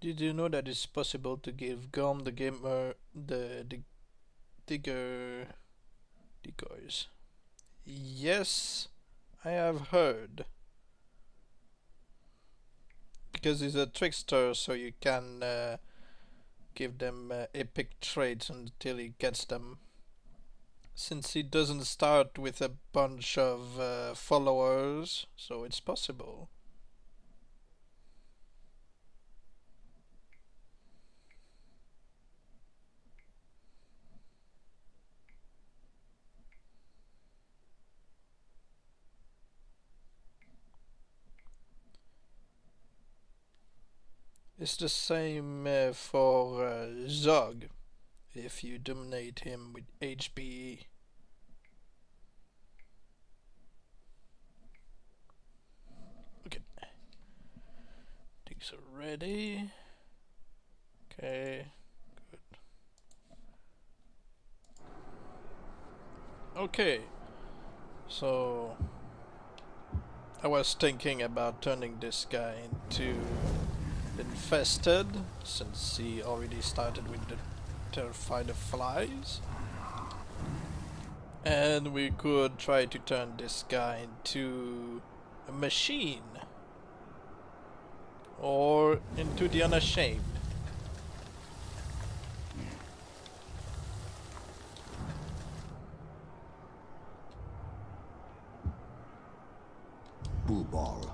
Did you know that it's possible to give Gorm the gamer the digger decoys? Yes, I have heard. Because he's a trickster, so you can give them epic traits until he gets them. Since he doesn't start with a bunch of followers, so it's possible. It's the same for Zog, if you dominate him with HPE. Okay. Things are ready. Okay, good. Okay, so I was thinking about turning this guy into infested, since he already started with the terrified of flies. And we could try to turn this guy into a machine. Or into the unashamed. Bull ball.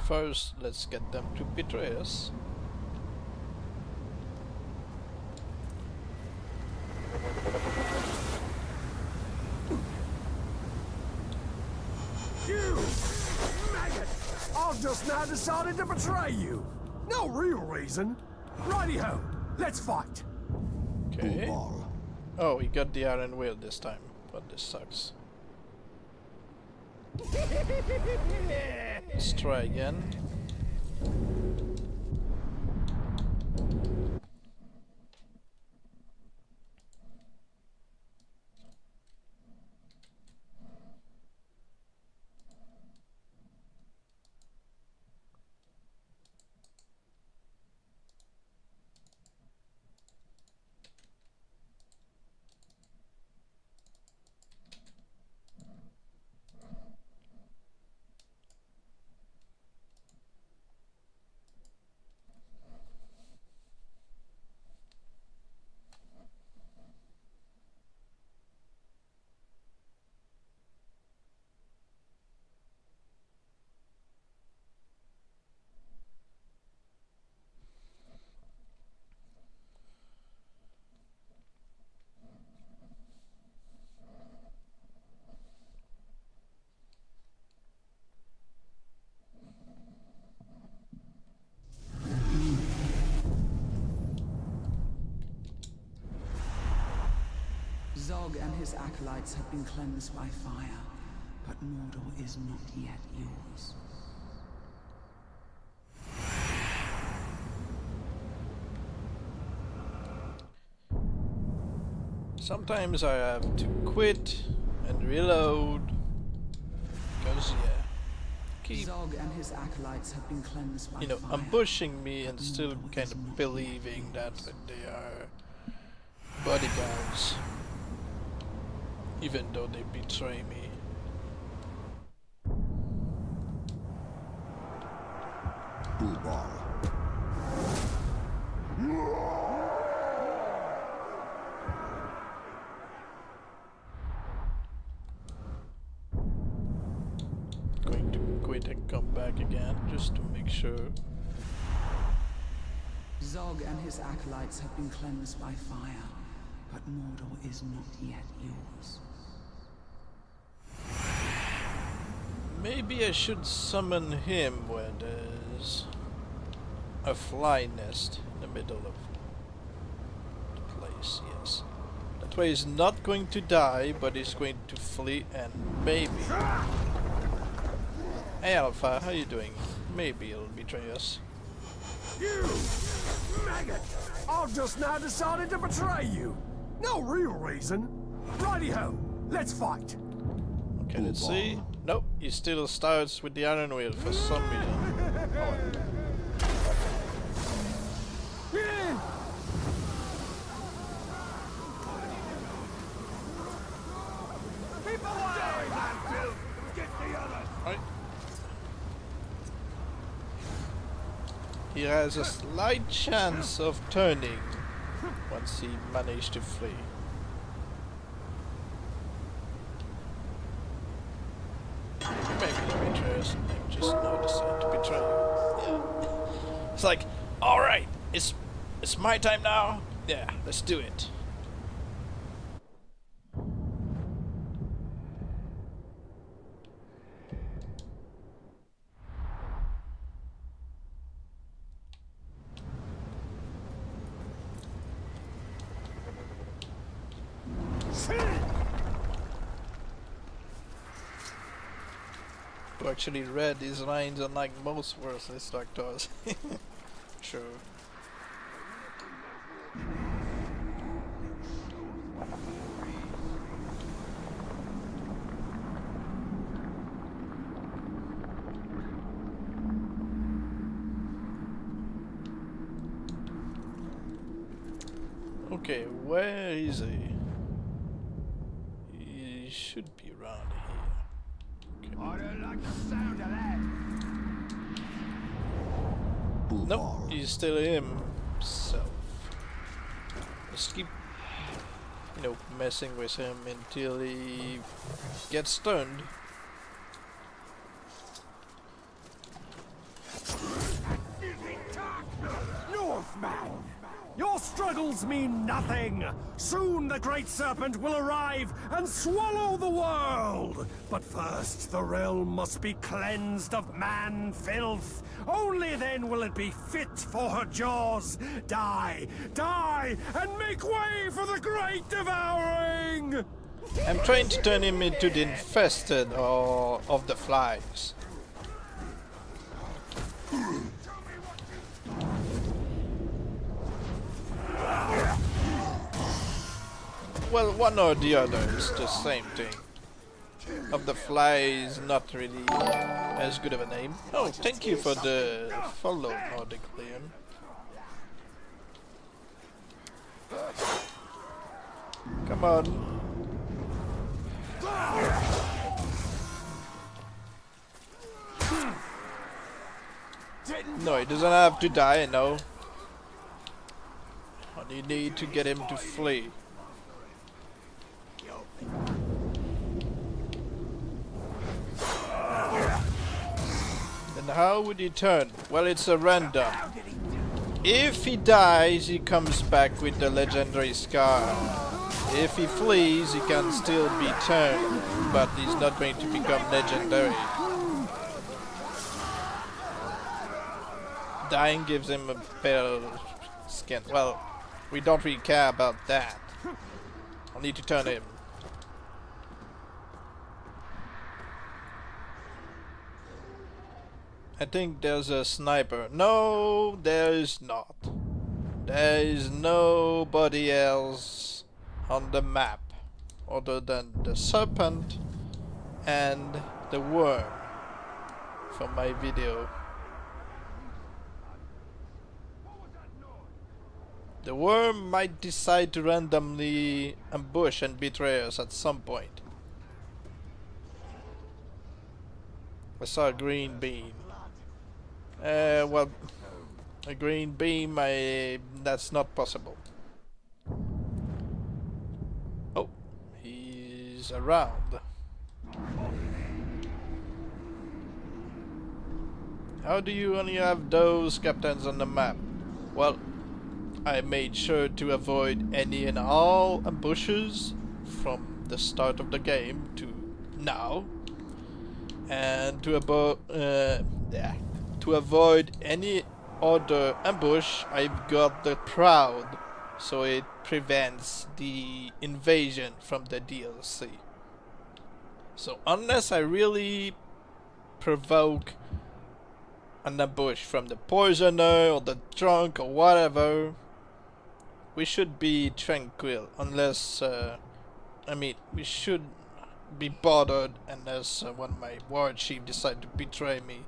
First, let's get them to betray us. You! Maggot! I've just now decided to betray you. No real reason. Righty-ho, let's fight. Okay. Bull ball. Oh, he got the iron wheel this time, but this sucks. Let's try again. Zog and his acolytes have been cleansed by fire, but Mordor is not yet yours. Sometimes I have to quit and reload. Because, yeah, keep, Zog and his acolytes have been cleansed by fire. ambushing me and still kind of believing that they are bodyguards. Even though they betray me. Bull ball. Going to quit and come back again just to make sure. Zog and his acolytes have been cleansed by fire, but Mordor is not yet yours. Maybe I should summon him where there's a fly nest in the middle of the place, yes. That way he's not going to die, but he's going to flee and maybe... Hey Alpha, how you doing? Maybe he'll betray us. You! Maggot! I've just now decided to betray you. No real reason. Righty-ho, let's fight. Can it see? Nope, he still starts with the iron wheel for some reason. Right. He has a slight chance of turning once he managed to flee. Maybe the betrayers just noticed it to betray you. Yeah. It's like, alright, it's my time now. Yeah, let's do it. Who actually read these lines unlike most worthless doctors. True. Okay, where is he? He should be around here. I don't like the sound of that. Nope, he's still himself. Let's keep, you know, messing with him until he gets stunned. Northman! Your struggles mean nothing! Soon the great serpent will arrive and swallow the world! But first, the realm must be cleansed of man filth. Only then will it be fit for her jaws. Die, die, and make way for the great devouring! I'm trying to turn him into the infested or of the flies. Well, one or the other is the same thing. Of the fly is not really as good of a name. Oh, thank you for the follow, Nordic Liam. Come on. No, he doesn't have to die, no. You need to get him to flee. Then how would he turn? Well, it's a random. If he dies, he comes back with the legendary scar. If he flees, he can still be turned, but he's not going to become legendary. Dying gives him a pale skin. Well, we don't really care about that. I'll need to turn him. I think there's a sniper. No, there is not. There is nobody else on the map other than the Serpent and the Wyrm from my video. The Wyrm might decide to randomly ambush and betray us at some point. I saw a green beam. Well, a green beam, that's not possible. Oh, he's around. How do you only have those captains on the map? Well, I made sure to avoid any and all ambushes from the start of the game to now, and to avoid any other ambush, I've got the Proud, so it prevents the invasion from the DLC. So unless I really provoke an ambush from the Poisoner or the Drunk or whatever, we should be tranquil. Unless, I mean, we should be bothered unless when my war chief decide to betray me.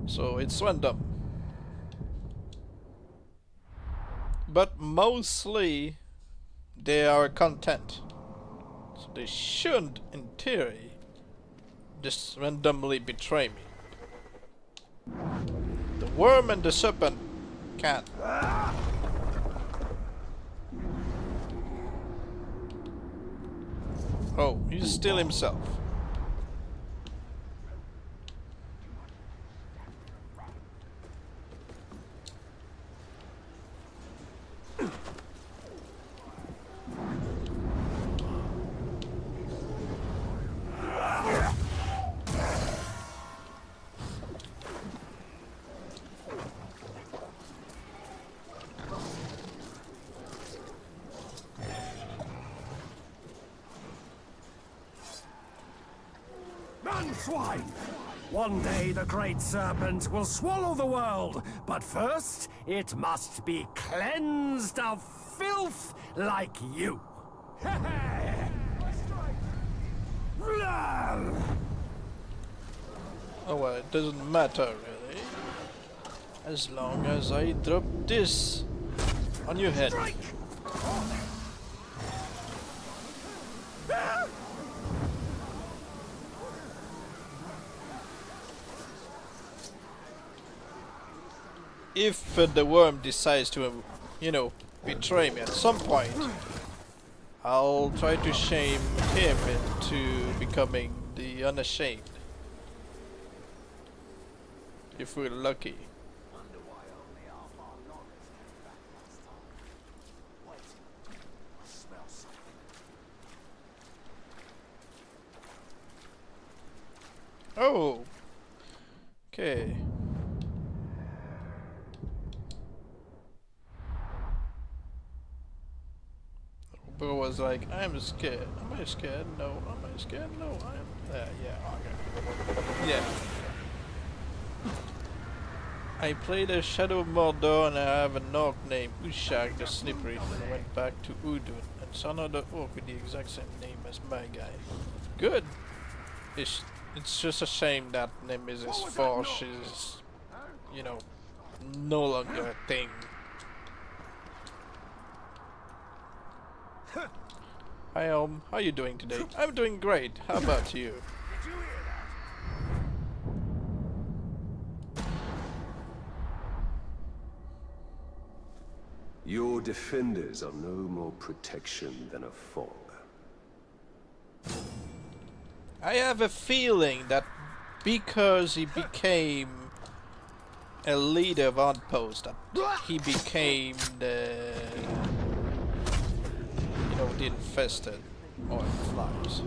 So it's random. But mostly they are content. So they shouldn't, in theory, just randomly betray me. The Wyrm and the Serpent can't. Oh, he's still himself. Swine! One day the great serpent will swallow the world, but first it must be cleansed of filth like you. Oh well, it doesn't matter really. As long as I drop this on your head. If the Wyrm decides to, you know, betray me at some point, I'll try to shame him into becoming the unashamed. If we're lucky. Oh! Okay. Bro was like, I'm scared. Am I scared? No. Am I scared? No, I am. Yeah, okay. Yeah. I played a Shadow of Mordor and I have an orc named Ushag the Slippery and went back to Udun and saw another orc with the exact same name as my guy. Good! It's just a shame that Nemesis Force is, you know, no longer a thing. Hi how you doing today? I'm doing great. How about you? Your defenders are no more protection than a fog. I have a feeling that because he became a leader of Outpost, that he became the, you know, the infested or flies.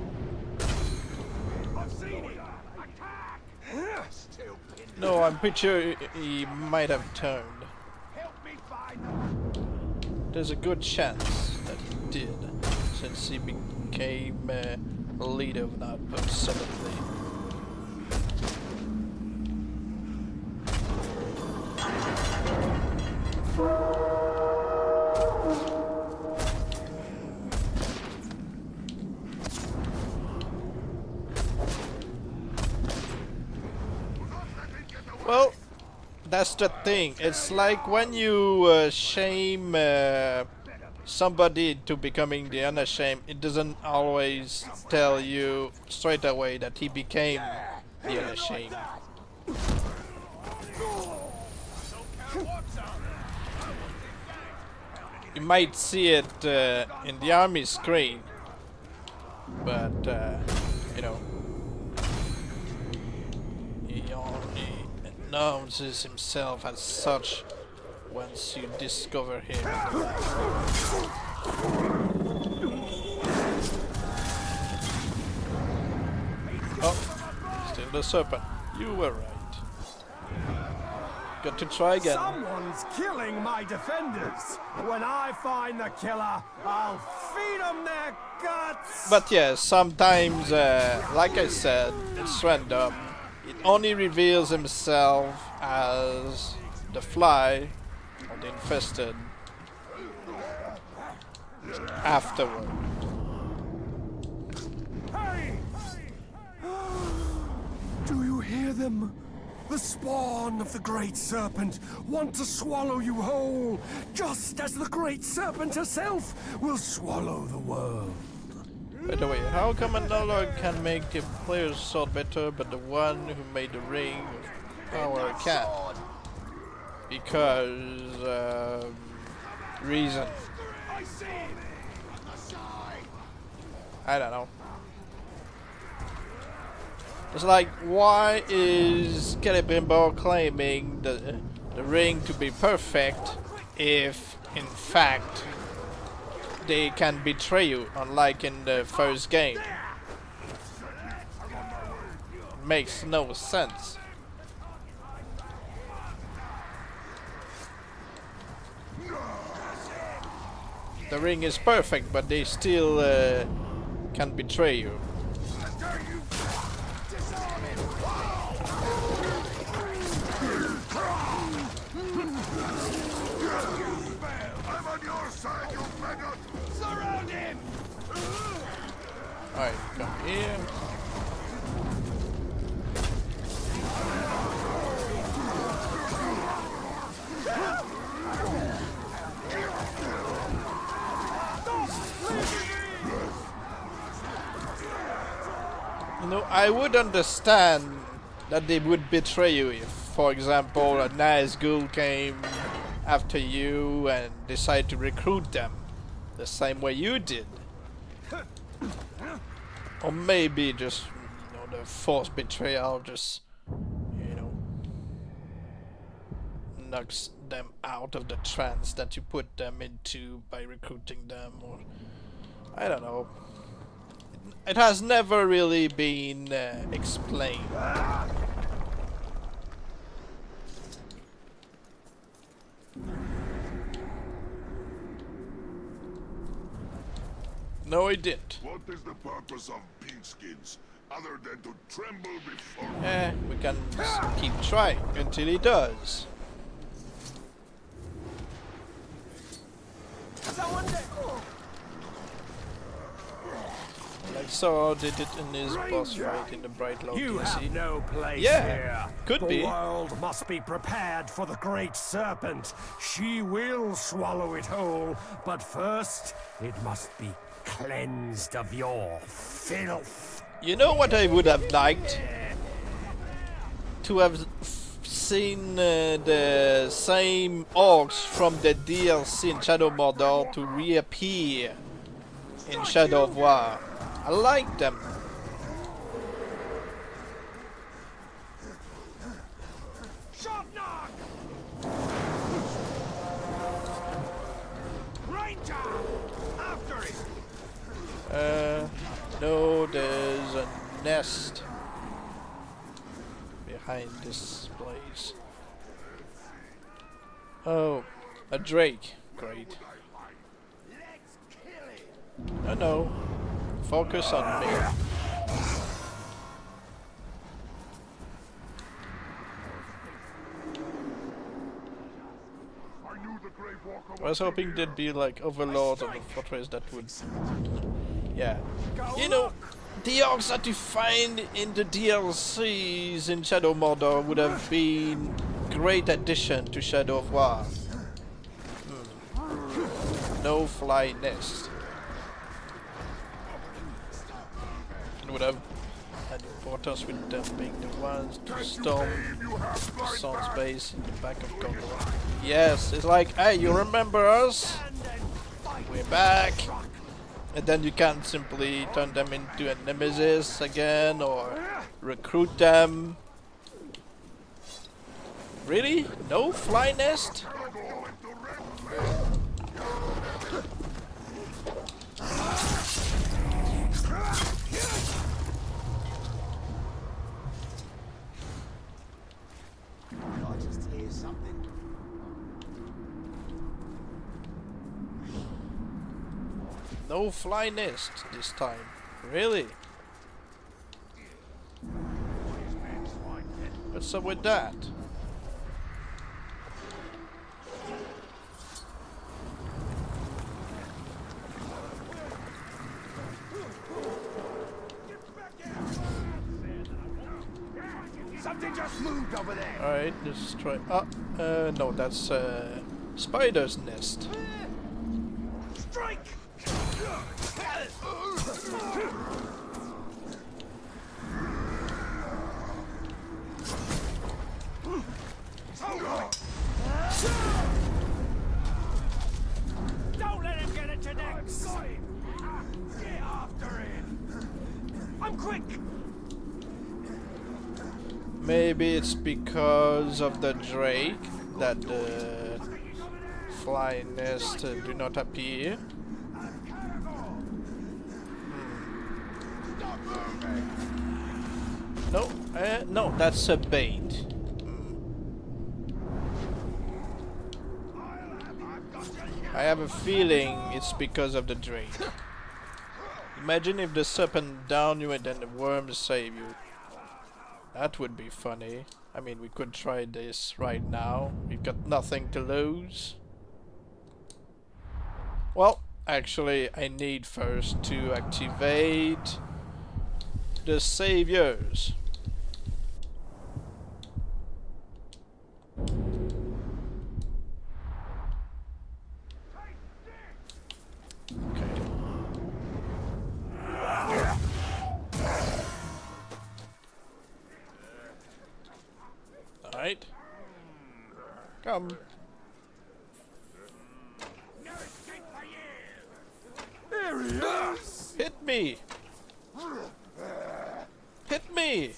No, I'm pretty sure he might have turned. There's a good chance that he did, since he became a leader of an outpost suddenly. Well, that's the thing. It's like when you shame somebody to becoming the unashamed, it doesn't always tell you straight away that he became the unashamed. You might see it in the army screen, but you know, he only announces himself as such once you discover him. Oh, still the Serpent. You were right. Got to try again. Someone's killing my defenders. When I find the killer, I'll feed them their guts. But yeah, sometimes, like I said, it's random. It only reveals himself as the fly or the infested afterward. Hey! Do you hear them? The spawn of the Great Serpent want to swallow you whole, just as the Great Serpent herself will swallow the world. By the way, how come another can make the player's sword better, but the one who made the ring of power can't? Because, reason. I don't know. It's like, why is Celebrimbor claiming the ring to be perfect if, in fact, they can betray you, unlike in the first game? Makes no sense. The ring is perfect, but they still can betray you. Surround him! Alright, come here. You know, I would understand that they would betray you if, for example, a Nazgul came after you and decided to recruit them the same way you did. Or maybe just, you know, the forced betrayal just, you know, knocks them out of the trance that you put them into by recruiting them, or I don't know. It has never really been explained. No, it didn't. What is the purpose of pinkskins other than to tremble before? We can keep trying until he does. Like Sora did it in his boss fight in the Bright Lord You have DLC. no place Yeah, here. could the be. world must be prepared for the Great Serpent. She will swallow it whole, but first it must be cleansed of your filth. You know what I would have liked? To have seen the same orcs from the DLC in Shadow of Mordor to reappear in Shadow of War. I like them. Shot knock! Ranger! After it! No, there's a nest behind this place. Oh, a drake. Great. No, no. Focus on me. I was hoping there'd be like overlords of the fortress that would... Yeah. You know, the orcs that you find in the DLCs in Shadow of Mordor would have been great addition to Shadow of War. No fly nest. It would have had importance with them being the ones to storm the sun's base in the back of Gondor. Yes, it's like, hey, you remember us? We're back. And then you can't simply turn them into a Nemesis again or recruit them. Really? No fly nest? I just hear something. No fly nest this time. Really? What's up with that? Something just moved over there. Alright, let's try. No, that's spider's nest. Strike! Don't let him get it to next! Get after him! I'm quick! Maybe it's because of the drake that the fly nest do not appear. No, no, that's a bait. I have a feeling it's because of the drake. Imagine if the serpent down you and then the worms save you. That would be funny. I mean, we could try this right now. We've got nothing to lose. Well, actually, I need first to activate the saviors. Okay. Alright. Come. Here he is! Hit me! Hit me!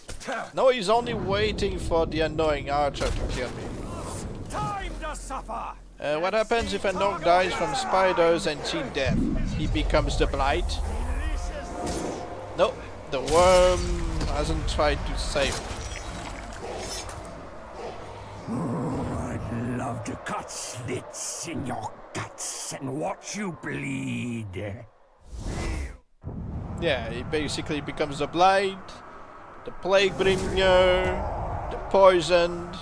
No, he's only waiting for the annoying archer to kill me. Time to suffer! What happens if a Nog dies from spiders and cheat death? He becomes the blight? Nope, the worm hasn't tried to save me. I'd love to cut slits in your guts and watch you bleed. Yeah, he basically becomes the blight, the plague bringer, the poisoned.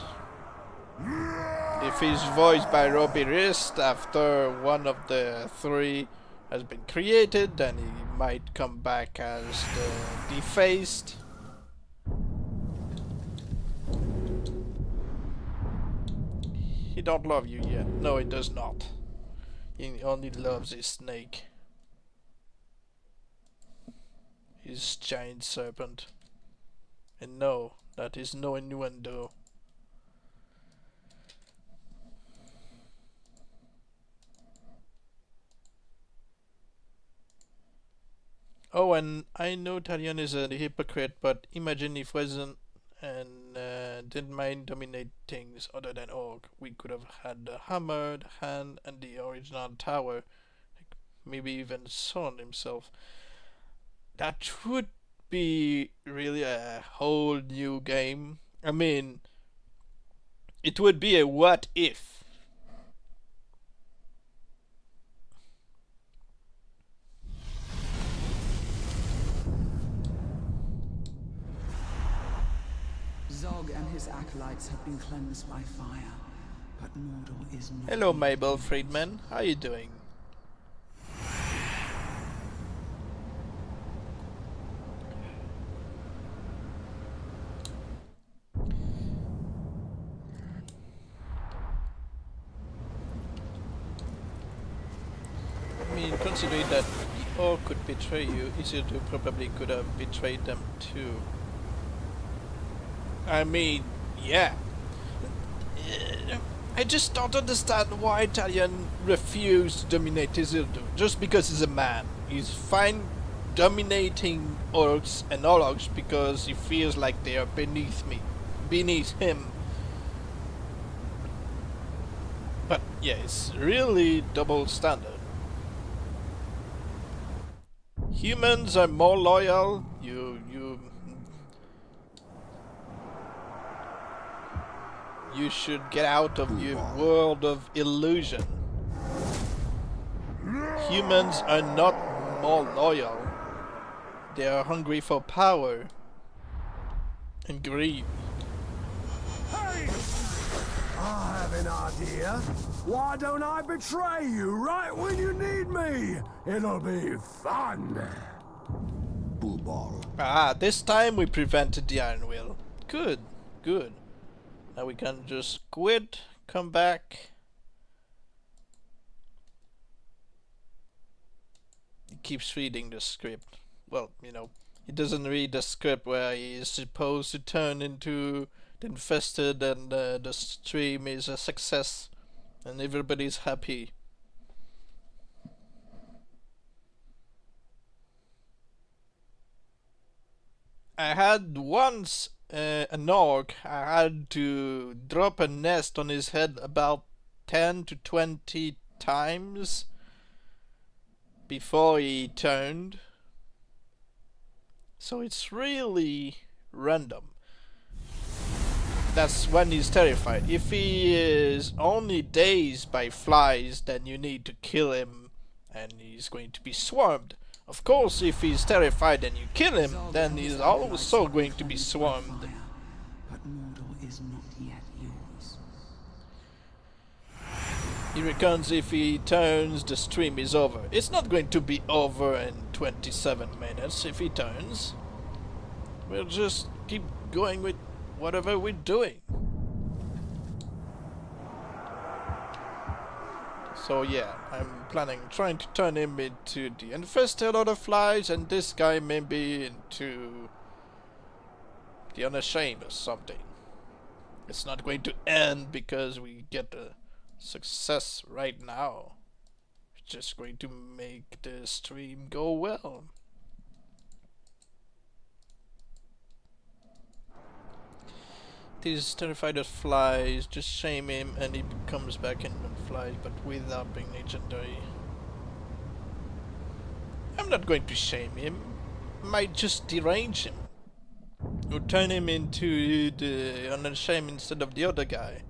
If he's voiced by Robbie Wrist after one of the three has been created, then he might come back as the defaced. He don't love you yet. No, he does not. He only loves his snake. His giant serpent. And no, that is no innuendo. Oh, and I know Talion is a hypocrite, but imagine if wasn't and didn't mind dominate things other than Orc. We could have had the hammer, the hand, and the original tower. Like maybe even Son himself. That would be really a whole new game. I mean, it would be a what if. Zog and his acolytes have been cleansed by fire, but Mordor is not. Hello, Mabel Friedman. How are you doing? I mean, considering that the Orc could betray you, Isildur probably could have betrayed them too. I mean, yeah. I just don't understand why Talion refused to dominate Isildur just because he's a man. He's fine dominating orcs and orcs because he feels like they are beneath him. But yeah, it's really double standard. Humans are more loyal. You should get out of your world of illusion. Humans are not more loyal. They are hungry for power and greed. Hey! I have an idea. Why don't I betray you right when you need me? It'll be fun. Bullball. Ah, this time we prevented the Iron Will. Good good. Now we can just quit, come back. He keeps reading the script. Well, you know, he doesn't read the script where he is supposed to turn into the infested and the stream is a success and everybody's happy. I had once an orc, I had to drop a nest on his head about 10 to 20 times before he turned. So it's really random. That's when he's terrified. If he is only dazed by flies, then you need to kill him and he's going to be swarmed. Of course, if he's terrified and you kill him, then he's also going to be swarmed. But Mordor is not yet yours. He reckons if he turns, the stream is over. It's not going to be over in 27 minutes if he turns. We'll just keep going with whatever we're doing. So yeah, I'm trying to turn him into the infested of the flies, and this guy maybe into the unashamed or something. It's not going to end because we get a success right now. It's just going to make the stream go well. He's terrified of flies, just shame him and he comes back in on flies, but without being legendary. I'm not going to shame him, might just derange him. Or turn him into the unashamed instead of the other guy.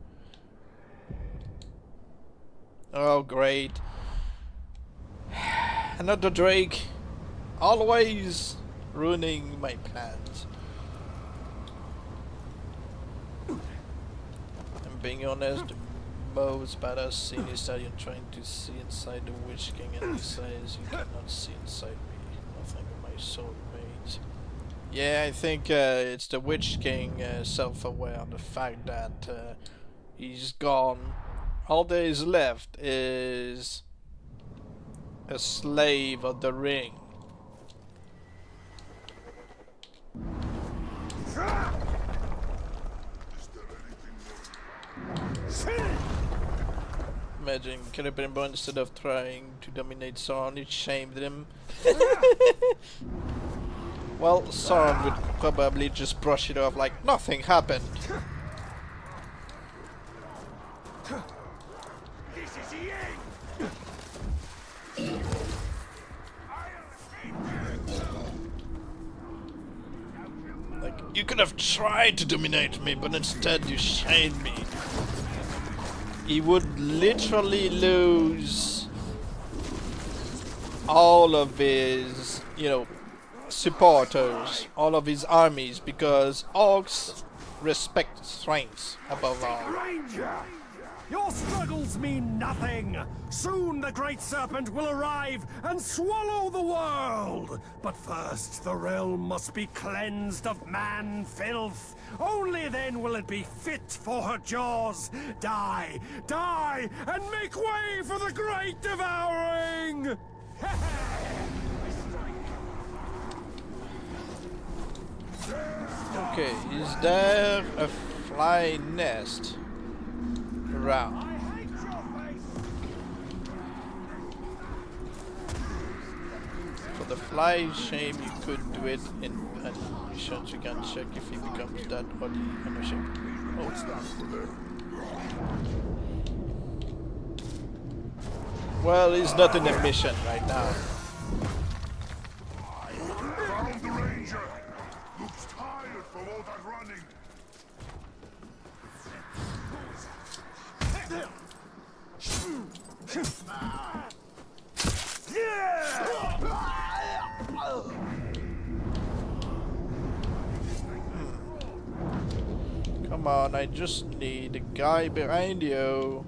Oh great. Another Drake, always ruining my plans. Being honest, the most badass scene is that you're trying to see inside the Witch King and he says you cannot see inside me, nothing of my soul remains. Yeah, I think it's the Witch King self-aware of the fact that he's gone. All there is left is a slave of the ring. Imagine Celebrimbor, instead of trying to dominate Sauron, it shamed him. Well, Sauron would probably just brush it off like nothing happened. This is the end. Like, you could have tried to dominate me, but instead you shamed me. He would literally lose all of his, you know, supporters, all of his armies, because orcs respect strength above all. Ranger! Your struggles mean nothing! Soon the great serpent will arrive and swallow the world! But first, the realm must be cleansed of man filth. Only then will it be fit for her jaws. Die, die, and make way for the great devouring! Okay, is there a fly nest around? For the fly shame, you could do it in missions. You can check if he becomes that or the unashamed. Oh, it's not. Well, he's not in a mission right now. Found the ranger. Looks tired from all that running. Come on, I just need a guy behind you.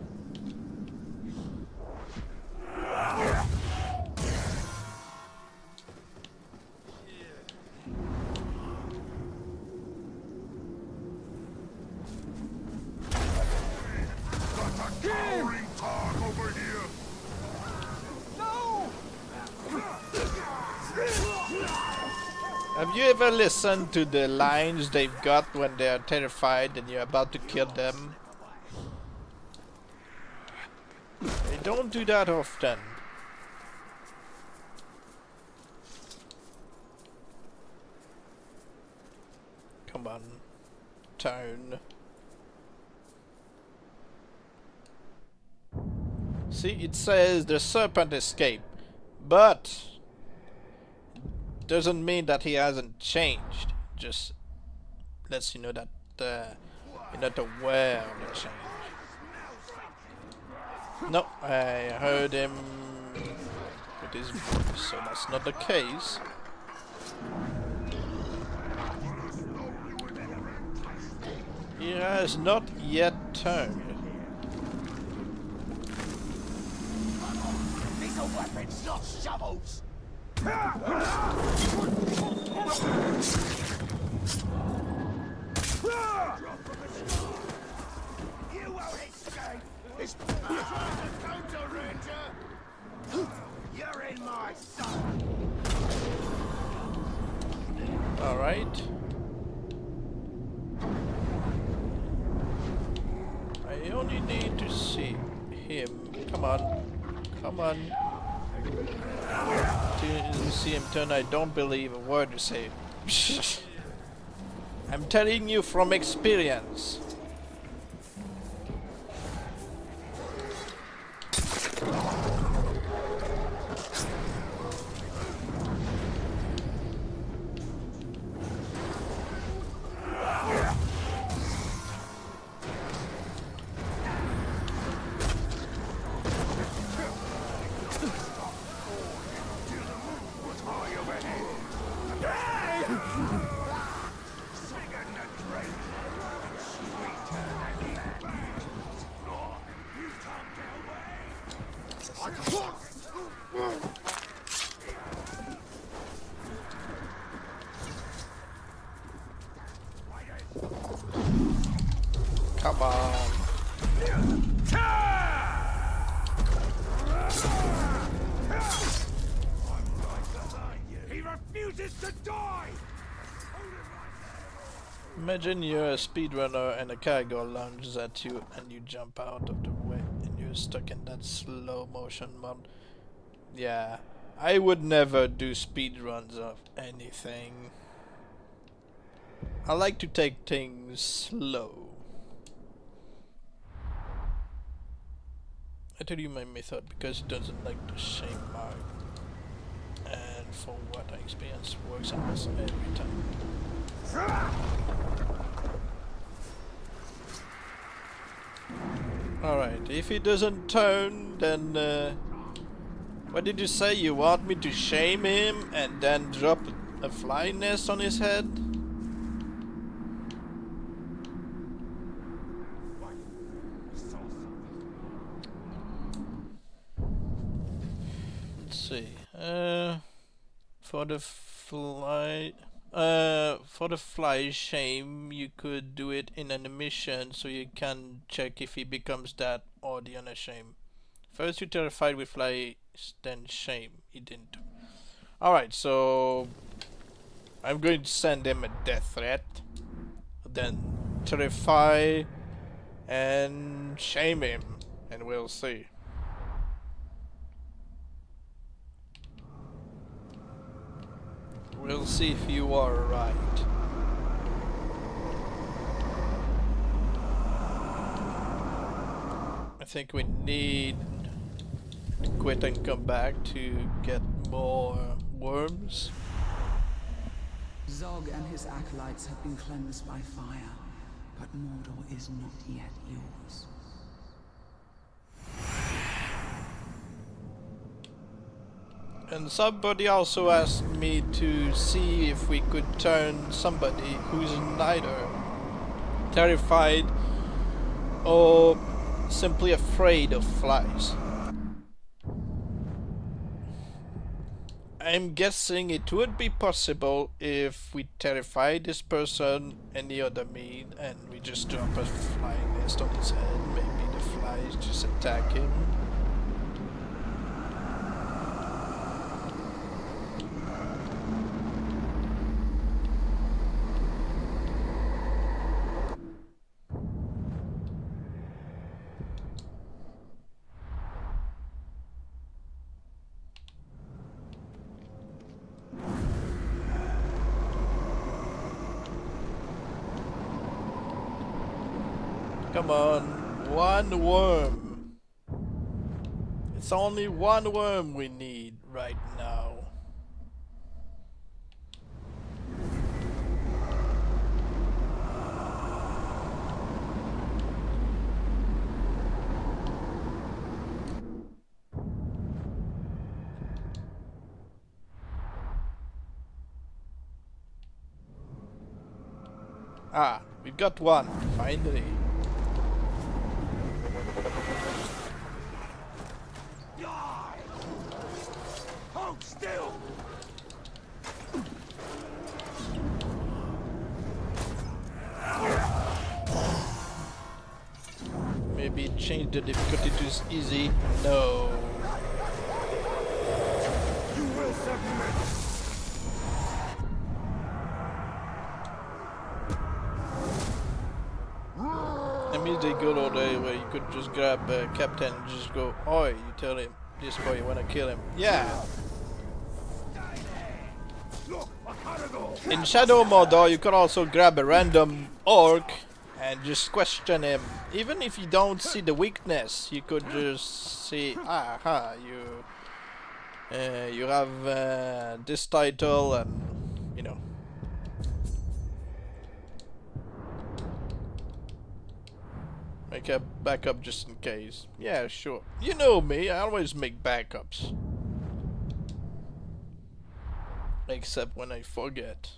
Have you ever listened to the lines they've got when they are terrified and you're about to kill them? They don't do that often. Come on, turn. See, it says the serpent escaped, but doesn't mean that he hasn't changed. Just lets you know that you're not aware of the change. No, I heard him with his voice, so that's not the case. He has not yet turned. These are weapons, not shovels! You won't escape! It's counter ranger! You're in my sight! Alright. I only need to see him. Come on. Come on. To see him turn, I don't believe a word you say. I'm telling you from experience. Come on. He refuses to die! Imagine you're a speedrunner and a cargo lunges at you and you jump out of the way and you're stuck in that slow motion mode. Yeah, I would never do speedruns of anything. I like to take things slow. I tell you my method because he doesn't like the shame mark. And for what I experienced, works almost every time. Alright, if he doesn't turn, then what did you say? You want me to shame him and then drop a fly nest on his head? Let's see. For the fly shame, you could do it in an mission so you can check if he becomes that or the unashamed. First you terrified with flies, then shame. He didn't. Alright, so I'm going to send him a death threat, then terrify and shame him, and we'll see. We'll see if you are right. I think we need to quit and come back to get more worms. Zog and his acolytes have been cleansed by fire, but Mordor is not yet yours. And somebody also asked me to see if we could turn somebody who's neither terrified or simply afraid of flies. I'm guessing it would be possible if we terrify this person and the other me and we just drop a fly nest on his head. Maybe the flies just attack him. Come on, one worm. It's only one worm we need right now. Ah, we've got one, finally. Hold still! Maybe change the difficulty to easy. No. You will submit! That means they good old day where you could just grab Captain and just go, oi, you tell him this boy you wanna kill him. Yeah. Look, a cargo! In Shadow Mordor you could also grab a random orc and just question him. Even if you don't see the weakness, you could just see, aha, you have this title and, you know. Make a backup just in case. Yeah, sure. You know me, I always make backups. Except when I forget.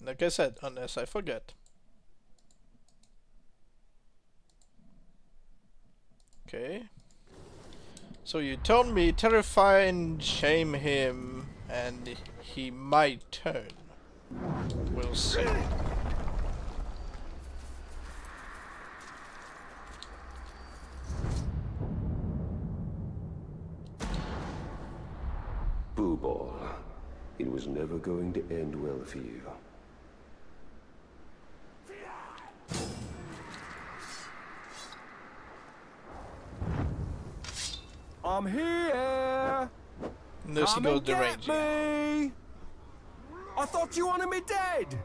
Like I said, unless I forget. Okay. So you told me terrify and shame him, and he might turn. We'll see. Boo Ball. It was never going to end well for you. I'm here. And there she Come goes and the get ranger. me. I thought you wanted me dead.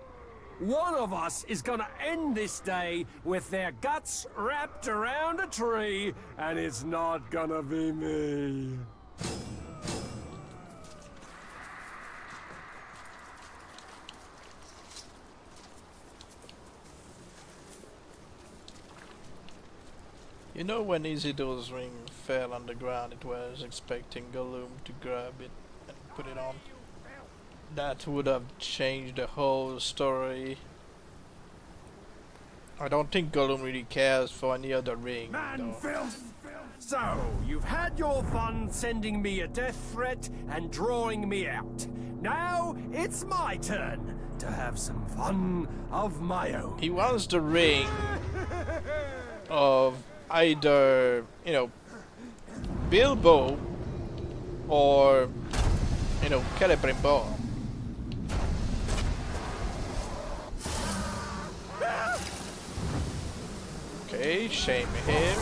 One of us is gonna end this day with their guts wrapped around a tree, and it's not gonna be me. You know when Isildur's ring fell on the ground, it was expecting Gollum to grab it and put it on. That would have changed the whole story. I don't think Gollum really cares for any other ring, though. So, you've had your fun sending me a death threat and drawing me out. Now, it's my turn to have some fun of my own. He wants the ring of either, you know, Bilbo or, you know, Celebrimbor. Okay, shame him.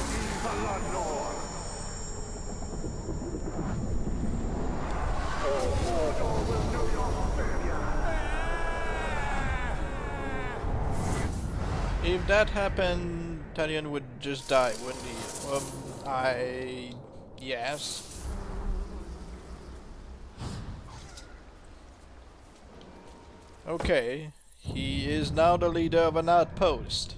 If that happened, Talion would just die, wouldn't he? Yes. Okay, he is now the leader of an outpost.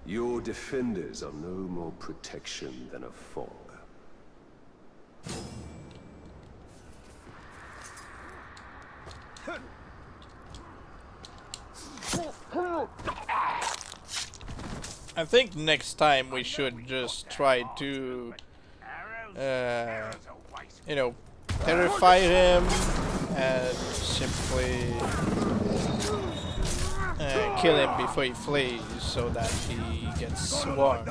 Your defenders are no more protection than a fog. I think next time we should just try to Arrows are a waste you know, terrify him and simply kill him before he flees so that he gets swarmed.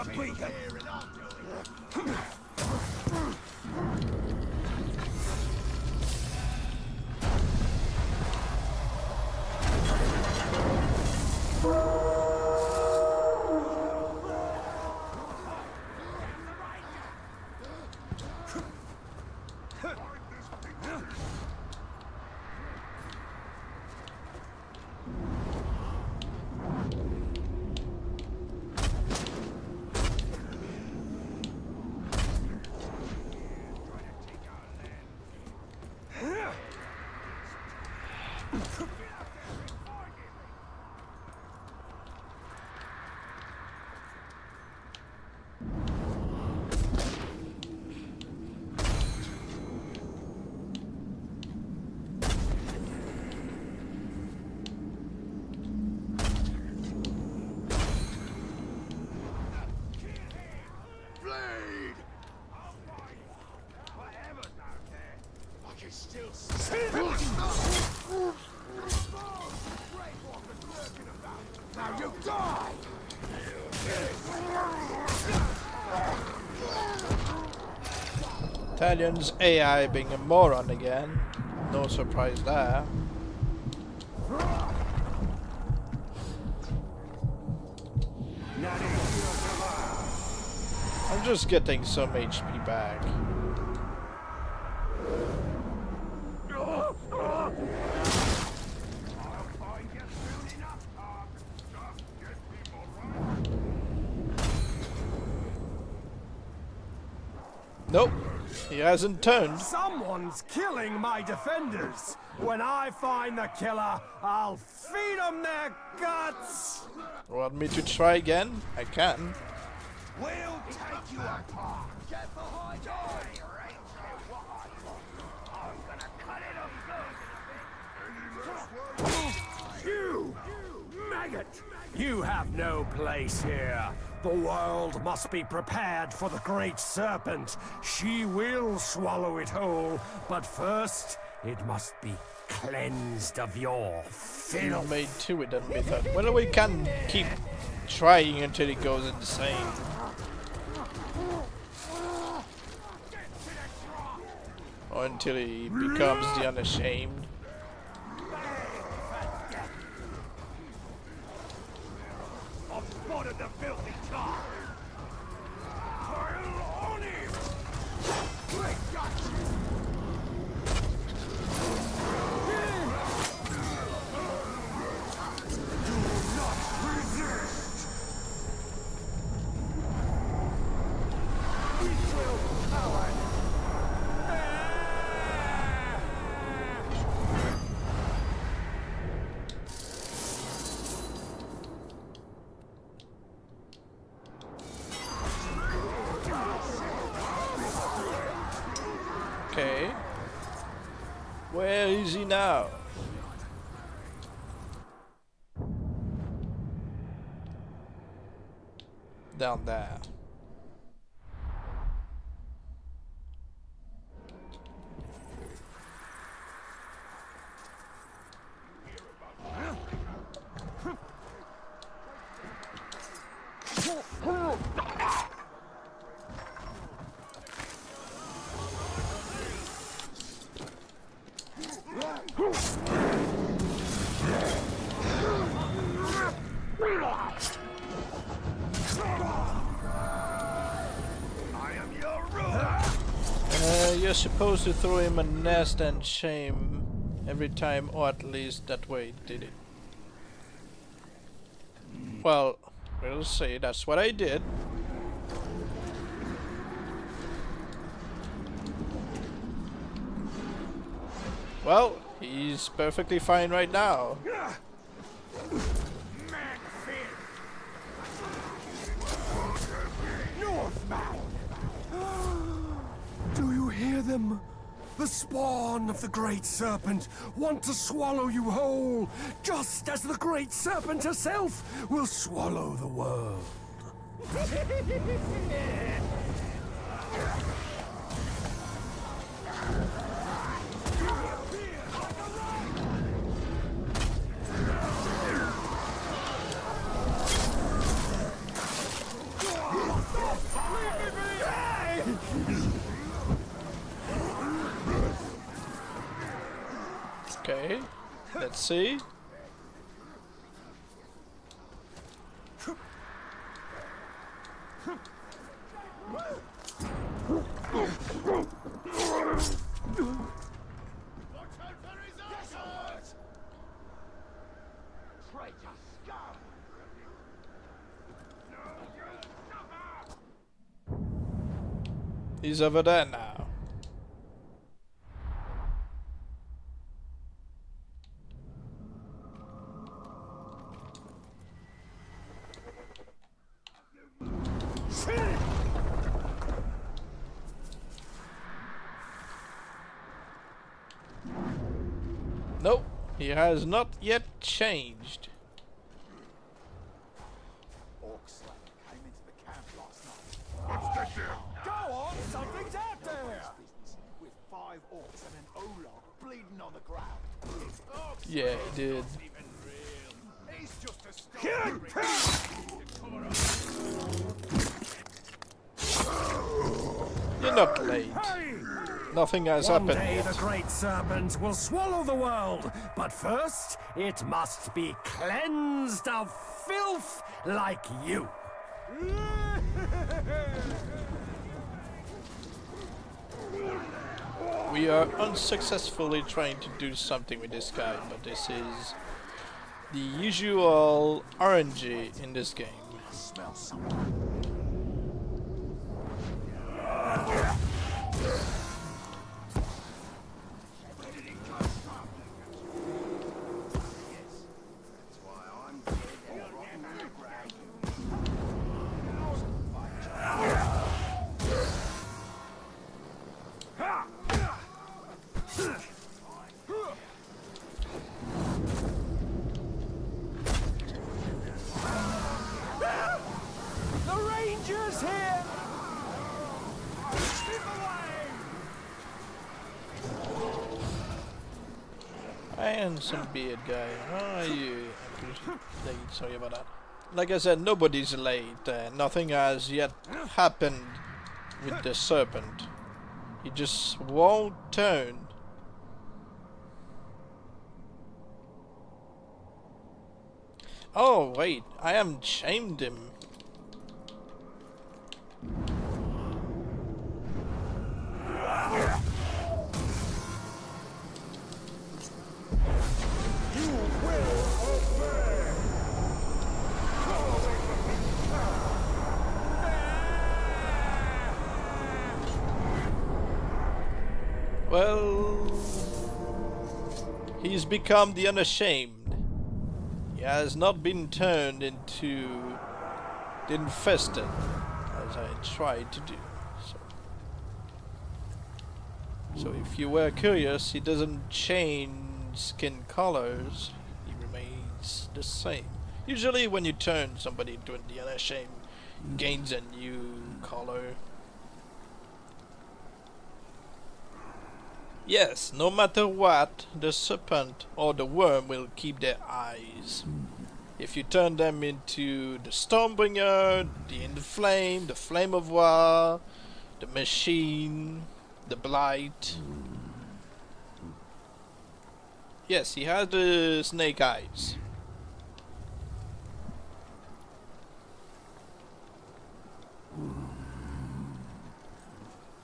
Now you die! Italian's AI being a moron again. No surprise there. I'm just getting some HP back. Nope, he hasn't turned. Someone's killing my defenders. When I find the killer, I'll feed them their guts. Want me to try again? I can. We'll take you apart! Get behind us! I'm gonna cut it up good! You maggot! You have no place here. The world must be prepared for the great serpent. She will swallow it whole, but first it must be cleansed of your filth. Made to it and we thought, well, we can keep trying until he goes insane. Or until he becomes the unashamed. I've spotted the filthy tar! Pile on him! Great guts! Do not resist! We will power! Okay. Where is he now? Down there. You're supposed to throw him a nest and shame every time, or at least that way it did it. Well, we'll see. That's what I did. Well, he's perfectly fine right now. Do you hear them? The spawn of the great serpent want to swallow you whole, just as the great serpent herself will swallow the world. Let's see. He's over there now. Nope, he has not yet changed. Orcs came into the camp last night. What's that there? Go on, something's out there! Business with 5 orcs and an Olar bleeding on the ground. Yeah, he did. He's just a stone. You're not late. Hey! Nothing has One happened day the yet. great serpent will swallow the world, but first it must be cleansed of filth like you. We are unsuccessfully trying to do something with this guy, but this is the usual RNG in this game. Smell someone. The Ranger's here! Keep away! Handsome beard guy, how are you? Late, sorry about that. Like I said, nobody's late. Nothing has yet happened with the Serpent. He just won't turn. Oh wait, I haven't shamed him. Well, he's become the unashamed. He has not been turned into the infested, as I tried to do. So if you were curious, he doesn't change skin colors, he remains the same. Usually when you turn somebody into the unashamed, he gains a new color. Yes, no matter what, the Serpent or the Wyrm will keep their eyes. If you turn them into the Stormbringer, the Inflame, the Flame of War, the Machine, the Blight. Yes, he has the snake eyes.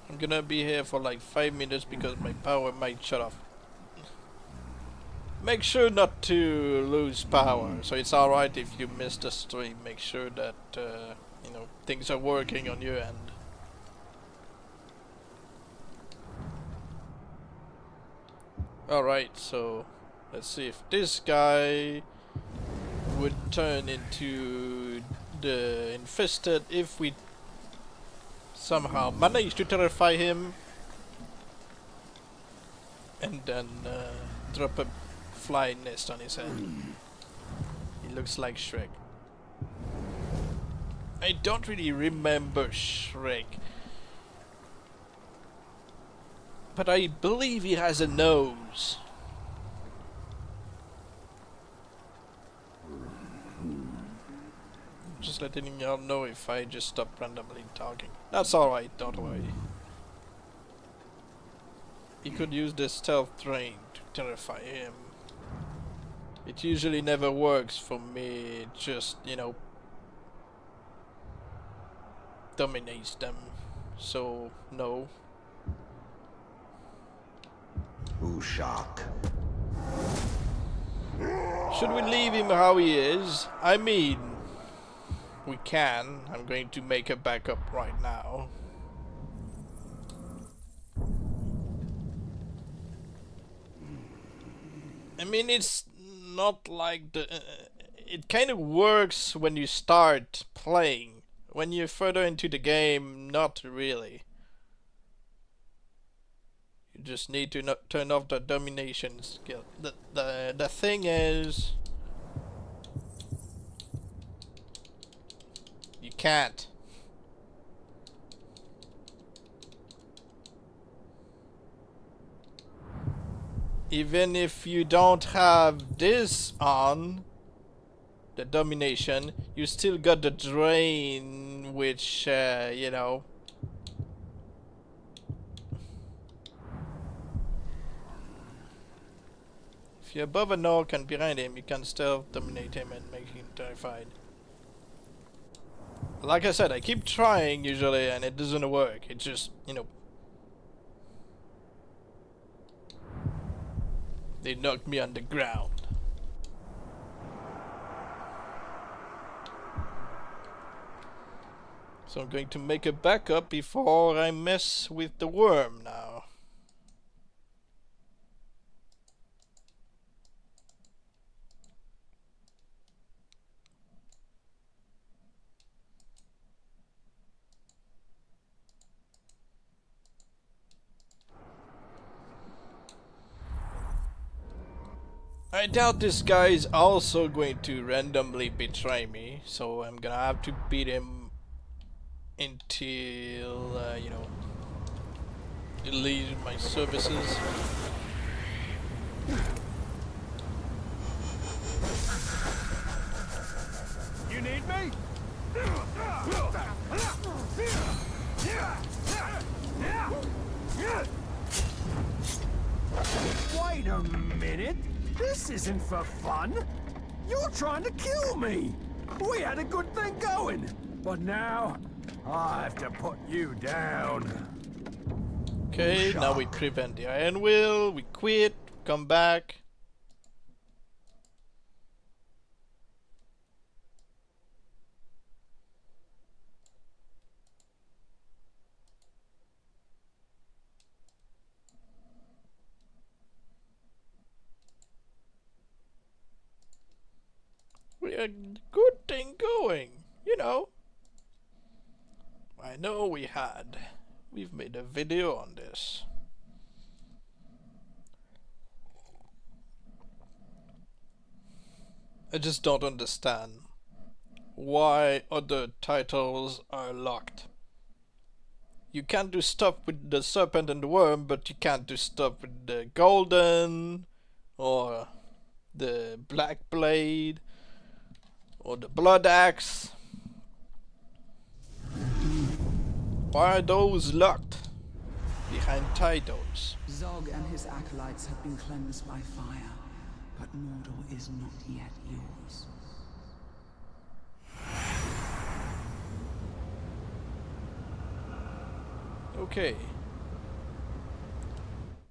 I'm gonna be here for like 5 minutes because my power might shut off. Make sure not to lose power, so it's alright if you miss the stream. Make sure that you know, things are working on your end. Alright, so let's see if this guy would turn into the infested if we somehow manage to terrify him and then drop a fly nest on his head. He looks like Shrek. I don't really remember Shrek, but I believe he has a nose. Just letting y'all know if I just stop randomly talking. That's alright, don't worry. He could use the stealth train to terrify him. It usually never works for me. It just, you know, dominates them. So, no. Ushak. Should we leave him how he is? I mean, we can. I'm going to make a backup right now. I mean, it's not like the... it kind of works when you start playing. When you're further into the game, not really. You just need to turn off the domination skill. The thing is... you can't. Even if you don't have this on, the domination, you still got the drain, which, you know, if you're above an orc and behind him, you can still dominate him and make him terrified. Like I said, I keep trying usually and it doesn't work. It just, you know, they knocked me on the ground. So I'm going to make a backup before I mess with the Wyrm now. I doubt this guy is also going to randomly betray me, so I'm gonna have to beat him until, you know, he leaves my services. You need me? Wait a minute. This isn't for fun. You're trying to kill me. We had a good thing going, but now I have to put you down. Okay, now we prevent the Iron Will, we quit, come back. We had a good thing going, you know. I know we had. We've made a video on this. I just don't understand why other titles are locked. You can't do stuff with the Serpent and the Wyrm, but you can't do stuff with the Golden, or the Black Blade, or the Blood Axe. Why are those locked behind titles? Zog and his acolytes have been cleansed by fire, but Mordor is not yet yours. Okay.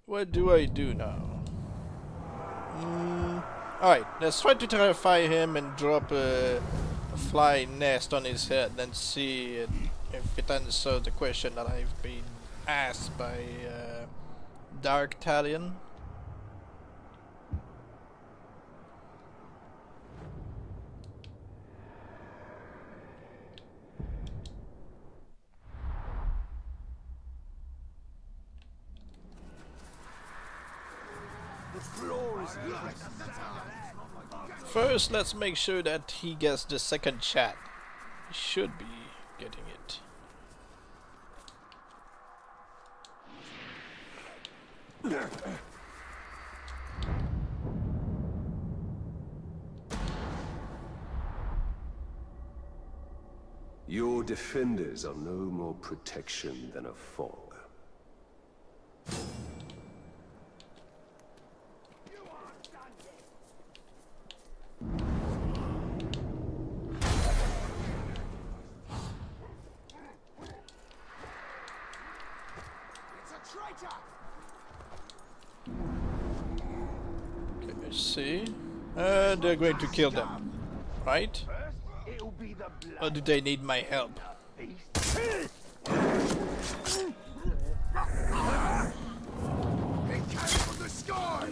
What do I do now? Alright, let's try to terrify him and drop a fly nest on his head and see if it answers the question that I've been asked by Dark Talion. First, let's make sure that he gets the second chat. He should be getting it. Your defenders are no more protection than a fog. Okay, let's see. They're going to kill them, right? It'll be the blood Or do they need my help? beast. It came from the sky.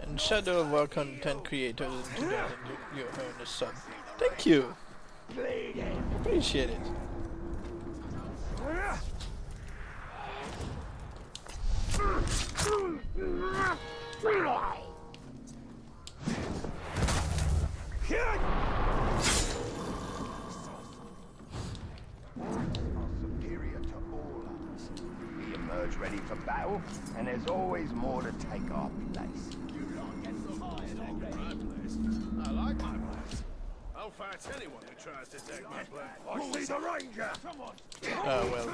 And shadow of our content creators into that and you earn a sub. Thank you! Appreciate it. Superior to all others. We emerge ready for battle, and there's always more to take our place. I like my place. I'll fight anyone who tries to take my place. Only the ranger! Oh well.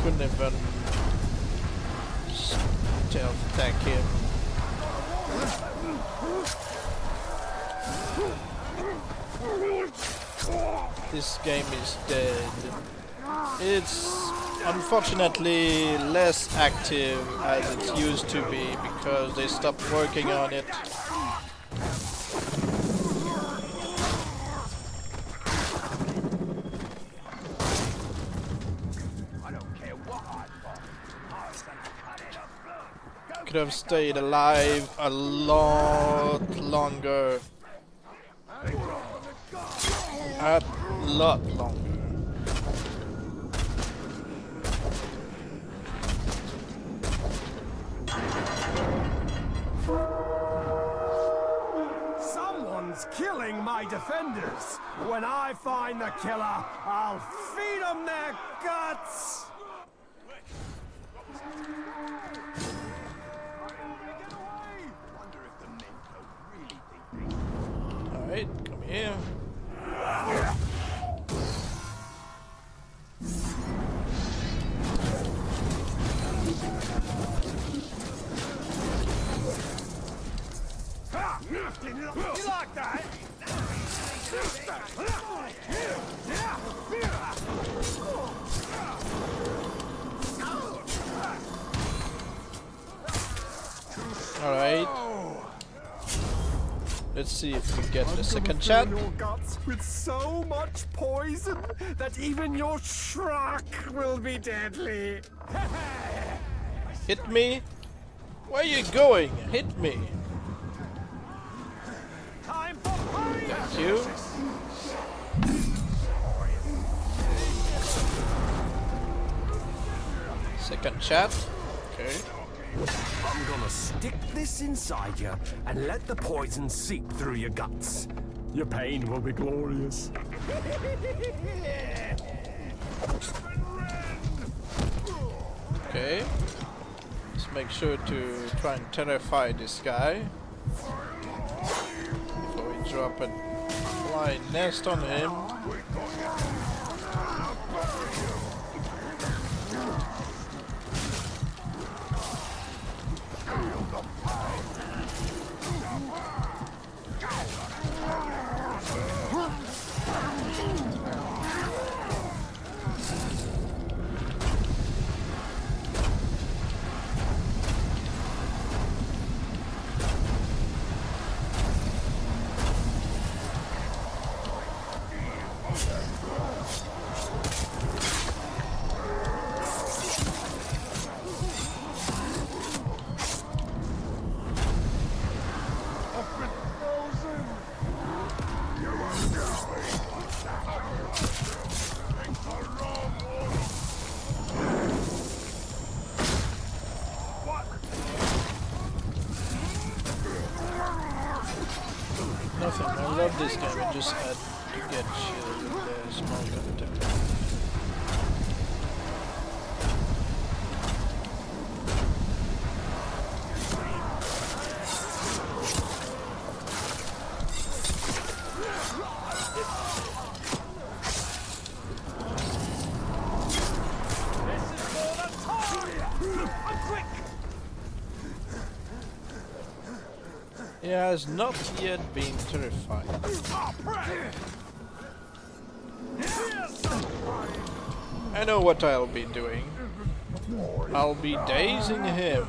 Couldn't even stealth attack him. This game is dead. It's unfortunately less active as it used to be because they stopped working on it. I don't care what I fight. I was gonna cut it up. Could have stayed alive a lot longer. A lot longer. Someone's killing my defenders. When I find the killer, I'll feed them their guts. Wonder if the Menko really think they Alright, come here. You like that? Alright. Let's see if we get the second shot. Your guts with so much poison that even your shrug will be deadly. Hit me. Where are you going? Hit me. Time for pain. Thank you. Second shot. Okay. I'm gonna stick this inside you and let the poison seep through your guts. Your pain will be glorious. Okay. Let's make sure to try and terrify this guy before we drop a flying nest on him. Nothing. I love this game. I just had to get shit with the small gun attack. has not yet been terrified. I know what I'll be doing. I'll be dazing him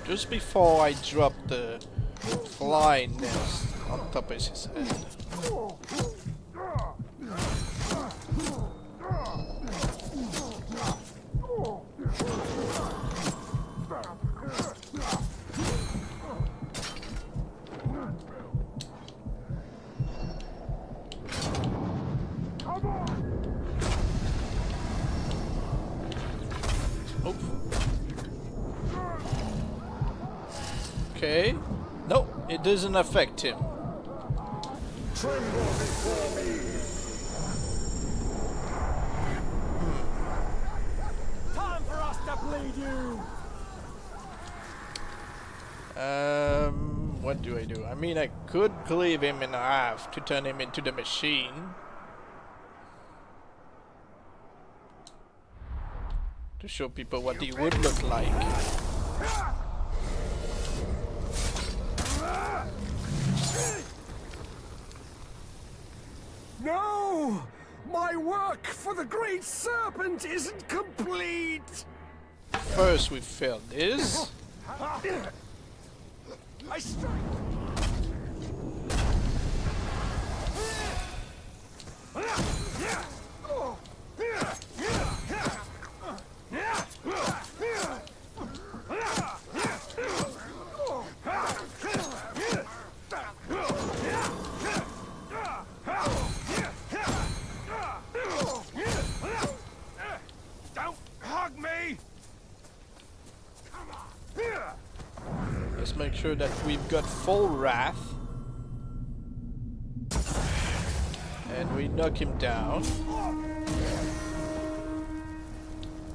just before I drop the fly nest on top of his head. Oh. Okay. No, it doesn't affect him. Time for us to bleed you. What do I do? I mean, I could cleave him in half to turn him into the machine. To show people what he would look like. No! My work for the Great Serpent isn't complete! First we failed this. I strike! Don't hug me! Let's make sure that we've got full wrath. And we knock him down.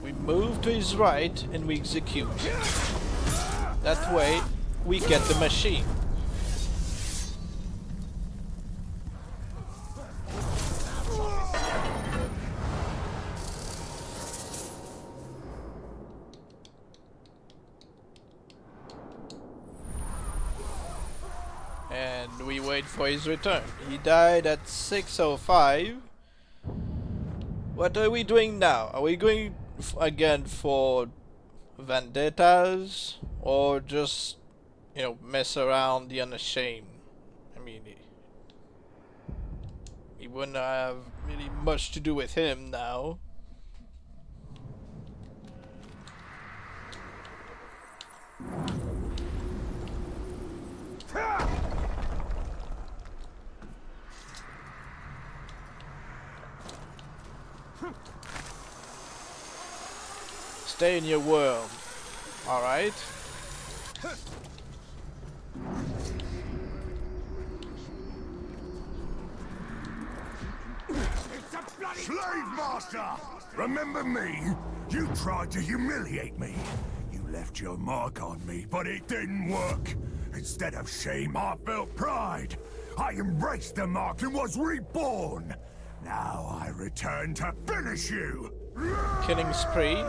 We move to his right and we execute. That way we get the machine. And we wait for his return. He died at 6:05. What are we doing now? Are we going again for vendettas or just, you know, mess around the unashamed? I mean, he wouldn't have really much to do with him now. Stay in your world, alright? Slave master! Remember me? You tried to humiliate me. You left your mark on me, but it didn't work. Instead of shame, I felt pride. I embraced the mark and was reborn. Now I return to finish you. Killing spree?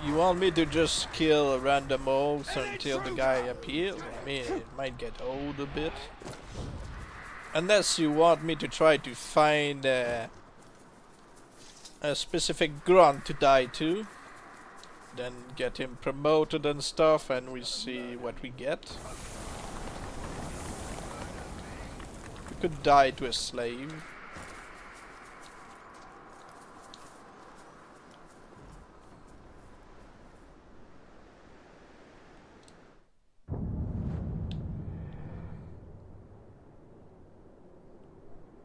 You want me to just kill random moles until the guy appears? I mean, it might get old a bit. Unless you want me to try to find a specific grunt to die to. Then get him promoted and stuff, and we see what we get. We could die to a slave.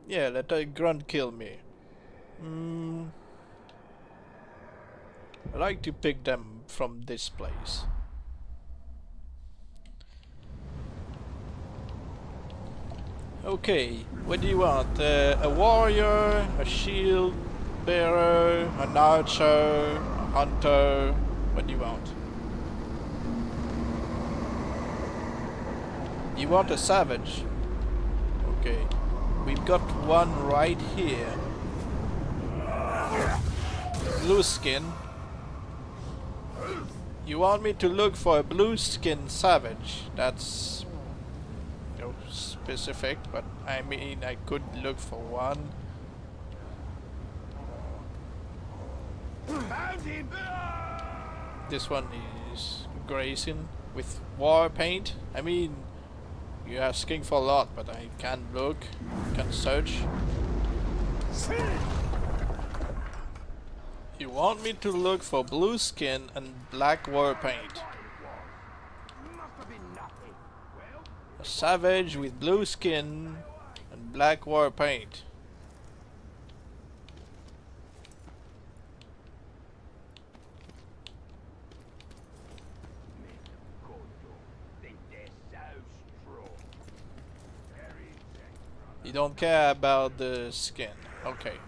Yeah, let a grunt kill me. I like to pick them from this place. Okay, what do you want? A warrior, a shield bearer, an archer, a hunter? What do you want? You want a savage? Okay. We've got one right here. Blue skin. You want me to look for a blue skin savage? That's no specific, but I mean I could look for one. Found him! This one is grazing with war paint. I mean, you're asking for a lot, but I can't look, can't search. You want me to look for blue skin and black war paint. A savage with blue skin and black war paint. You don't care about the skin. Okay.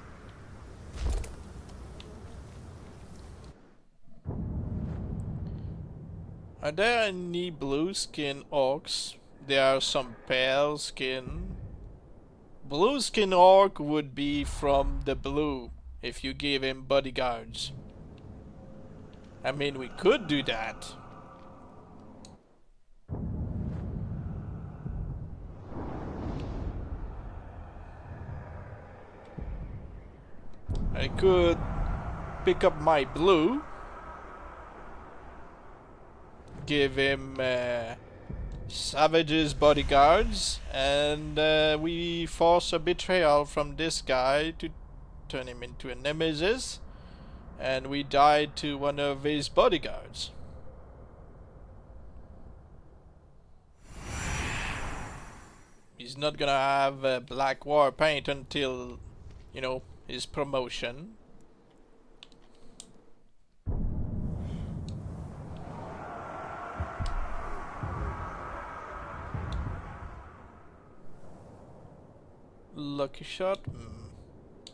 Are there any blue skin orcs? There are some pale skin. Blue skin orc would be from the blue if you give him bodyguards. I mean, we could do that. I could pick up my blue, give him Savage's bodyguards, and we force a betrayal from this guy to turn him into a Nemesis, and we die to one of his bodyguards. He's not gonna have black war paint until, you know, his promotion. Lucky shot?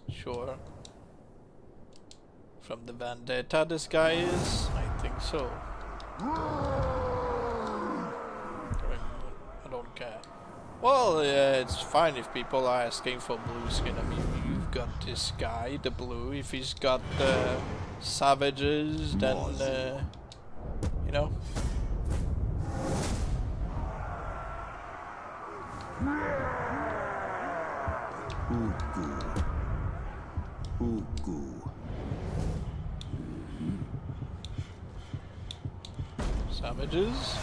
Sure. From the Vendetta this guy is? I think so. I don't care. Well, it's fine if people are asking for blue skin. I mean, you've got this guy, the blue. If he's got savages, then, you know. Savages.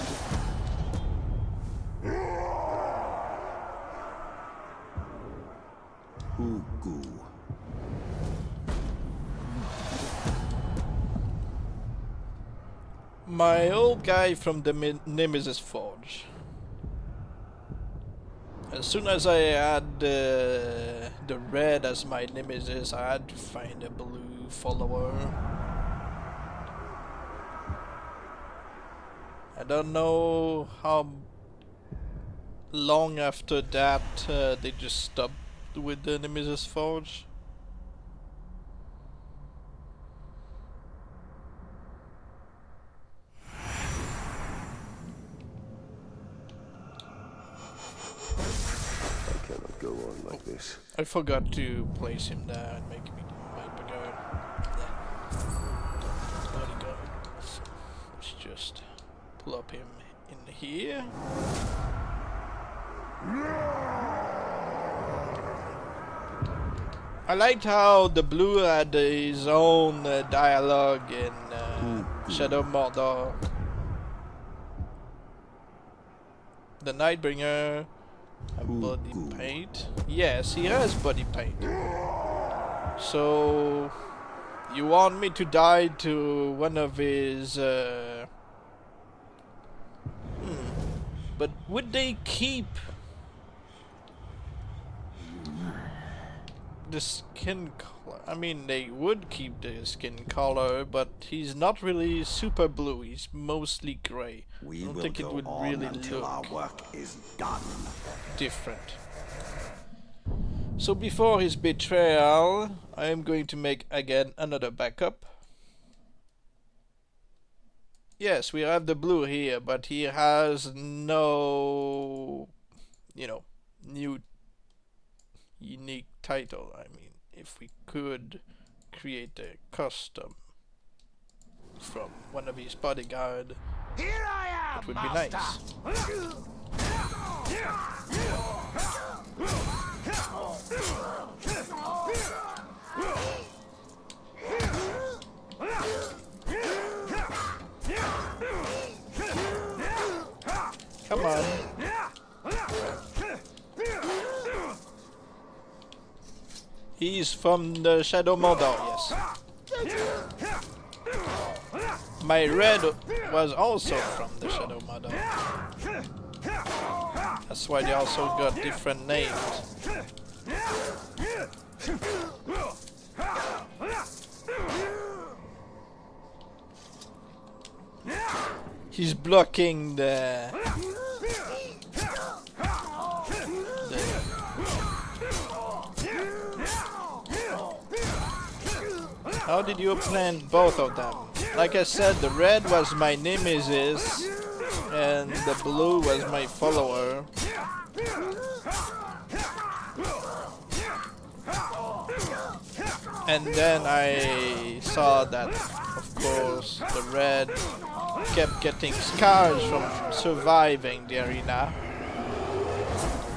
My old guy from the Nemesis Forge. As soon as I had the red as my Nemesis, I had to find a blue follower. I don't know how long after that they just stopped with the Nemesis Forge. I cannot go on like this. I forgot to place him there and make me my bodyguard. So let's just pull up him in here. I liked how the blue had his own dialogue in Shadow Mordor. The Nightbringer have body paint. Yes, he has body paint. So you want me to die to one of his but would they keep the skin color? I mean, they would keep the skin color, but he's not really super blue. He's mostly gray. I don't think it would really look our work is done. different. So before his betrayal, I am going to make again another backup. Yes, we have the blue here, but he has no, you know, new unique title. I mean, if we could create a custom. from one of his bodyguard. Here I am, It would be master. nice. Come on. He's from the Shadow Mordor, yes. My red was also from the Shadow Mordor. That's why they also got different names. He's blocking the How did you plant both of them? Like I said, the red was my Nemesis and the blue was my follower. And then I saw that, of course, the red kept getting scars from surviving the arena.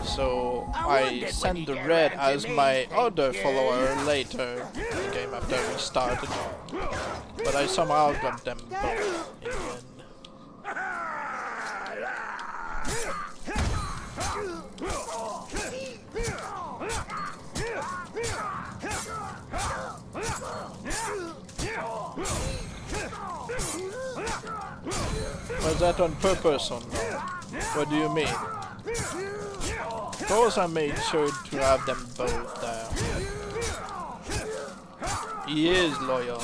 So I sent the red as my other follower later in the game after we started. But I somehow got them both in the end. Was that on purpose or not? What do you mean? Of course I made sure to have them both there. He is loyal.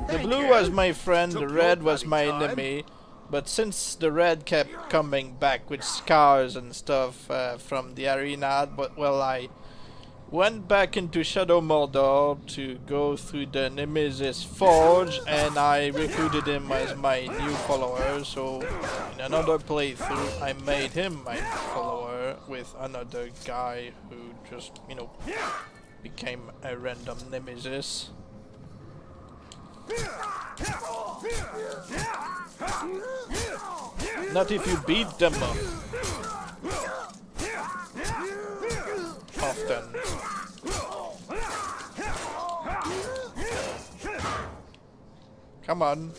The blue was my friend, the red was my enemy. But since the red kept coming back with scars and stuff from the arena, I went back into Shadow Mordor to go through the Nemesis Forge, and I recruited him as my new follower. So in another playthrough, I made him my follower with another guy who just, you know, became a random Nemesis. Not if you beat them up. Often. Come on.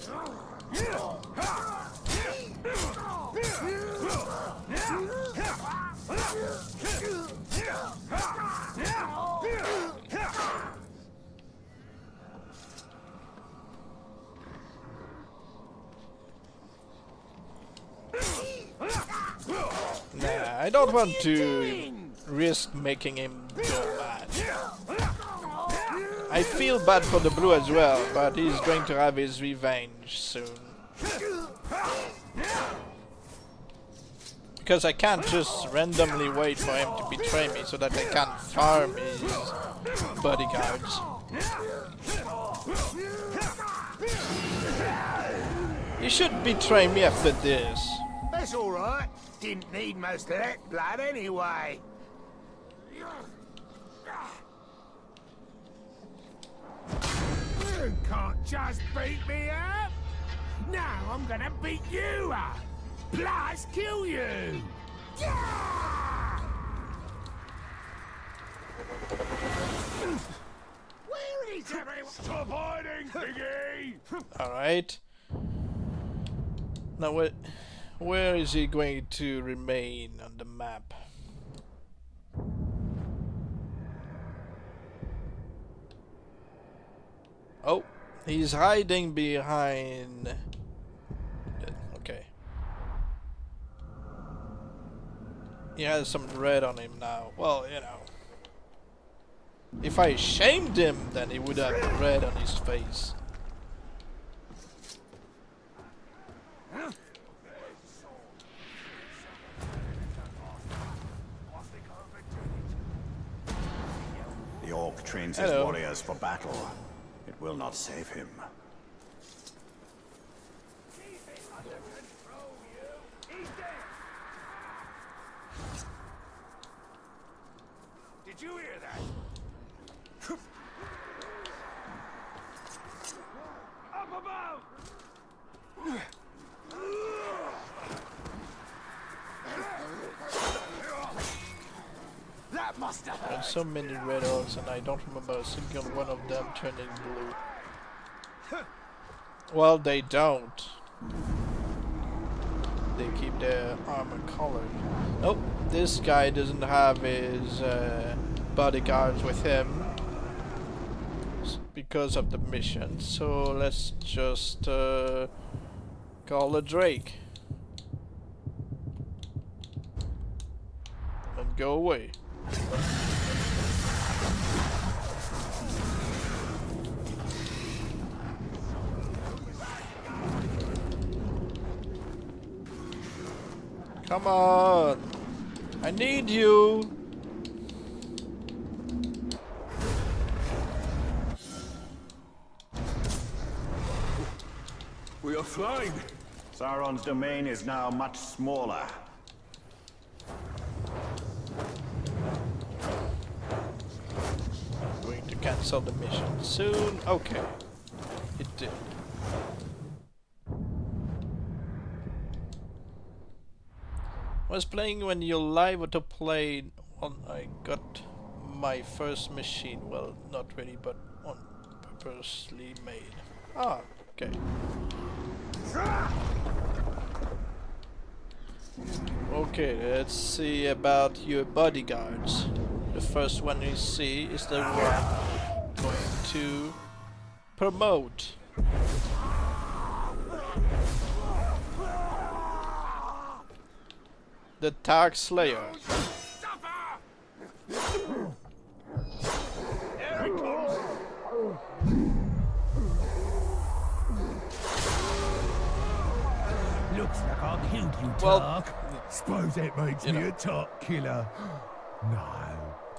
Nah, I don't want to risk making him go mad. I feel bad for the blue as well, but he's going to have his revenge soon. Because I can't just randomly wait for him to betray me so that I can farm his bodyguards. You should betray me after this. That's all right. Didn't need most of that blood anyway. You can't just beat me up. Now I'm gonna beat you up. Plus kill you. Yeah! Where is everyone? Stop hiding, piggy! Alright. Now where is he going to remain on the map? Oh, he's hiding behind... Okay. He has some red on him now. Well, you know. If I shamed him, then he would have red on his face. The orc trains his Hello. warriors for battle. It will not save him. Did you hear that? Up above! That must have hurt. There's so many red orcs and I don't remember a single one of them turning blue. Well, they don't. They keep their armor colored. Nope, this guy doesn't have his bodyguards with him because of the mission. So let's just call a Drake and go away. Come on! I need you! We are flying. Sauron's domain is now much smaller. Going to cancel the mission soon. Okay. It did. I was playing when you're live or to play when I got my first machine. Well, not really, but one purposely made. Ah, okay. Okay, let's see about your bodyguards. The first one you see is the one going to promote. The Tark Slayer. Looks like I killed you, Well, Tark. Suppose that makes me a Tark killer. No.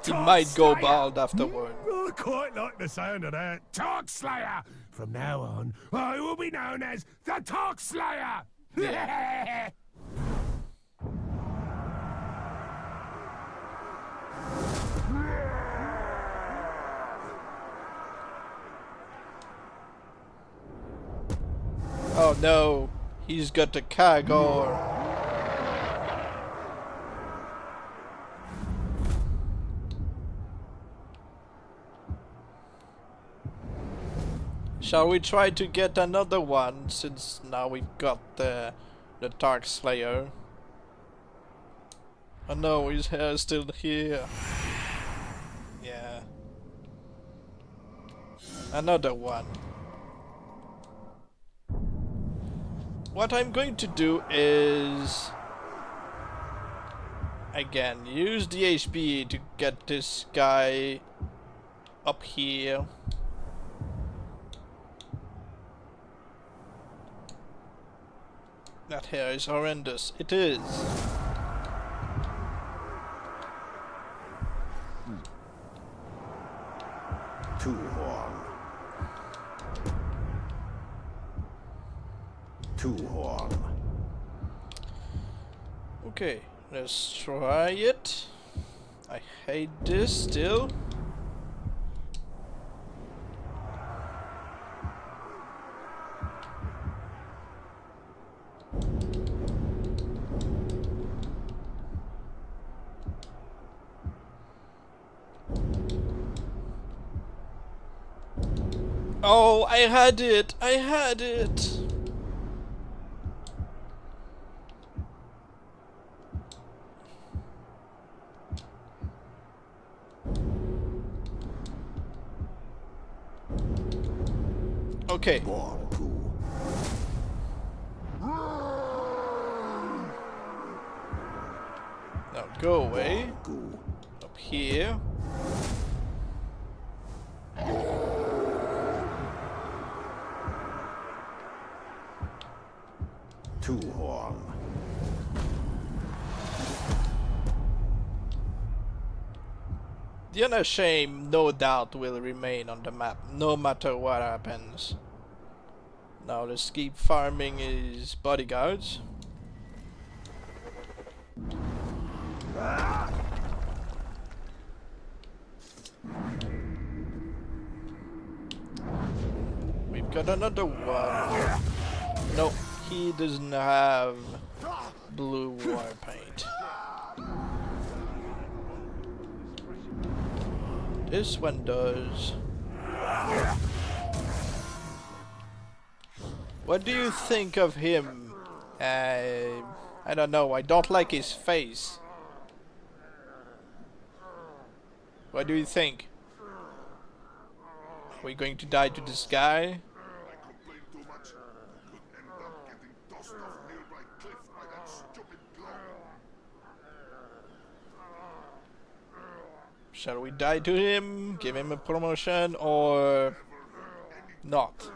He Tark might go Slayer. bald afterward. I quite like the sound of that. Tark Slayer! From now on, I will be known as the Tark Slayer! Yeah. Oh no, he's got the Kagor. Shall we try to get another one, since now we've got the Tark Slayer? Oh no, his hair is still here. Yeah. Another one. What I'm going to do is again use the HP to get this guy up here. That hair is horrendous. It is. Two horn. Two horn. Okay, let's try it. I hate this still. Oh, I had it! I had it! Okay. Now go away. Up here. Two horn. The Unashamed no doubt will remain on the map, no matter what happens. Now let's keep farming his bodyguards. got another one. No, he doesn't have blue war paint. This one does. What do you think of him? I don't know. I don't like his face. What do you think? Are we going to die to this guy? Shall we die to him, give him a promotion, or not?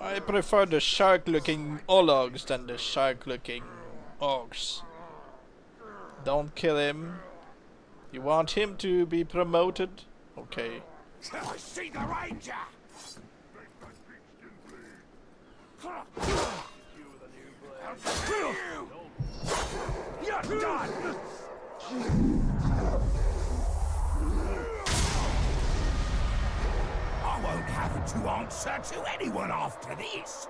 I prefer the shark-looking Ologs than the shark-looking orcs. Don't kill him. You want him to be promoted? Okay. I see the ranger! You're done! I won't have to answer to anyone after this.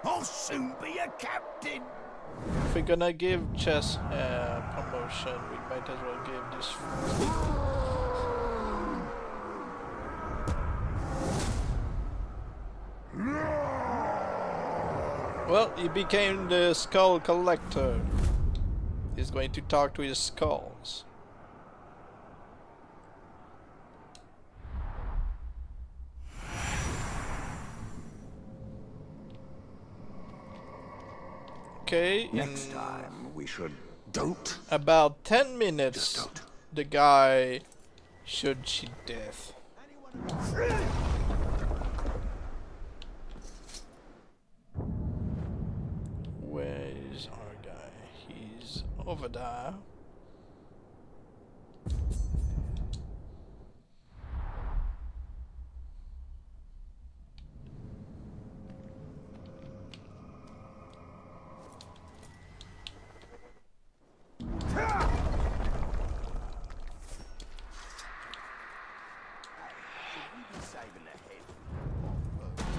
I'll soon be a captain. If we're gonna give Chess a promotion, we might as well give this. Well, he became the skull collector. He's going to talk to his skulls. Okay, Next time we should... Don't. About 10 minutes, Just don't. the guy should cheat death. Where's our guy? He's over there.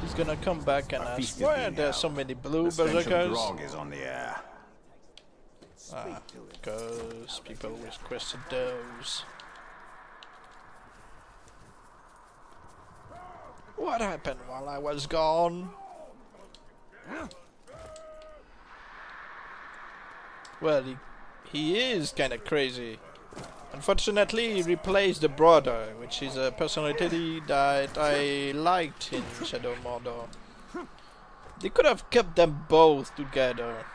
He's gonna come back and ask, why are there so many blue berserkers? Is on the air. Because people requested those. What happened while I was gone? Well, he is kinda crazy. Unfortunately, he replaced the brother, which is a personality that I liked in Shadow Mordor. They could have kept them both together.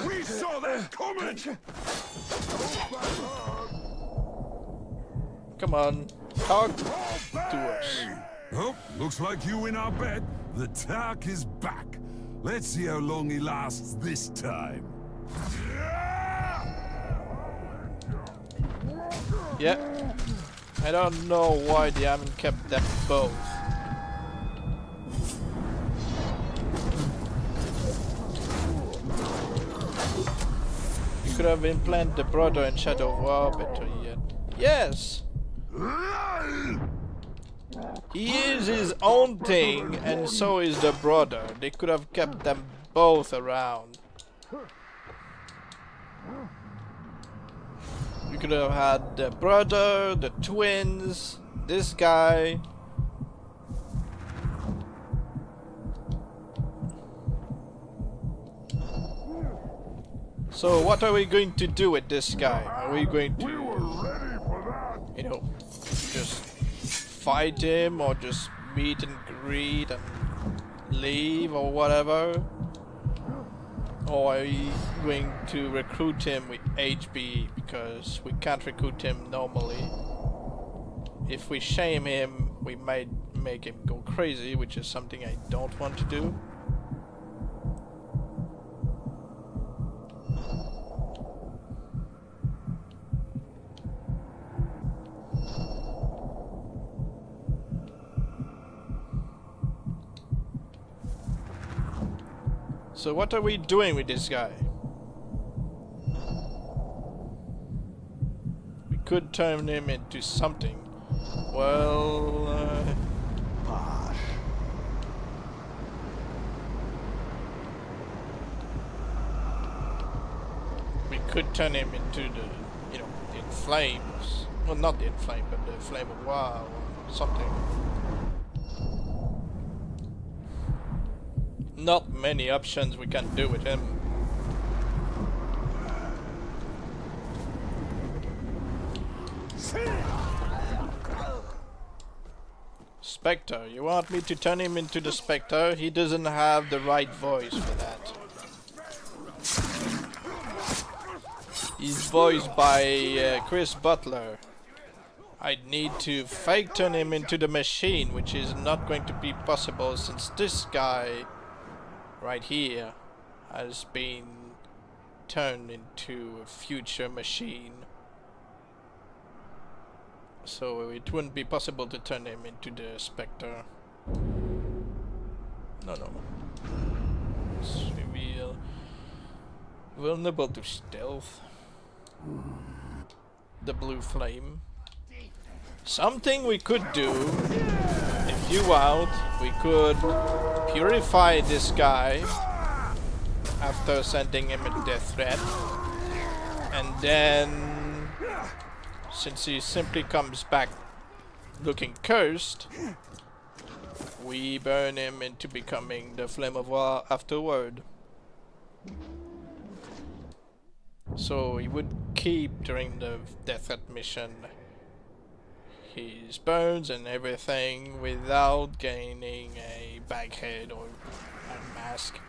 We saw that coming! Come on, talk to us. Oh, looks like you win our bet. The Tark is back. Let's see how long he lasts this time. Yeah. I don't know why they haven't kept them both. You could have implanted the brother in Shadow War better yet. Yes! He is his own thing, and so is the brother. They could have kept them both around. You could have had the brother, the twins, this guy. So what are we going to do with this guy? Are we going to, you know, just fight him or just meet and greet and leave or whatever? Or are we going to recruit him with HB, because we can't recruit him normally. If we shame him, we might make him go crazy, which is something I don't want to do. So what are we doing with this guy? We could turn him into something. Well, we could turn him into the, you know, the flames. Well, not the flame, but the flame of wow or something. Not many options we can do with him. Spectre, you want me to turn him into the Spectre? He doesn't have the right voice for that. He's voiced by Chris Butler. I'd need to fake turn him into the machine, which is not going to be possible since this guy right here has been turned into a future machine. So it wouldn't be possible to turn him into the Spectre. No. Let's reveal. Vulnerable to stealth. The blue flame. Something we could do, if you want, we could purify this guy after sending him a death threat, and then, since he simply comes back looking cursed, we burn him into becoming the Flame of War afterward. So he would keep during the death threat mission his bones and everything without gaining a baghead or a mask.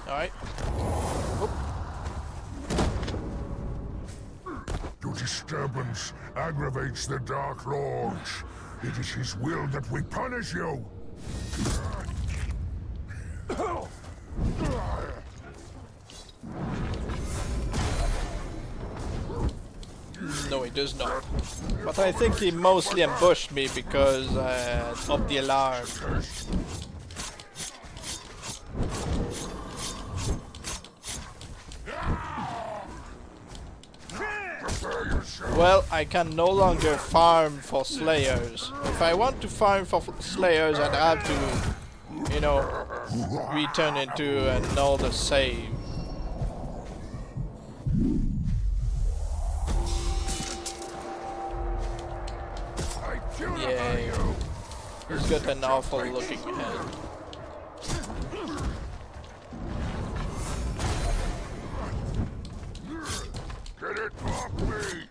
Alright. Your disturbance aggravates the Dark Lord. It is his will that we punish you. No, he does not. But I think he mostly ambushed me because of the alarm. Well, I can no longer farm for Slayers. If I want to farm for Slayers, I'd have to, you know, return into another save. Yeah, he's got an awful looking head. Get it off me!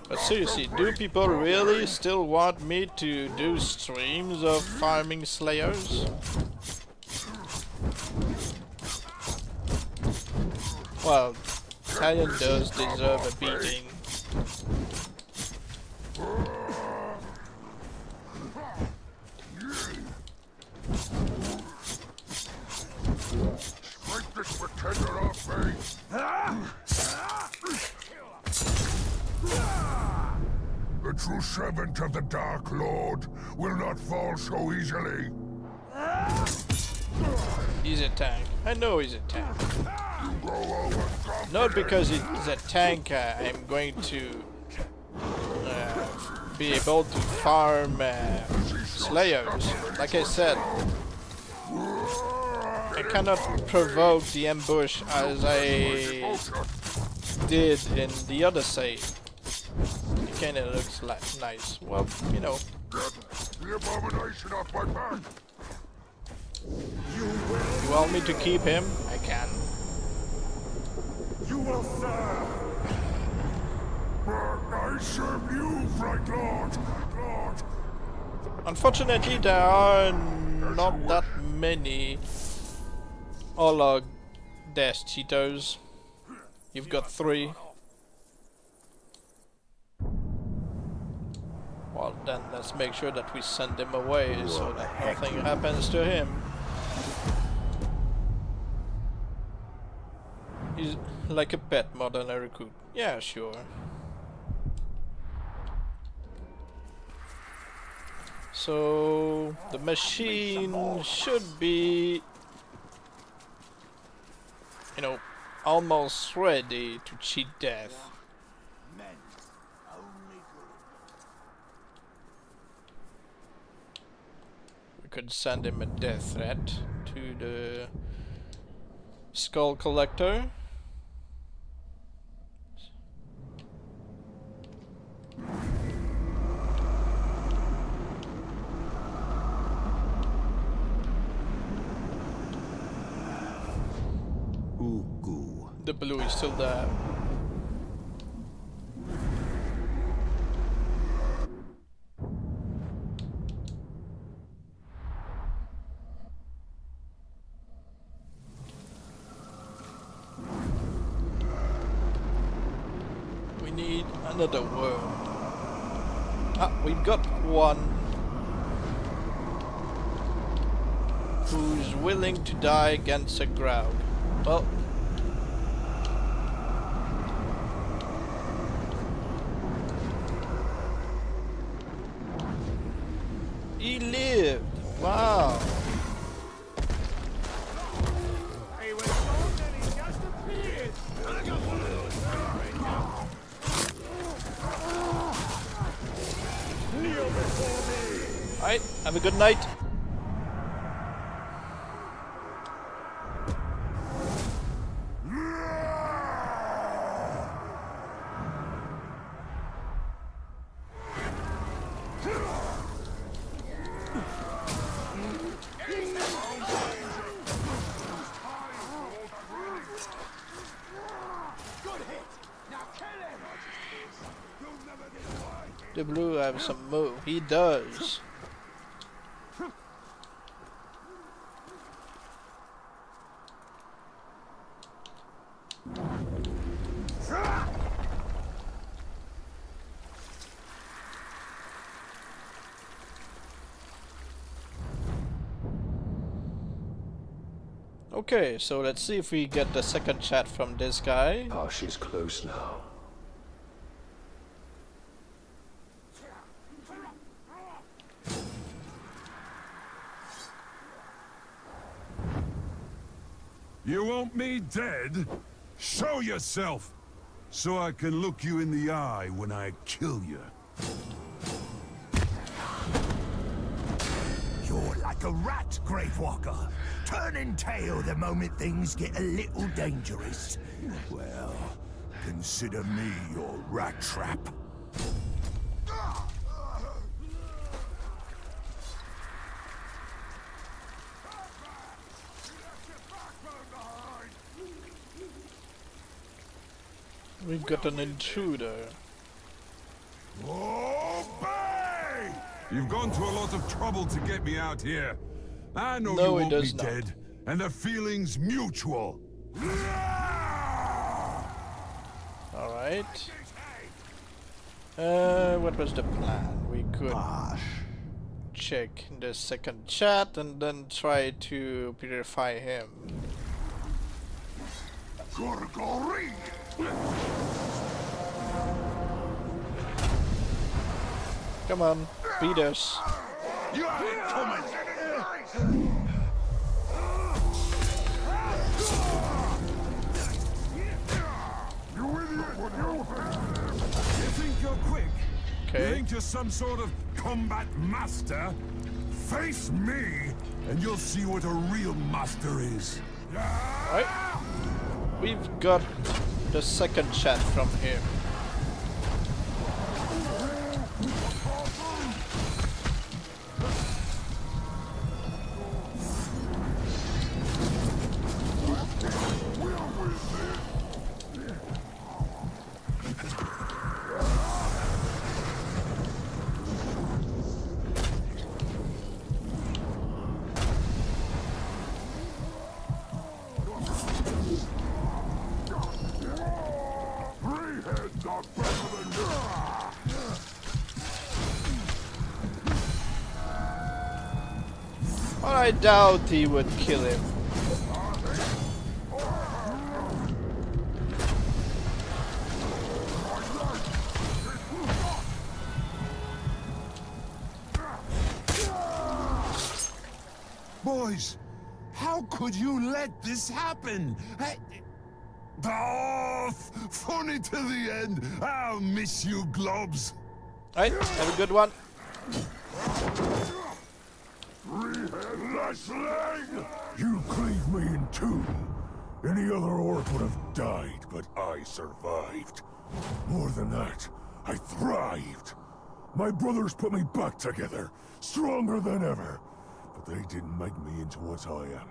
But seriously, do people really still want me to do streams of farming Slayers? Well, Italian does deserve a beating. Scrape this pretender off me! The true servant of the Dark Lord will not fall so easily. He's a tank. I know he's a tank. Not because he's a tank I'm going to be able to farm Slayers. Like I said, I cannot provoke the ambush as I did in the other save. It kinda looks like nice. Well, you know. The abomination off my back! You want me to keep him? I can. You will serve. I serve you, Bright Lord! Lord! Unfortunately, there are not that many Olog Death Cheaters. You've got 3. then let's make sure that we send him away so that nothing happens to him. He's like a pet more than a recruit. Yeah, sure. So the machine should be, you know, almost ready to cheat death. We could send him a death threat to the skull collector. The blue is still there. We need another worm. Ah, we got one who's willing to die against a crowd. Well, he lived. Wow. He was gone and he just appeared. I got one of those. Kneel before me. Alright, have a good night. The blue have some move. He does. Okay, so let's see if we get the second chat from this guy. Ah, she's close now. You want me dead? Show yourself, so I can look you in the eye when I kill you. You're like a rat, Grave Walker. Turning tail the moment things get a little dangerous. Well, consider me your rat trap. We've got an intruder. Obey! You've gone to a lot of trouble to get me out here. I know No, you it want me does not. dead, and the feeling's mutual. Alright. What was the plan? We could check the second chat and then try to purify him. Gorgori! Come on, beat us. You ain't coming! You idiot! You think you're quick? You Okay. ain't just some sort of combat master? Face me, and you'll see what a real master is. Alright. We've got the second chat from him. I doubt he would kill him. Boys, how could you let this happen? Oh, funny to the end. I'll miss you, Globs. Right, have a good one. You cleaved me in two. Any other orc would have died, but I survived. More than that, I thrived. My brothers put me back together, stronger than ever. But they didn't make me into what I am.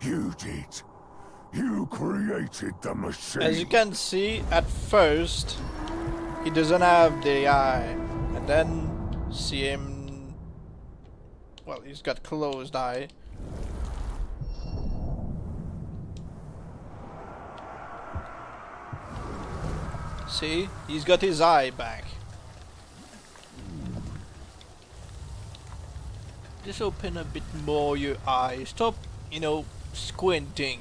You did. You created the machine. As you can see, at first, he doesn't have the eye. And then, see him... Well, he's got closed eye. See? He's got his eye back. Just open a bit more your eye. Stop, you know, squinting.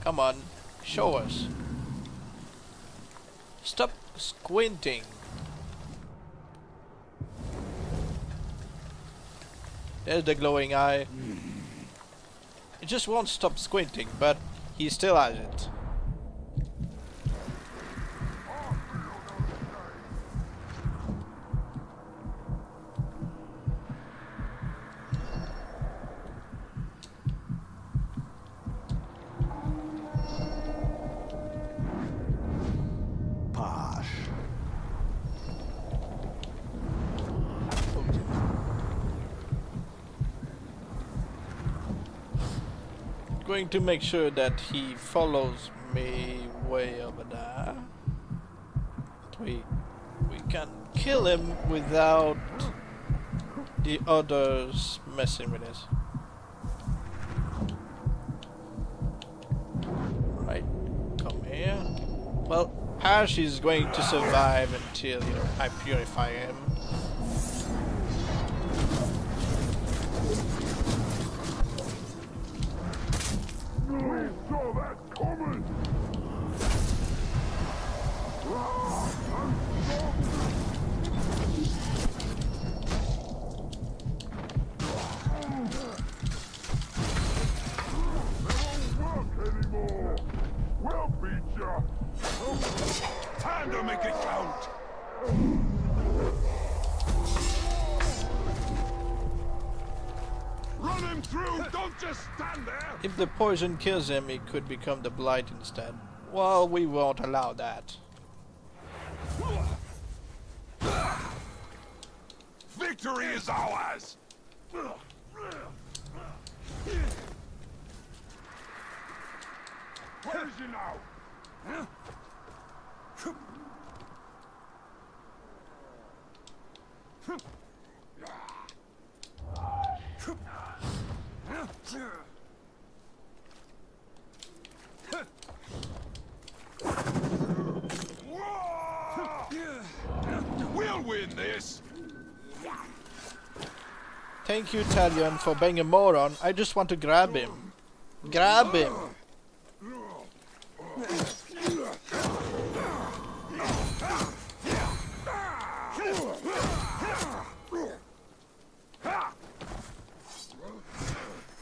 Come on, show us. Stop squinting. There's the glowing eye. It just won't stop squinting, but he still has it. Going to make sure that he follows me way over there. We can kill him without the others messing with us. Right, come here. Well, Ash is going to survive until I purify him. Time to make it count. Run him through! Don't just stand there! If the poison kills him, he could become the blight instead. Well, we won't allow that. Victory is ours! Where is he now? We'll win this! Thank you, Talion, for being a moron. I just want to grab him. Grab him!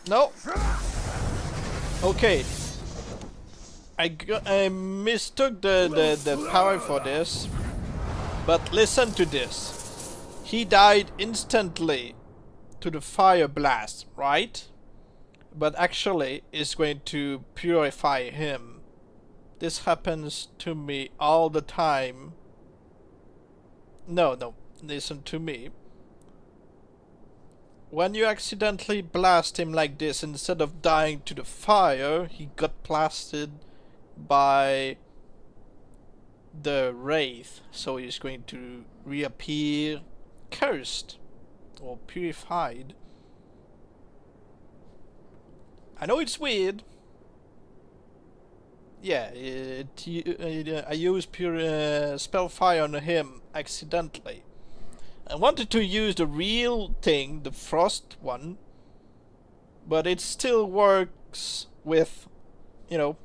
No! Okay. I mistook the power for this. But listen to this. He died instantly to the fire blast, right? But actually it's going to purify him. This happens to me all the time. No, listen to me. When you accidentally blast him like this, instead of dying to the fire, he got blasted by the wraith, so he's going to reappear cursed or purified. I know it's weird. Yeah, I used pure spell fire on him accidentally. I wanted to use the real thing, the frost one, but it still works with, you know,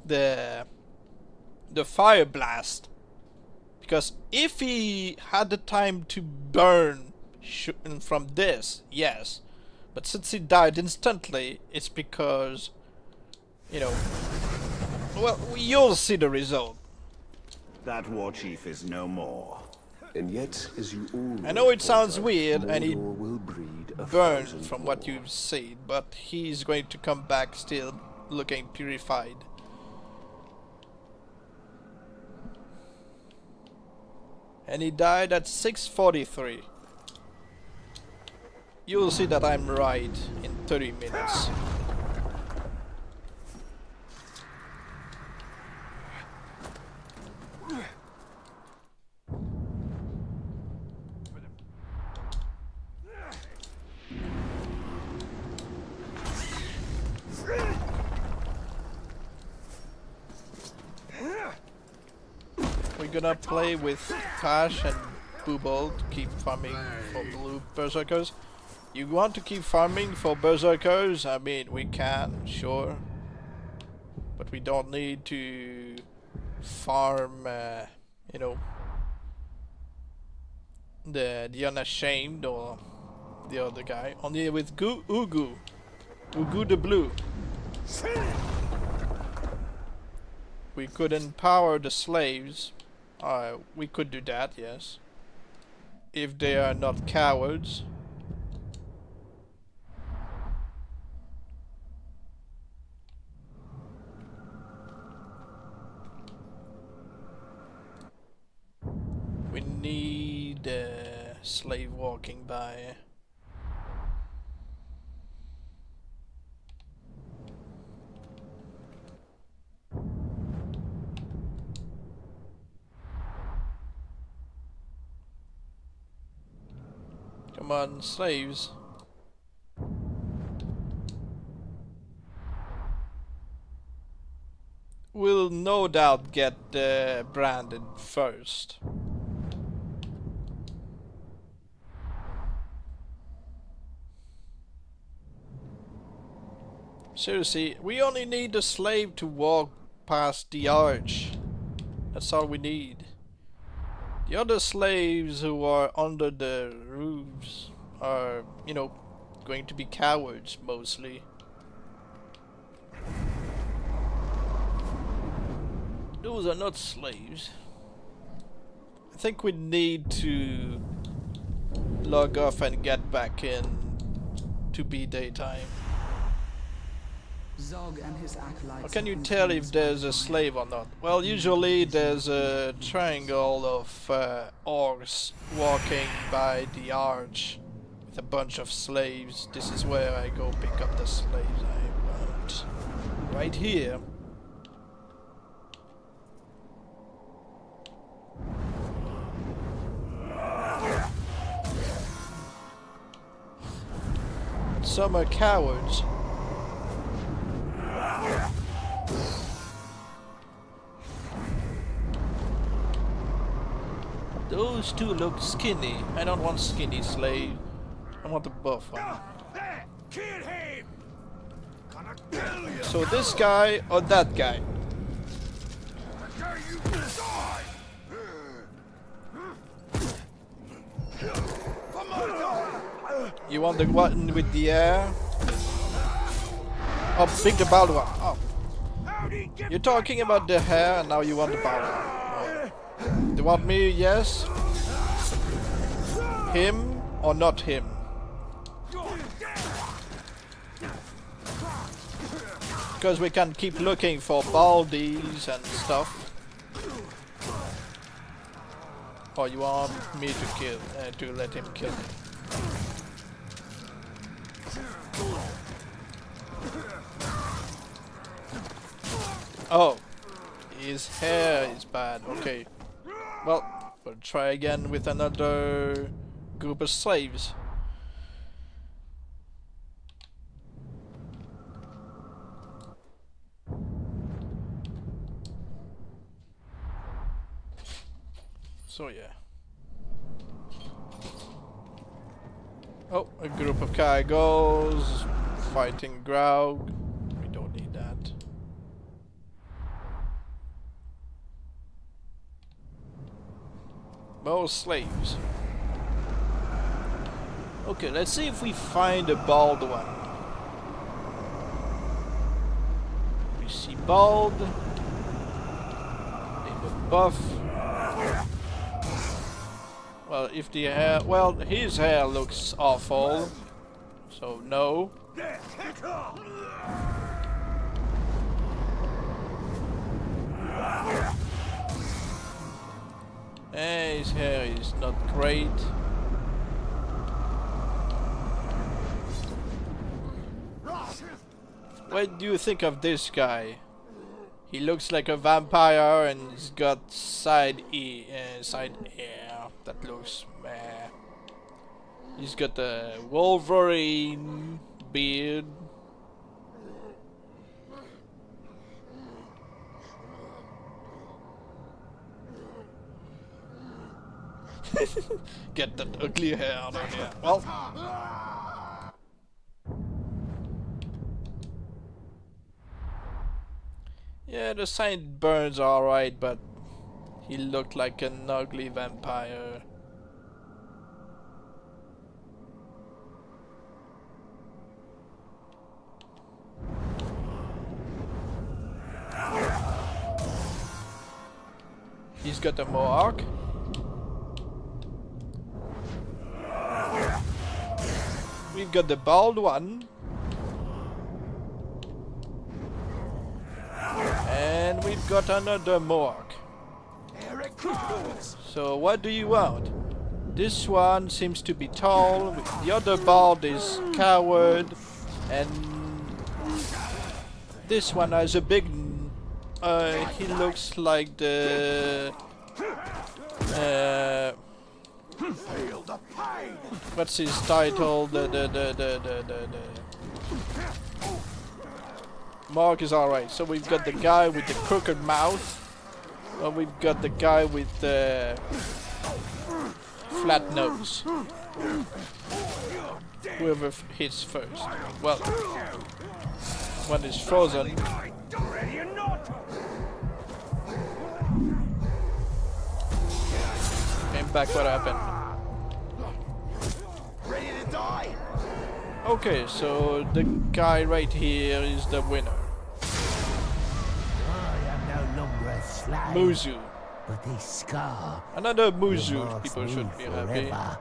the fire blast. Because if he had the time to burn from this, yes, but since he died instantly, it's because, you know, well, you'll see the result. That war chief is no more. And yet, as you all I know it sounds weird, and he Mordor will breed a burned thousand from what more. you've seen, but he's going to come back still looking purified. And he died at 6:43. You'll see that I'm right in 30 minutes. We're gonna play with Tash and Booble to keep farming for blue berserkers. You want to keep farming for berserkers? I mean, we can, sure. But we don't need to farm, you know, the Unashamed or the other guy. Only with Ugu the Blue. We could empower the slaves. We could do that, yes. If they are not cowards. We need a slave walking by. Come on, slaves. We'll no doubt get branded first. Seriously, we only need a slave to walk past the arch. That's all we need. The other slaves who are under the roofs are, you know, going to be cowards mostly. Those are not slaves. I think we need to log off and get back in to be daytime. Zog and his acolytes. How can you tell if there's a slave or not? Well, usually there's a triangle of orcs walking by the arch with a bunch of slaves. This is where I go pick up the slaves I want. Right here. Some are cowards. Those two look skinny. I don't want skinny slave. I want the buff one. Kill him! Gonna kill you! So this guy or that guy? You want the one with the air? Oh, pick the bald one. Oh. You're talking about the hair and now you want the bald one. Oh. They want me, yes? Him or not him? Because we can keep looking for baldies and stuff. Or you want me to kill, to let him kill me? Oh, his hair is bad. Okay. Well, we'll try again with another group of slaves. So yeah. Oh, a group of cargoes. fighting Graug. We don't need that. More slaves. Okay, let's see if we find a bald one. We see bald. Name of buff. Well, if the hair... Well, his hair looks awful. So, no. His hair is not great. What do you think of this guy? He looks like a vampire and he's got side hair that looks meh. He's got a Wolverine beard. Get that ugly hair out of here. Well. Yeah, the sideburns are alright, but he looked like an ugly vampire. He's got a mohawk. We've got the bald one. And we've got another mohawk. So what do you want? This one seems to be tall. The other bald is coward. And this one has a big... he looks like the... what's his title? Mark is alright. So we've got the guy with the crooked mouth. Well, we've got the guy with the flat nose. Whoever hits first. Well, one is frozen. Came back, what happened? Ready to die? Okay, so the guy right here is the winner. I am no longer a slave. Muzu. But this scar Another will Muzu. mark People me should be happy. forever.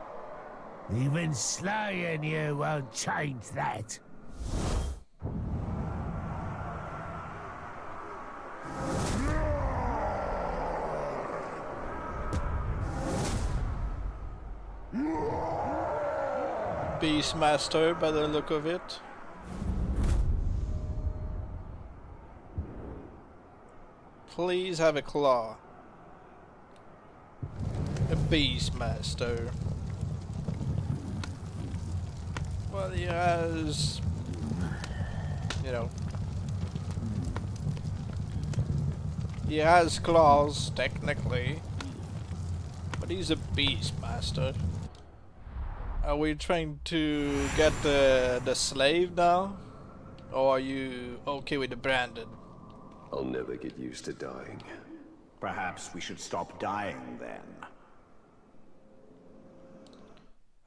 Even slaying you won't change that. Beastmaster by the look of it. Please have a claw. A Beastmaster. Well, he has... You know... He has claws, technically. But he's a Beastmaster. Are we trying to get the slave now? Or are you okay with the branded? I'll never get used to dying. Perhaps we should stop dying then.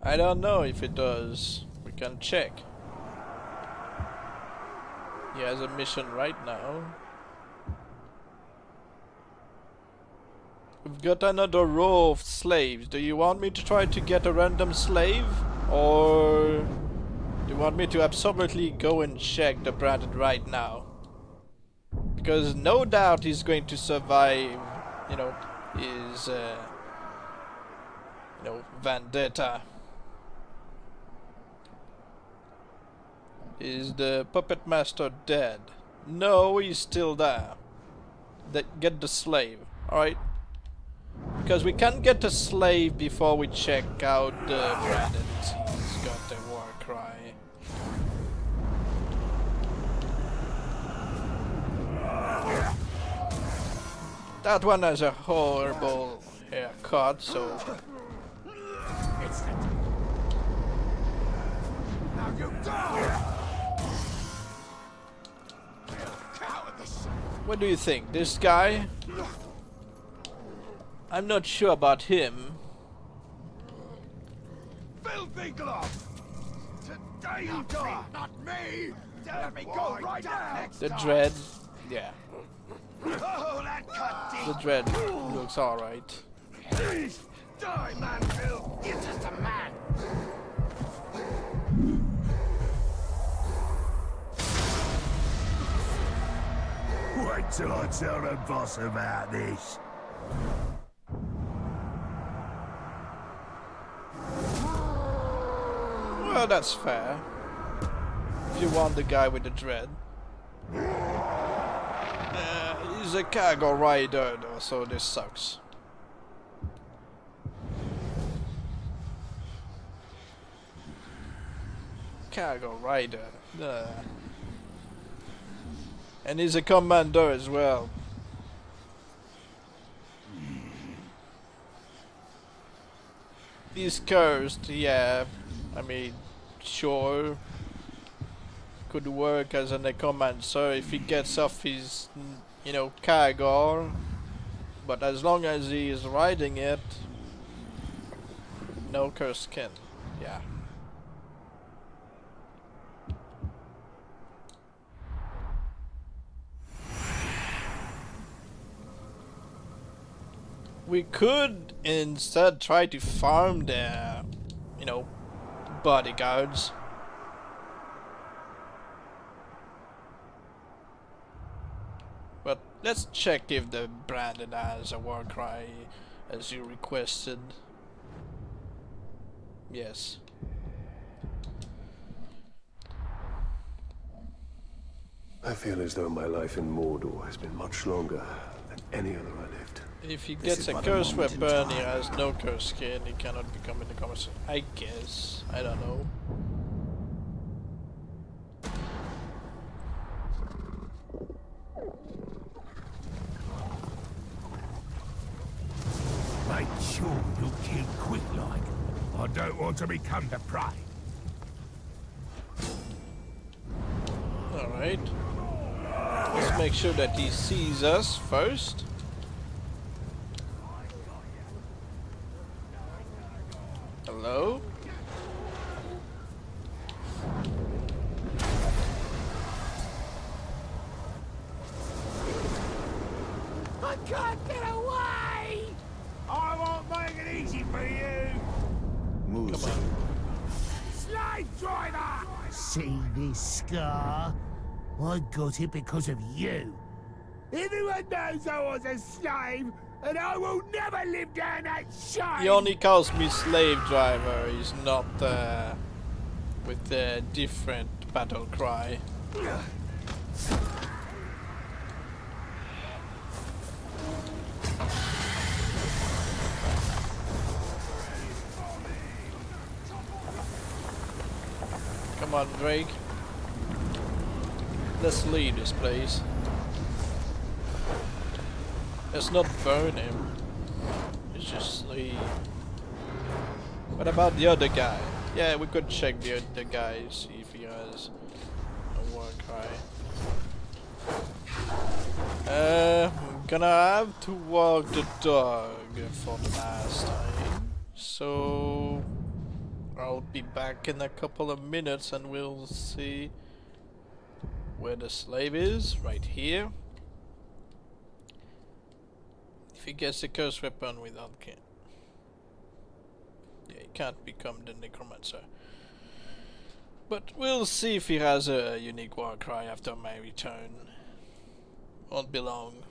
I don't know if it does. We can check. He has a mission right now. We've got another row of slaves. Do you want me to try to get a random slave? Or do you want me to absolutely go and check the branded right now? Because no doubt he's going to survive, you know, his, vendetta. Is the puppet master dead? No, he's still there. Get the slave, alright? Because we can't get a slave before we check out the branded. He's got the war cry. That one has a horrible haircut, so... Now you die! What do you think? This guy? I'm not sure about him. Filthy glove! Today you die! Not me! Let me go right now! The dread. Yeah. Oh, that cut deep! The dread looks alright. Die, man, Phil! You're just a man! Wait till I tell the boss about this. Well, that's fair. If you want the guy with the dread. He's a cargo rider though, so this sucks. Cargo rider. And he's a commander as well. He's cursed, yeah. I mean, sure. Could work as a necromancer if he gets off his, you know, cargo. But as long as he is riding it, no curse can. Yeah. We could instead try to farm their, you know, bodyguards. But let's check if the Brandon has a war cry as you requested. Yes. I feel as though my life in Mordor has been much longer than any other I lived. If he This gets is a but a curse moment in weapon, he time. has no curse skin, he cannot become in the conversation. I guess. I don't know. Make sure you kill quick like. I don't want to become the prey. Alright. Let's make sure that he sees us first. Hello? I can't get away! I won't make it easy for you! Come on. Slave driver! See this scar? I got it because of you. Everyone knows I was a slave, and I will never live down that shame! He only calls me slave driver, he's not with a different battle cry. Come on, Drake. Let's leave this place. Let's not burn him. Let's just leave. What about the other guy? Yeah, we could check the other guy, see if he has a war cry. I'm gonna have to walk the dog for the last time. So I'll be back in a couple of minutes and we'll see where the slave is, right here. If he gets the curse weapon without yeah, he can't become the necromancer. But we'll see if he has a unique war cry after my return. Won't be long.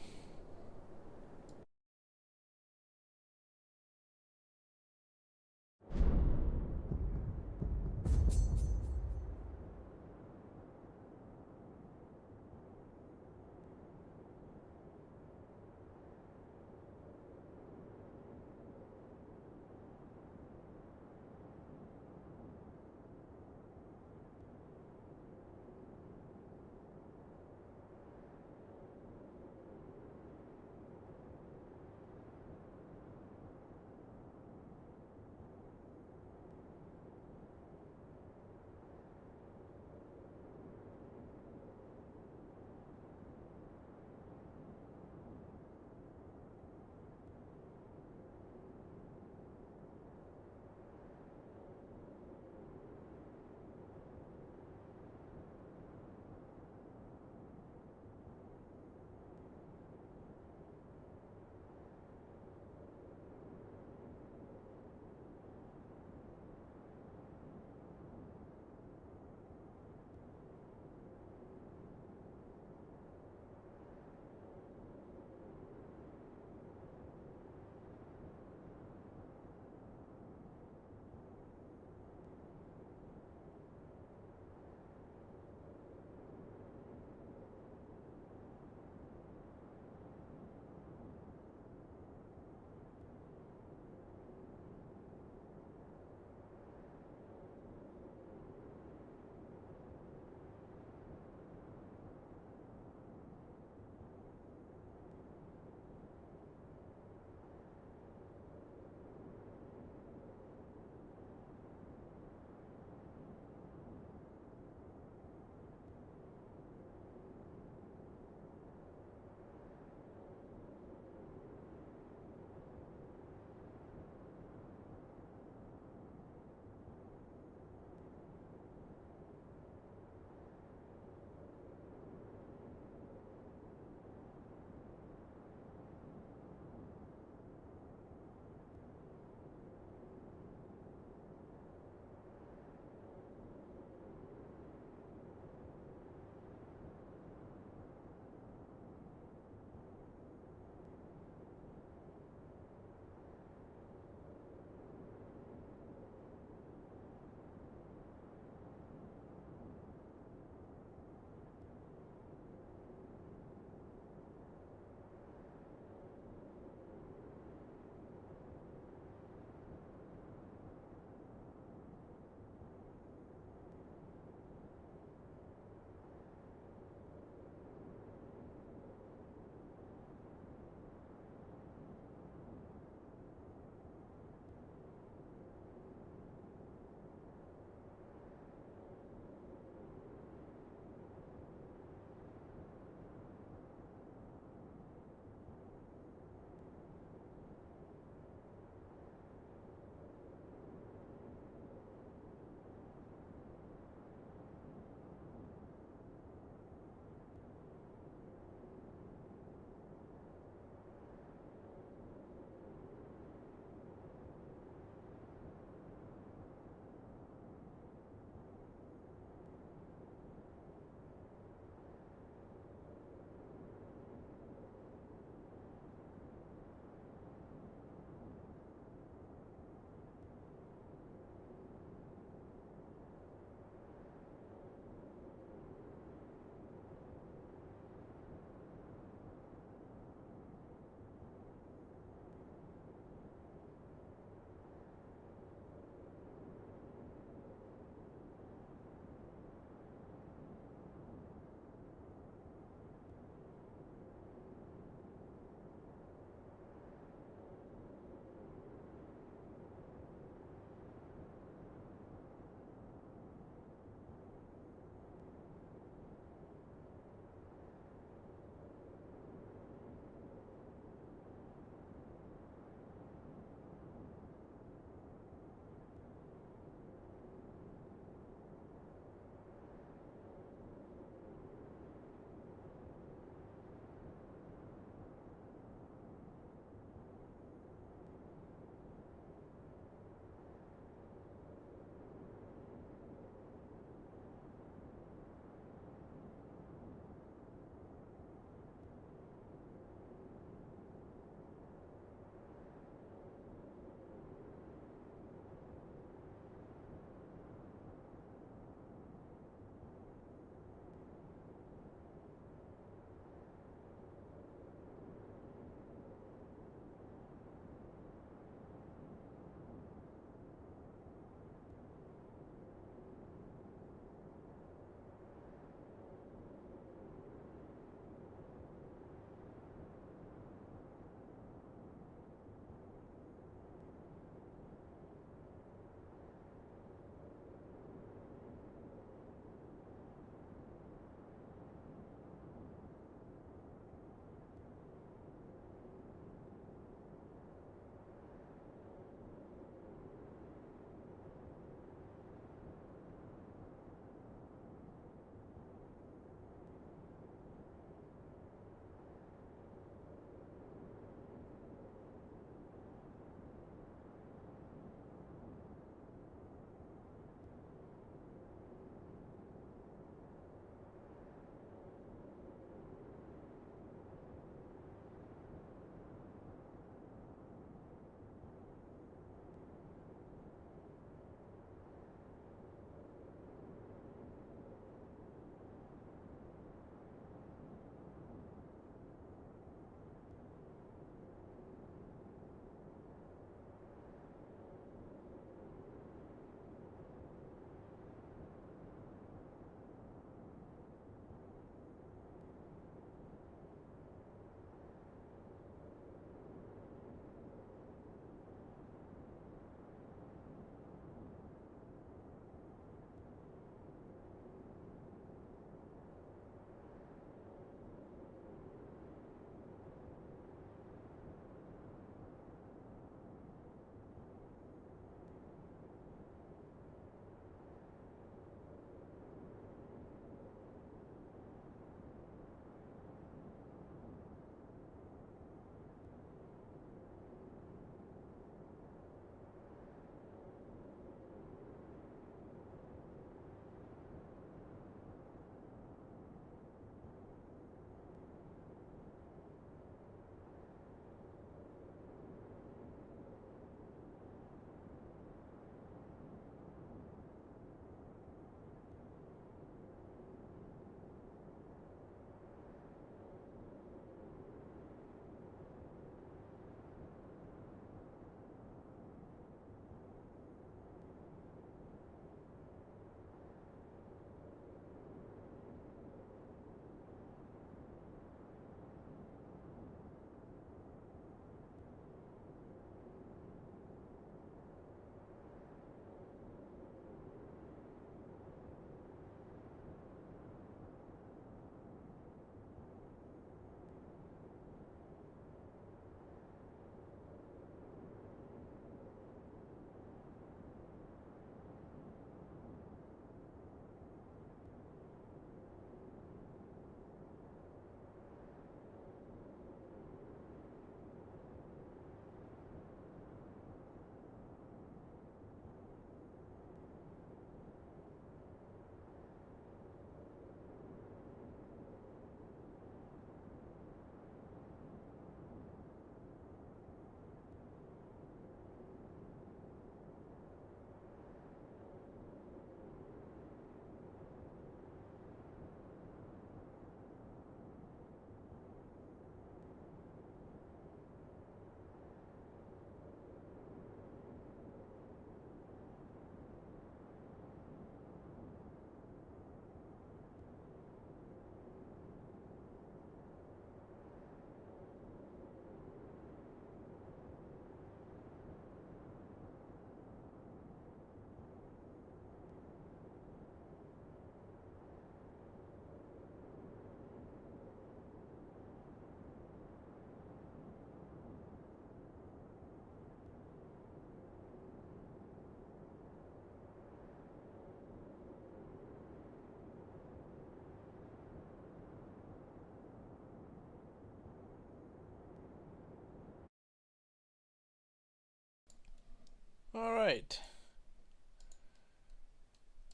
Alright.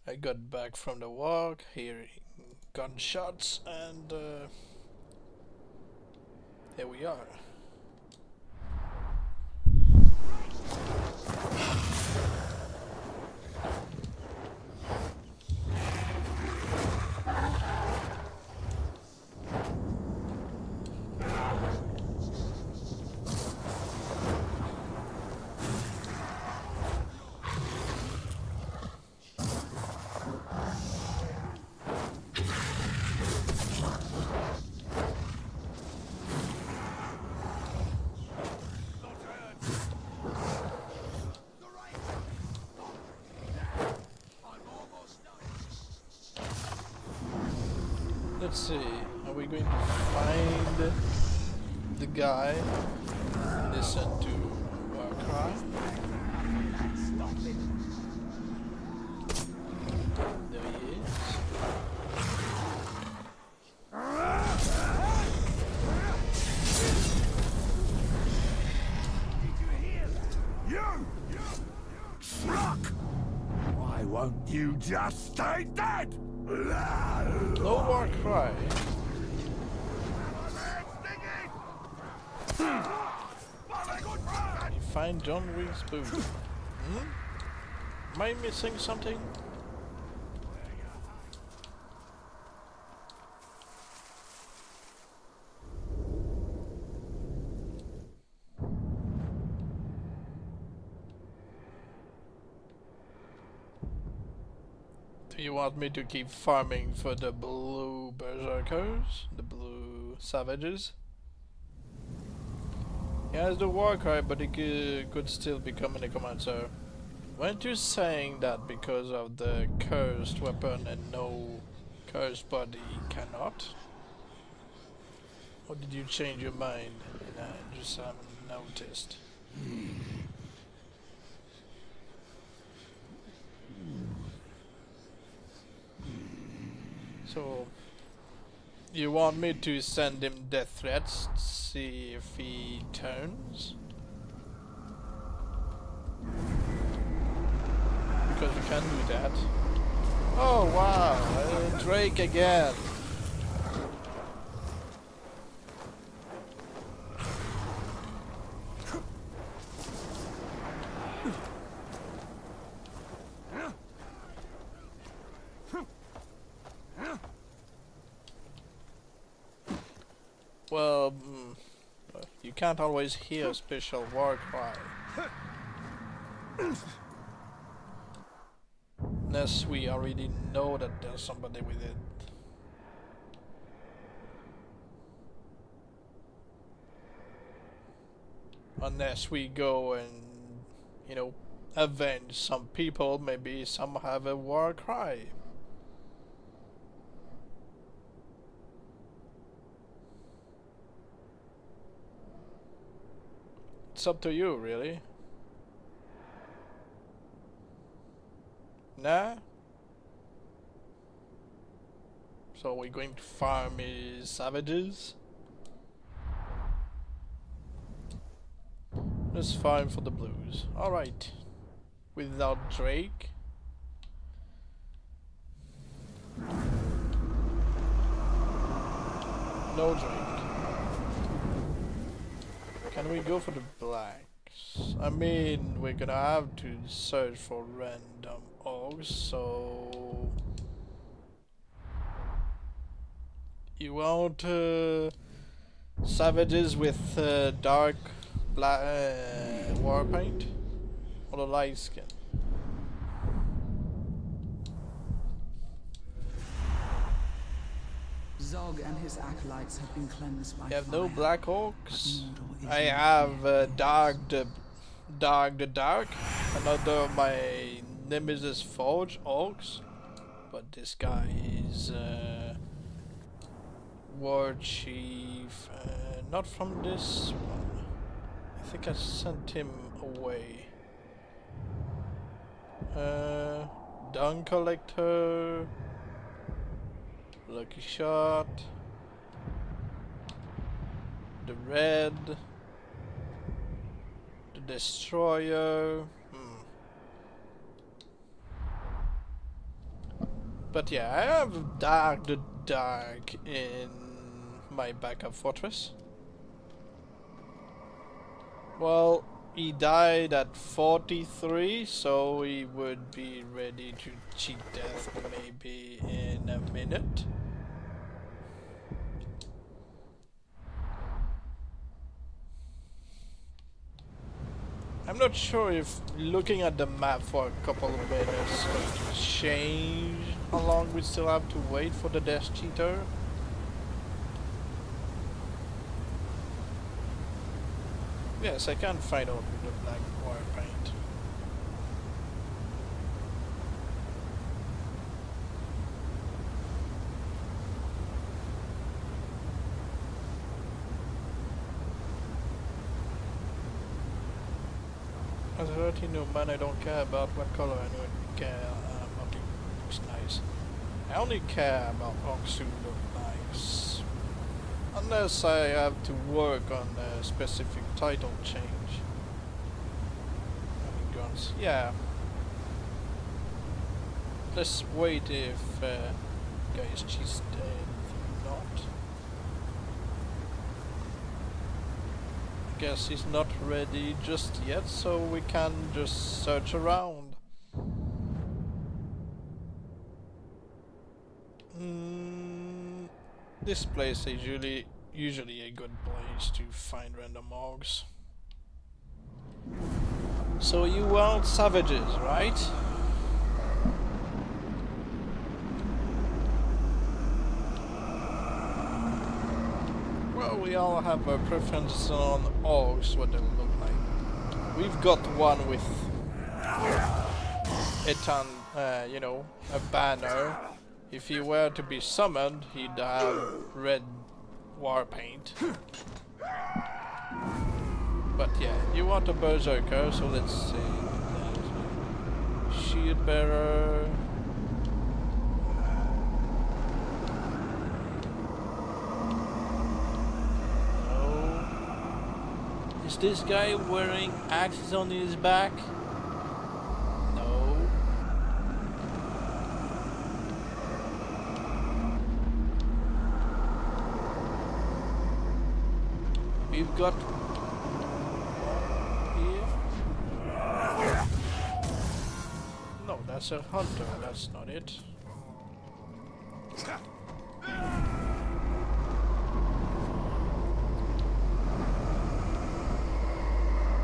I got back from the walk, hearing gunshots, and here we are. Let's see, are we going to find the guy? Listen to Warcry. There he is. You! Truck! Why won't you just stay dead? No Warcry. You find John Wick's boot. Am I missing something? Do you want me to keep farming for the blue berserkers? The blue savages? He has the Warcry, but he could still become a necromancer. Weren't you saying that because of the cursed weapon and no cursed body cannot? Or did you change your mind and I just haven't noticed? So, you want me to send him death threats to see if he turns? Because you can do that. Oh wow, Drake again. Well, you can't always hear special war cry. Unless we already know that there's somebody with it. Unless we go and, you know, avenge some people, maybe some have a war cry. It's up to you, really. Nah? So we're going to farm his savages? Let's farm for the blues. Alright. Without Drake. No Drake. Can we go for the blacks? I mean, we're gonna have to search for random orcs, so... You want savages with dark black war paint? Or the light skin? Zog and his acolytes have been cleansed by You have fire. no black orcs? Mordor is I not have Dark the Dark, another of my Nemesis Forge orcs, but this guy is War Chief, not from this one. I think I sent him away. Dung Collector, Lucky Shot, the Red, the Destroyer. But yeah, I have Dark the Dark in my backup fortress. Well, he died at 43, so he would be ready to cheat death maybe in a minute. I'm not sure if looking at the map for a couple of minutes is going to change how long we still have to wait for the Death Cheater. Yes, I can't find out with the black war paint. As a 13 new man, I don't care about what color. I don't care. Nothing looks nice. I only care about Oxu look nice. Unless I have to work on a specific title change. I mean, guns. Yeah. Let's wait if guys cheats dead or not. I guess he's not ready just yet, so we can just search around. This place is usually a good place to find random orcs. So you want savages, right? Well, we all have a preference on orcs, what they look like. We've got one with a ton, you know, a banner. If he were to be summoned, he'd have red war paint. But yeah, you want a berserker, so let's see. Shield bearer. No. Is this guy wearing axes on his back? No. We've got here. No, that's a hunter, that's not it.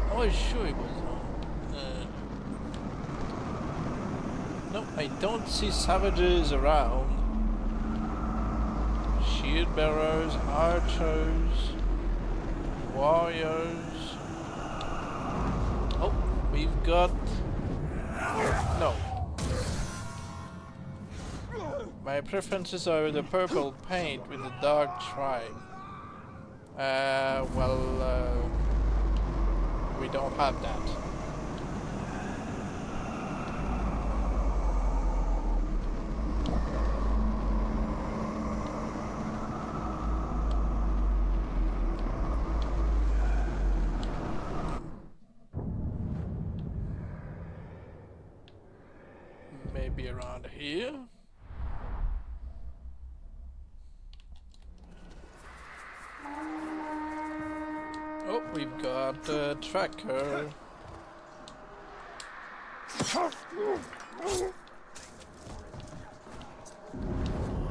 I was sure it was no, I don't see savages around. Shield bearers, archers, warriors. Oh, we've got... No. My preferences are the purple paint with the dark tribe. We don't have that. Maybe around here. Oh, we've got a tracker.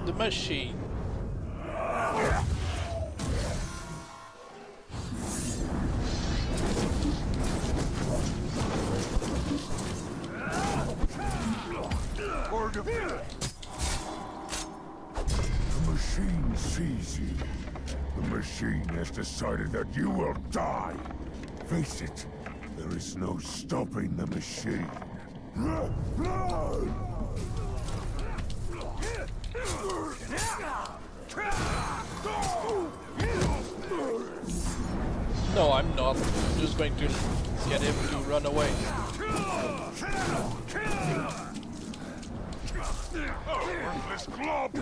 The machine. The machine sees you. The machine has decided that you will die. Face it, there is no stopping the machine. No, I'm not. I'm just going to get him to run away. Worthless glob!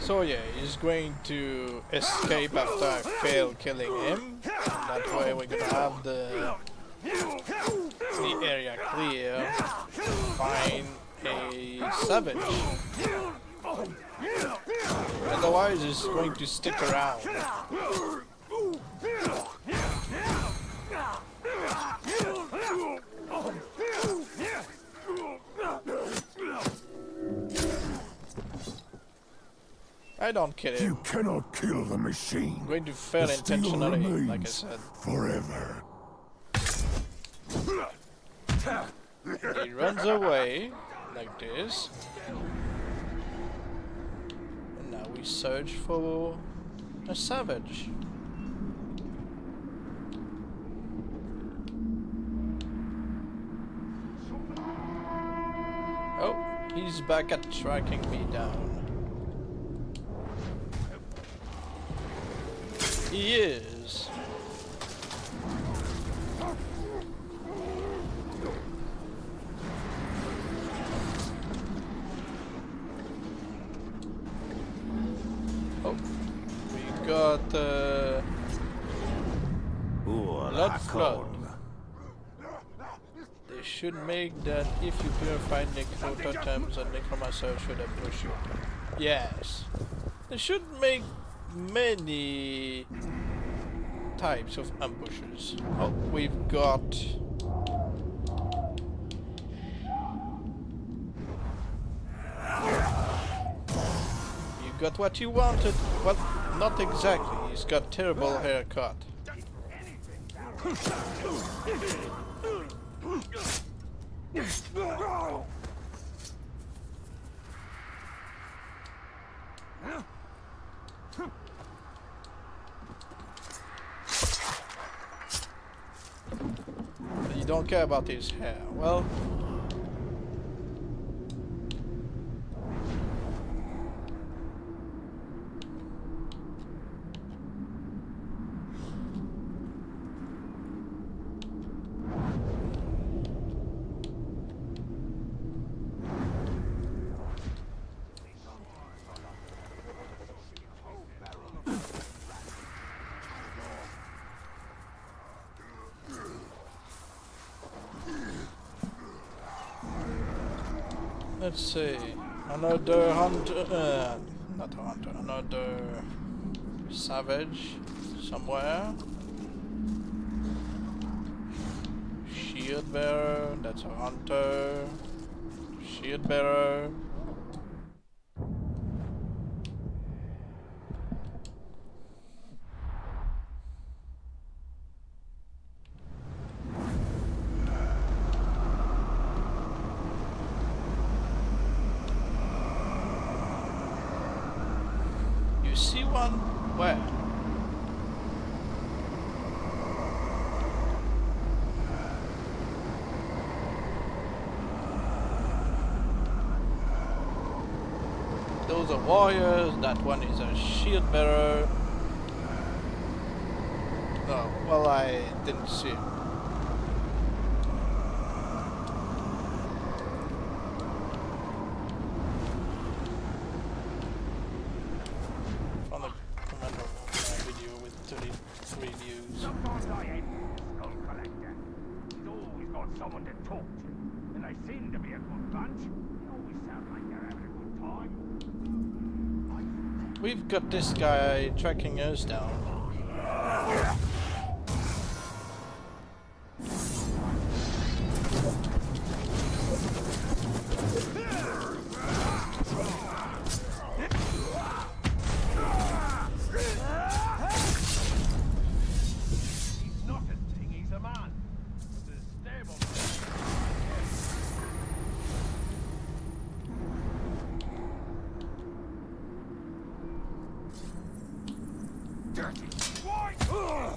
So yeah, he's going to escape after I fail killing him. That way we're gonna have the area clear. Find a savage. Otherwise he's going to stick around. I don't kill him. You cannot kill the machine. I'm going to fail The steel intentionally, remains like I said. forever. He runs away, like this. And now we search for a savage. Oh, he's back at tracking me down. He is. Oh, we got blood flood. They should make that if you purify necrototems and necromancer should ambush you. Yes. They should make many types of ambushes. Oh, we've got you got what you wanted. Well, not exactly. He's got terrible haircut. You don't care about his hair. Well, let's see. Another hunter, not a hunter, another savage somewhere. Shield bearer, that's a hunter. Shield bearer. See one? Where? Those are warriors, that one is a shield bearer. Oh, well, I didn't see him. We've got this guy tracking us down.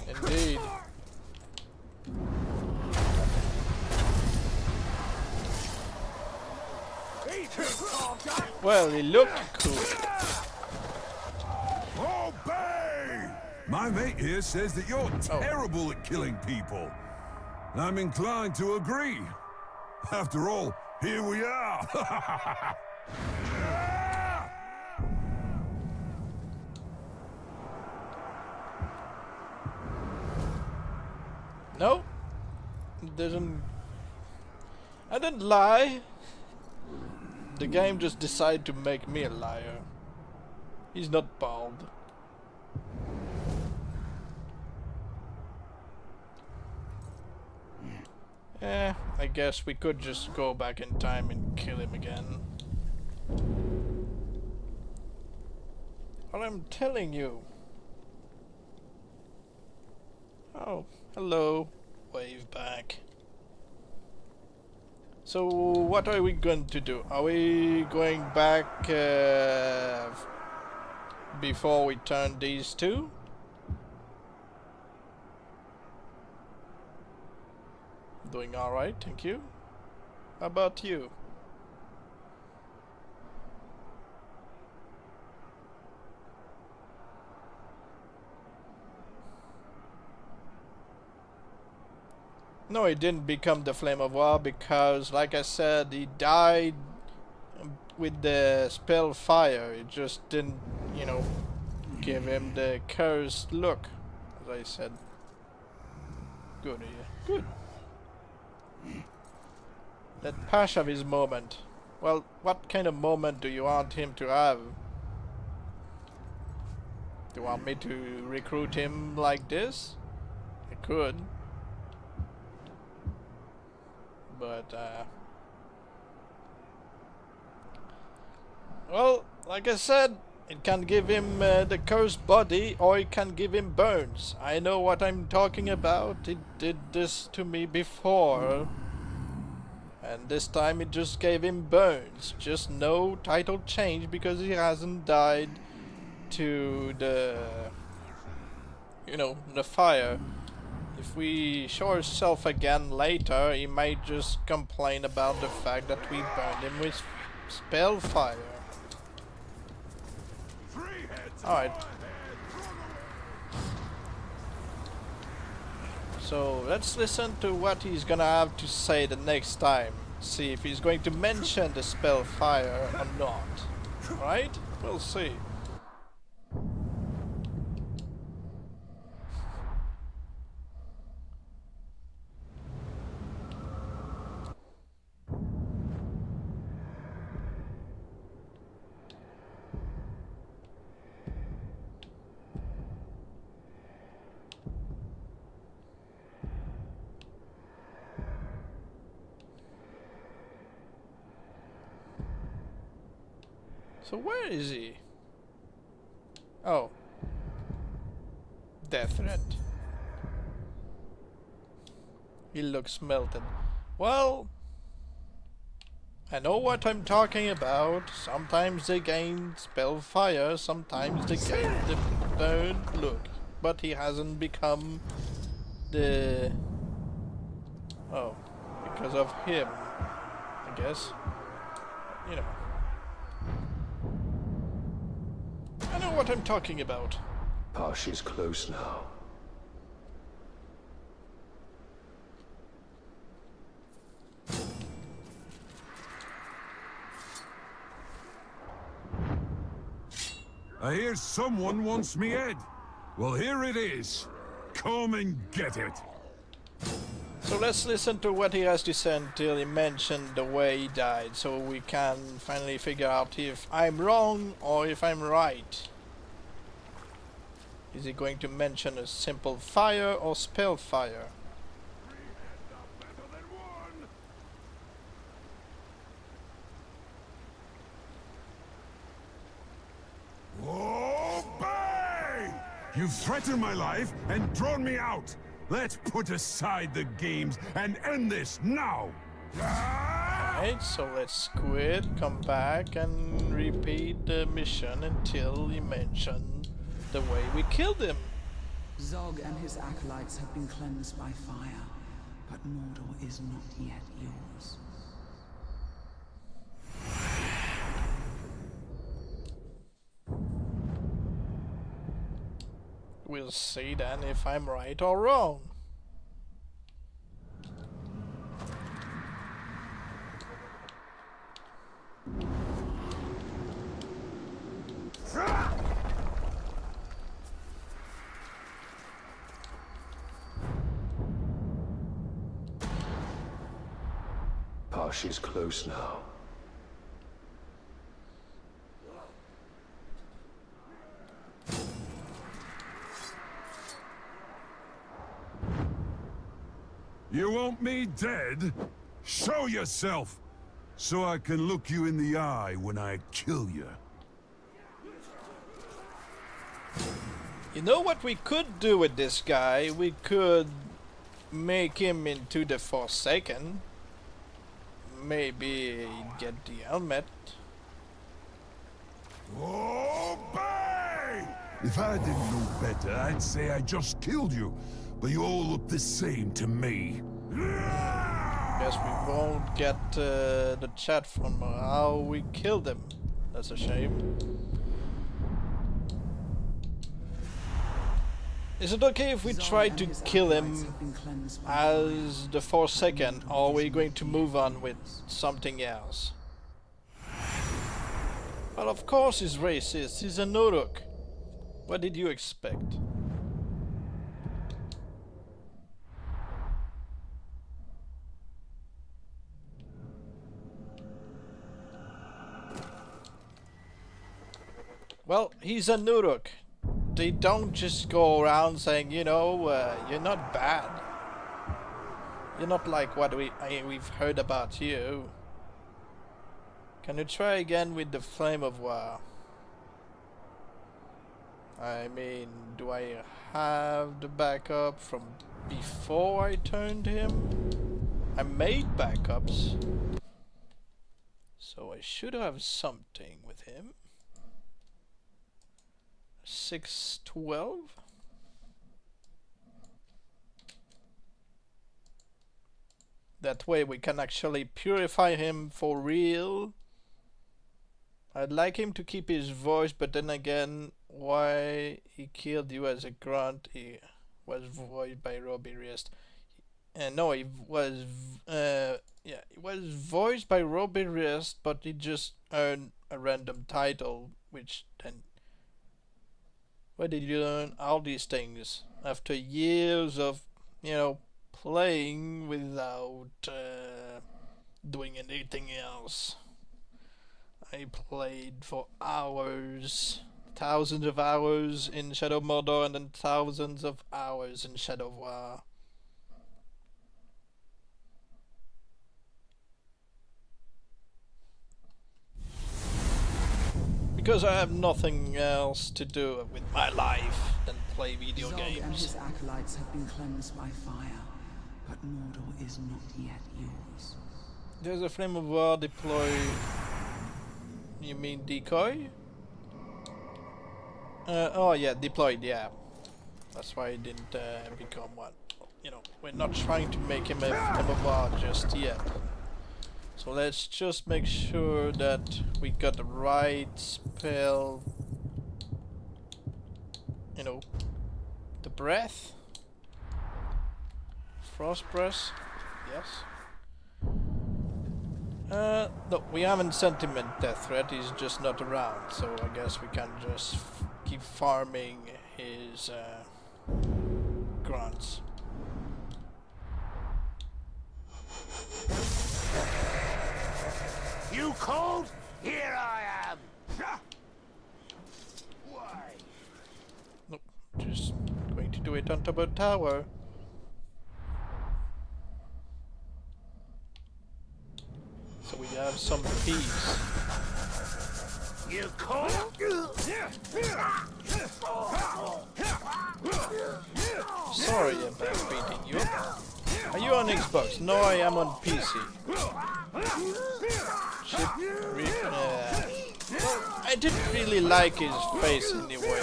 Indeed. Well, he looked cool. Obey! My mate here says that you're terrible at killing people. I'm inclined to agree. After all, here we are. No, it didn't. I didn't lie. The game just decided to make me a liar. He's not bald. I guess we could just go back in time and kill him again. What I'm telling you. Oh, hello. Wave back. So what are we going to do? Are we going back before we turn these two? Doing alright, thank you. How about you? No, he didn't become the Flame of War because, like I said, he died with the spell fire. It just didn't, you know, give him the cursed look, as I said. Good, yeah. Good. Let Pash have his moment. Well, what kind of moment do you want him to have? Do you want me to recruit him like this? I could. But, well, like I said, it can give him the cursed body, or it can give him burns. I know what I'm talking about. It did this to me before. And this time it just gave him burns. Just no title change because he hasn't died to the, you know, the fire. If we show ourselves again later, he might just complain about the fact that we burned him with spell fire. Alright. So let's listen to what he's gonna have to say the next time. See if he's going to mention the spell fire or not. Right? We'll see. So where is he? Oh. Death threat. He looks melted. Well, I know what I'm talking about. Sometimes they gain spell fire, sometimes they gain the third look. But he hasn't become the... Oh, because of him, I guess. You know. I know what I'm talking about. Pash is close now. I hear someone wants me head. Well, here it is. Come and get it. So let's listen to what he has to say until he mentioned the way he died, so we can finally figure out if I'm wrong or if I'm right. Is he going to mention a simple fire or spell fire? Obey! You've threatened my life and drawn me out. Let's put aside the games and end this now! Alright, so let's squid, come back and repeat the mission until he mentioned the way we killed him. Zog and his acolytes have been cleansed by fire, but Mordor is not yet yours. We'll see then if I'm right or wrong. Hush is close now. You want me dead? Show yourself, so I can look you in the eye when I kill you. You know what we could do with this guy? We could make him into the Forsaken. Maybe get the helmet. Obey! If I didn't know better, I'd say I just killed you. But you all look the same to me. Guess we won't get the chat from how we killed him. That's a shame. Is it okay if we try to kill him as the Forsaken, or are we going to move on with something else? Well, of course he's racist. He's an Uruk. What did you expect? Well, he's an Uruk. They don't just go around saying, you know, you're not bad. You're not like what we've heard about you. Can you try again with the Flame of War? I mean, do I have the backup from before I turned him? I made backups. So I should have something with him. 612. That way we can actually purify him for real. I'd like him to keep his voice, but then again, why he killed you as a grunt? He was voiced by Robbie Rist. No, he was yeah, it was voiced by Robbie Rist, but he just earned a random title, which then, where did you learn all these things after years of, you know, playing without doing anything else? I played for hours, thousands of hours in Shadow of Mordor, and then thousands of hours in Shadow of War. Because I have nothing else to do with my life than play video Zog games. and his acolytes have been cleansed by fire, but Mordor is not yet yours. There's a Flame of War deploy. You mean decoy? Oh yeah, deployed, yeah. That's why it didn't become one. You know, we're not trying to make him a Flame of War just yet. So let's just make sure that we got the right spell. You know, the breath. Frost breath, yes. No, we haven't sent him a death threat, he's just not around, so I guess we can just keep farming his grunts. You called? Here I am. Why? Nope, just going to do it on top of the tower. So we have some peace. You called? Sorry about beating you up. Are you on Xbox? No, I am on PC. Well, I didn't really like his face anyway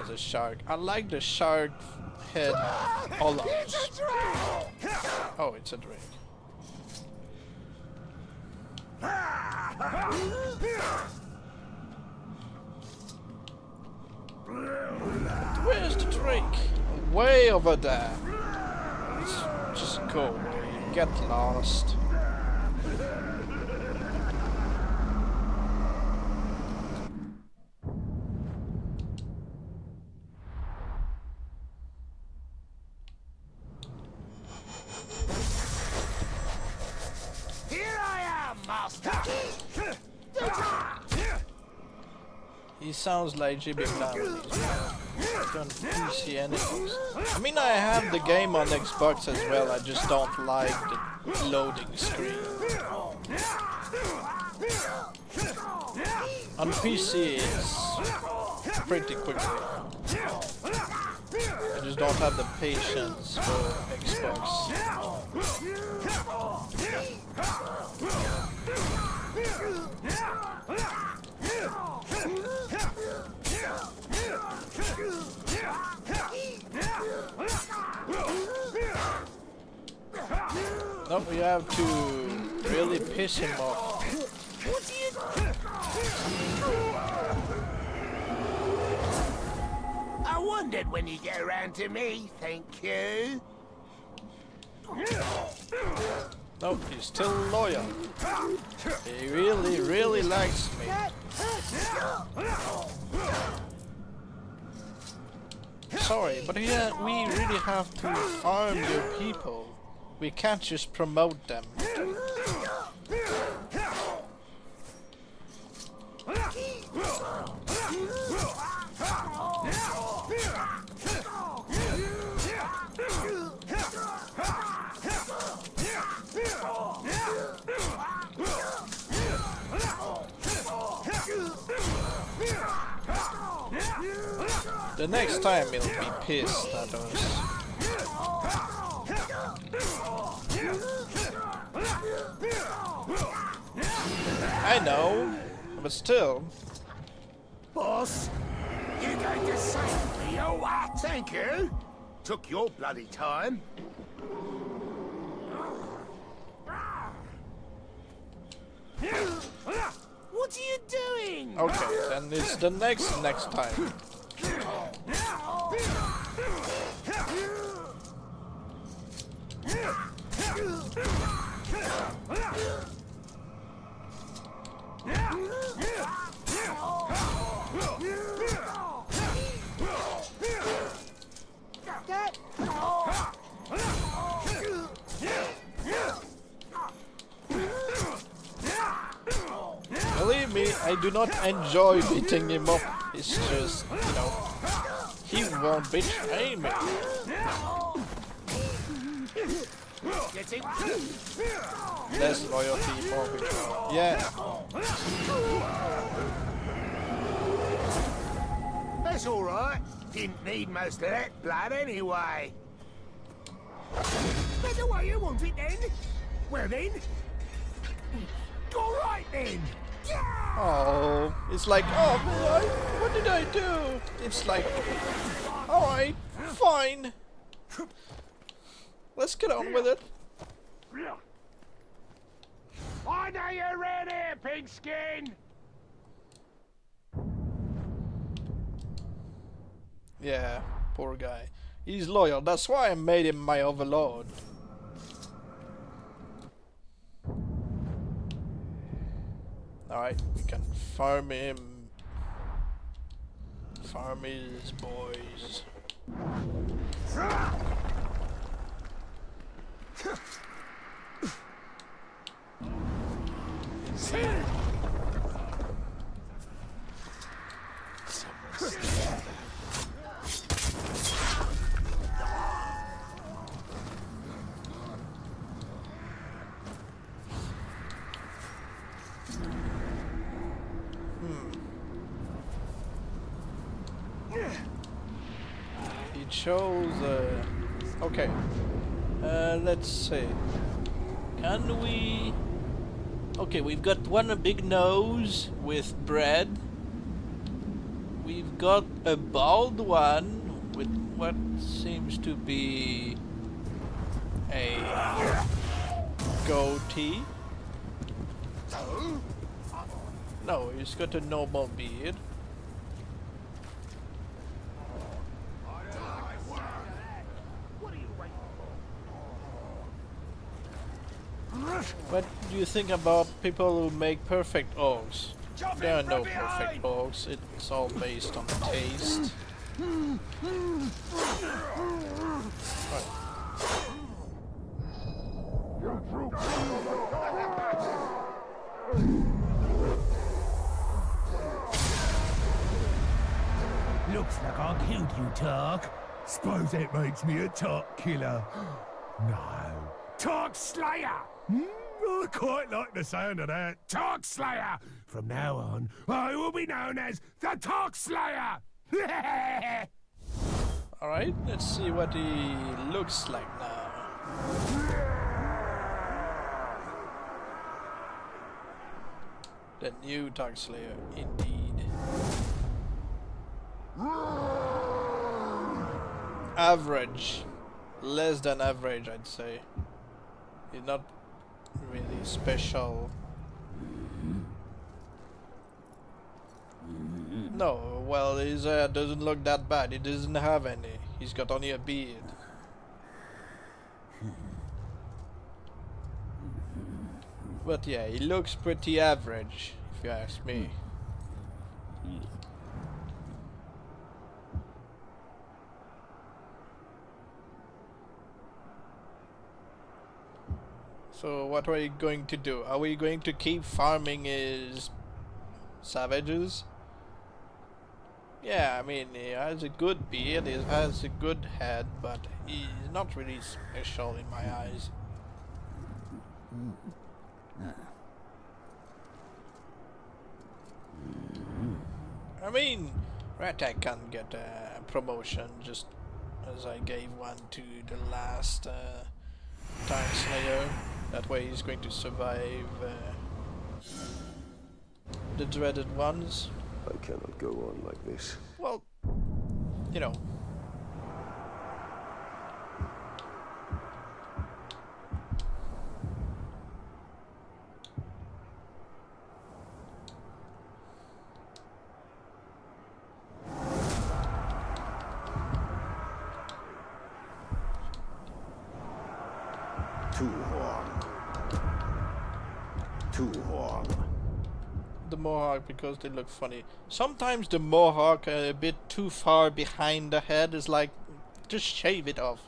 as a shark. I like the shark head hollows. Oh, it's a drink. Where's the drink? Way over there. Let's just go. Get lost. Here He sounds like Jimmy Fallon. He's on PC anyways. I mean, I have the game on Xbox as well, I just don't like the loading screen. On PC it's pretty quickly. I just don't have the patience for Xbox. No, we have to really piss him off. I wondered when you get around to me, thank you. No, he's still loyal. He really, really likes me. Sorry, but yeah, we really have to farm your people. We can't just promote them. The next time he'll be pissed at us. I know, but still. Boss, you going to save me or what? Thank you. Took your bloody time. What are you doing? Okay, then it's the next time. Believe me, I do not enjoy beating him up. It's just, you know, he won't betray me. Less loyalty, more betrayal. Yeah. That's all right. Didn't need most of that blood anyway. That's the way you want it then. Well then, all right then. Oh, it's like, oh, what did I do? It's like, alright, fine. Let's get on with it. I know you're around here, pigskin. Yeah, poor guy. He's loyal, that's why I made him my overlord. Alright, we can farm him. Farm his boys. It shows, okay, let's see, can we, okay, we've got one big nose with bread, we've got a bald one with what seems to be a goatee. No, he's got a normal beard. What do you think about people who make perfect orcs? There are no perfect orcs, it's all based on taste. Right. Looks like I killed you, Tark. Suppose that makes me a Tark killer. No. Tark Slayer! I quite like the sound of that. Tark Slayer! From now on, I will be known as the Tark Slayer! Alright, let's see what he looks like now. The new Dark Slayer, indeed. Average. Less than average, I'd say. He's not really special. No, well, his hair doesn't look that bad. He doesn't have any. He's got only a beard. But yeah, he looks pretty average, if you ask me. So what are we going to do? Are we going to keep farming his savages? Yeah, I mean, he has a good beard, he has a good head, but he's not really special in my eyes. I mean, Ratak can get a promotion just as I gave one to the last Time Slayer. That way he's going to survive the dreaded ones. I cannot go on like this. Well, you know. The Mohawk, because they look funny. Sometimes the Mohawk a bit too far behind the head is like, just shave it off.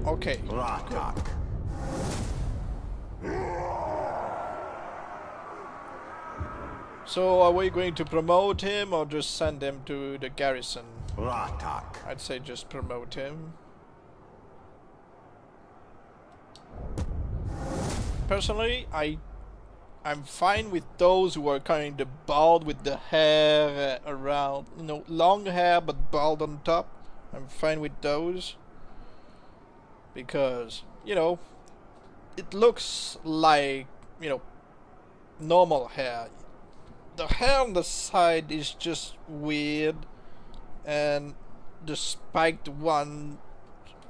Okay. Ratak. So are we going to promote him or just send him to the garrison? Ratak. I'd say just promote him. Personally, I'm fine with those who are kind of bald with the hair around, you know, long hair but bald on top. I'm fine with those. Because, you know, it looks like, you know, normal hair. The hair on the side is just weird, and the spiked ones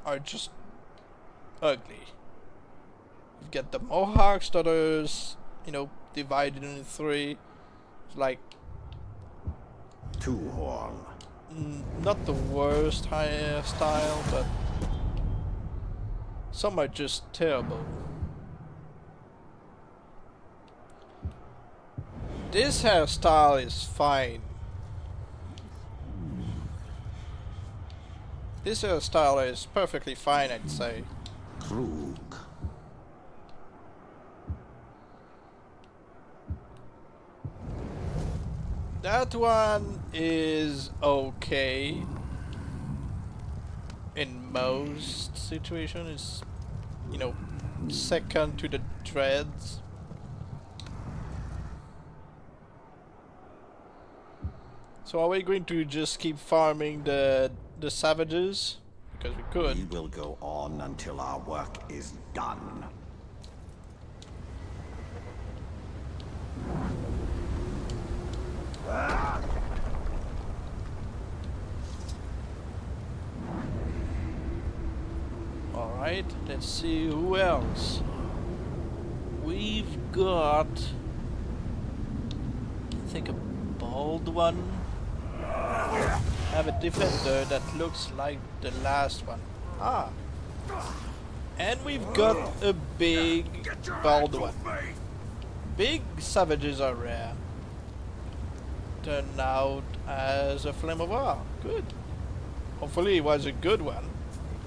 are just ugly. You get the Mohawks that are, you know, divided into three. It's like Two horn. not the worst hairstyle, but some are just terrible. This hairstyle is fine. This hairstyle is perfectly fine, I'd say. Krug. That one is okay. In most situations, you know, second to the dreads. So are we going to just keep farming the savages? Because we could. We will go on until our work is done. Alright, let's see who else. We've got, I think, a bald one. Have a defender that looks like the last one. Ah, And we've got a big bald one. Big savages are rare. Turned out as a flame of war. Good. Hopefully it was a good one.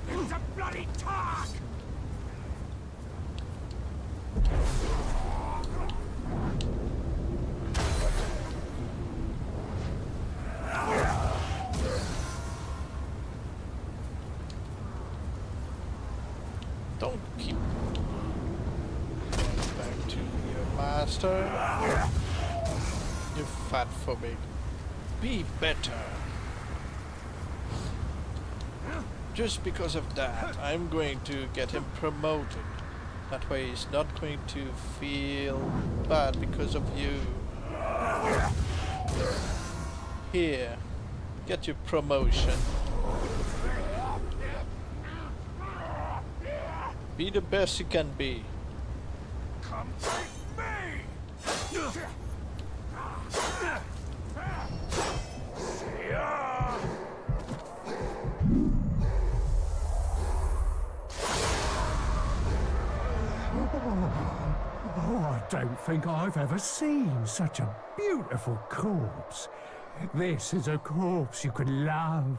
It's a bloody talk! Don't keep going back to your master. You fat phobic. Be better. Just because of that, I'm going to get him promoted. That way he's not going to feel bad because of you. Here, get your promotion. Be the best you can be. Come take me! Oh, I don't think I've ever seen such a beautiful corpse. This is a corpse you could love,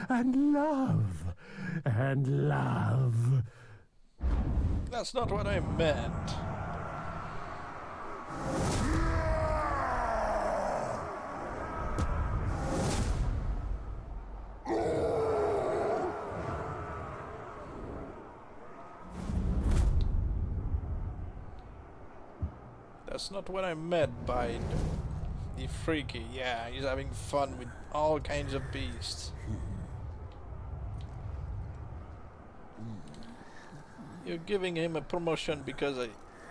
and love, and love. That's not what I meant. That's not what I meant by the freaky. Yeah, he's having fun with all kinds of beasts. You're giving him a promotion because I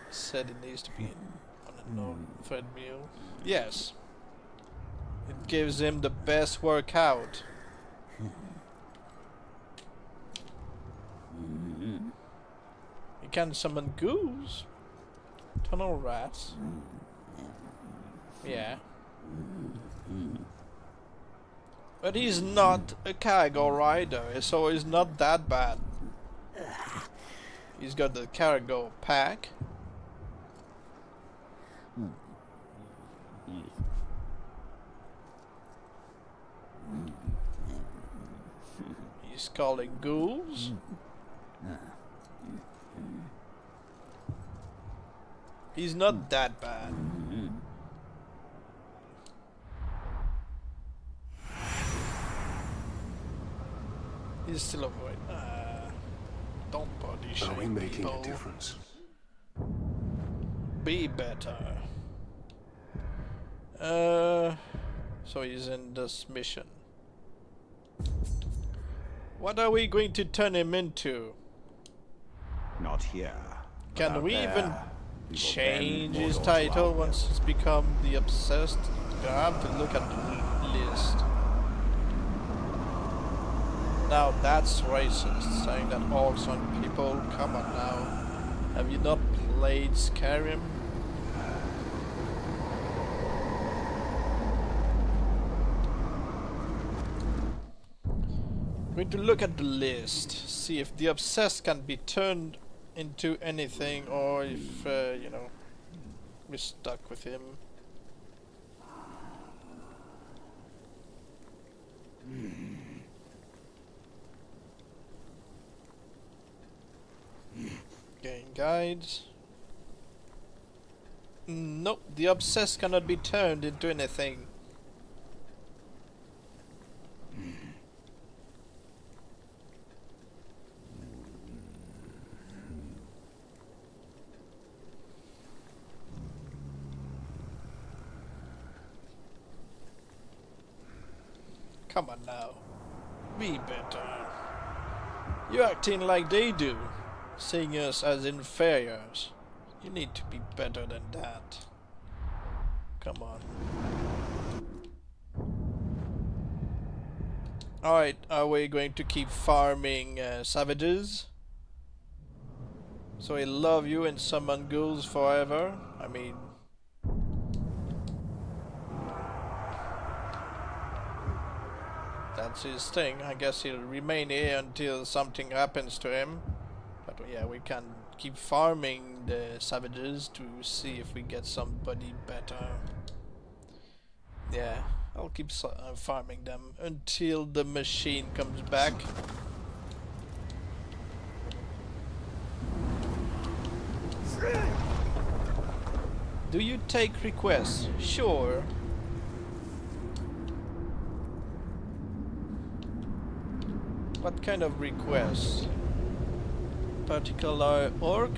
said it needs to be on a no-fed meal. Yes. It gives him the best workout. He can summon ghouls. Tunnel rats. Yeah. But he's not a cargo rider, so he's not that bad. He's got the cargo pack. He's calling ghouls. He's not that bad. He's still a void. Don't body shame Are we making people. a difference? Be better. So he's in this mission. What are we going to turn him into? Not here. Can but out we there, even we will change bend his Mordor to title our once he's become the obsessed? I have to look at the list. Now that's racist, saying that orcs on people. Come on now. Have you not played Skyrim? Going to look at the list, see if the obsessed can be turned into anything, or if you know, we're stuck with him. Game guides. Nope, the obsessed cannot be turned into anything. Come on now. Be better. You're acting like they do, seeing us as inferiors. You need to be better than that. Come on. Alright, are we going to keep farming savages? So I love you and summon ghouls forever? I mean... that's his thing. I guess he'll remain here until something happens to him. But yeah, we can keep farming the savages to see if we get somebody better. Yeah, I'll keep farming them until the machine comes back. Do you take requests? Sure. What kind of requests? Particular orc?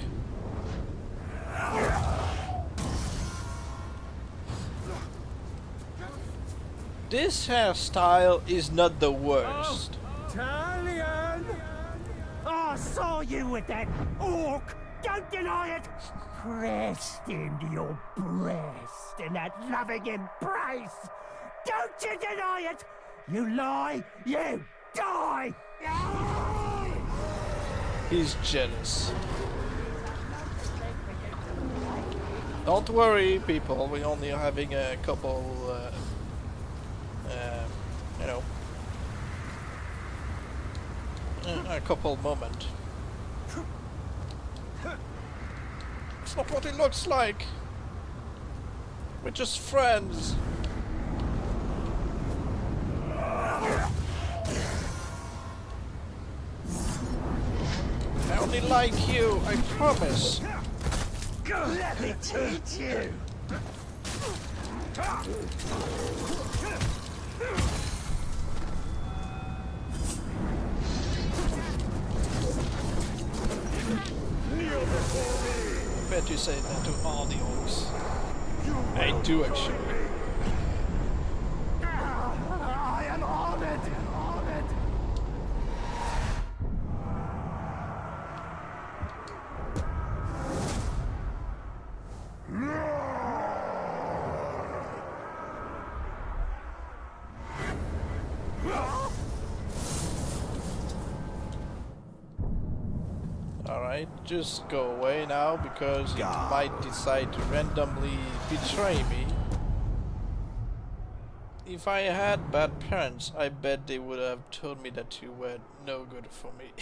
This hairstyle is not the worst. Italian! I saw you with that orc! Don't deny it! Pressed into your breast in that loving embrace! Don't you deny it! You lie, you die! He's jealous. Don't worry, people. We're only having a couple, you know, a couple moment. It's not what it looks like. We're just friends. I only like you, I promise. Let me teach you! I bet you say that to all the orcs. I do actually. I am honored! Honored! Alright, just go away now because you might decide to randomly betray me. If I had bad parents, I bet they would have told me that you were no good for me.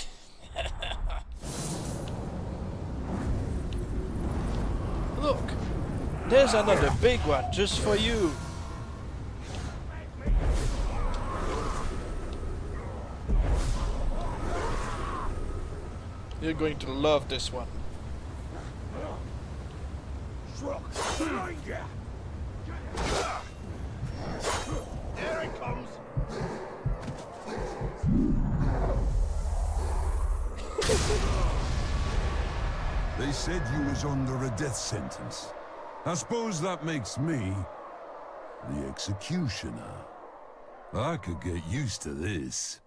Look, there's another big one just for you. You're going to love this one. There it comes. They said you was under a death sentence. I suppose that makes me the executioner. I could get used to this.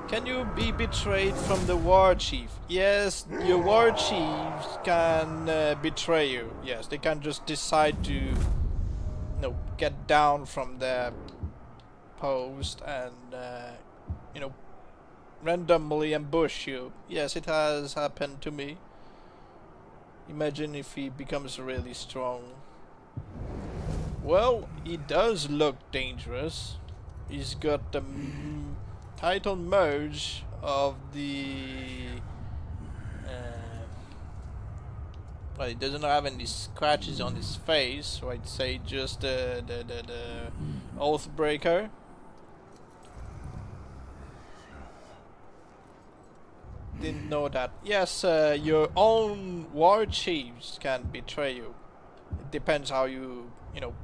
Can you be betrayed from the war chief? Yes, your war chiefs can betray you. Yes, they can just decide to, you know, get down from their post and, you know, randomly ambush you. Yes, it has happened to me. Imagine if he becomes really strong. Well, he does look dangerous. He's got the title merge of the well, he doesn't have any scratches on his face, so I'd say just the Oathbreaker. Didn't know that. Yes, your own war chiefs can betray you. It depends how you know,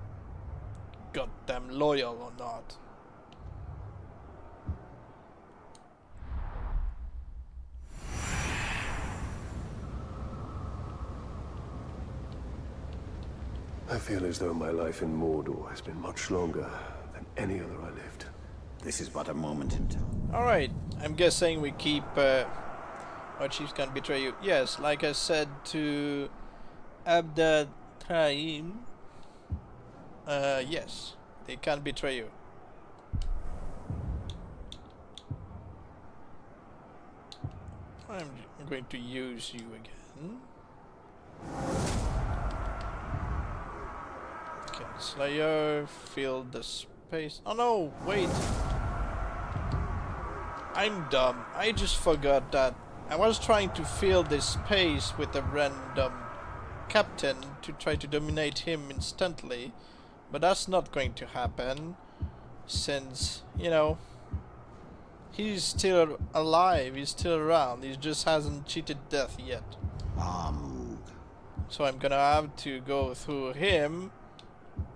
got them loyal or not. I feel as though my life in Mordor has been much longer than any other I lived. This is but a moment in time. Alright, I'm guessing we keep our chiefs can betray you. Yes, like I said to Abda Taim, yes, they can betray you. I'm going to use you again. Okay, Slayer, fill the pace. Oh no, wait. I'm dumb. I just forgot that I was trying to fill this space with a random captain to try to dominate him instantly. But that's not going to happen. Since, you know, he's still alive, he's still around. He just hasn't cheated death yet. So I'm gonna have to go through him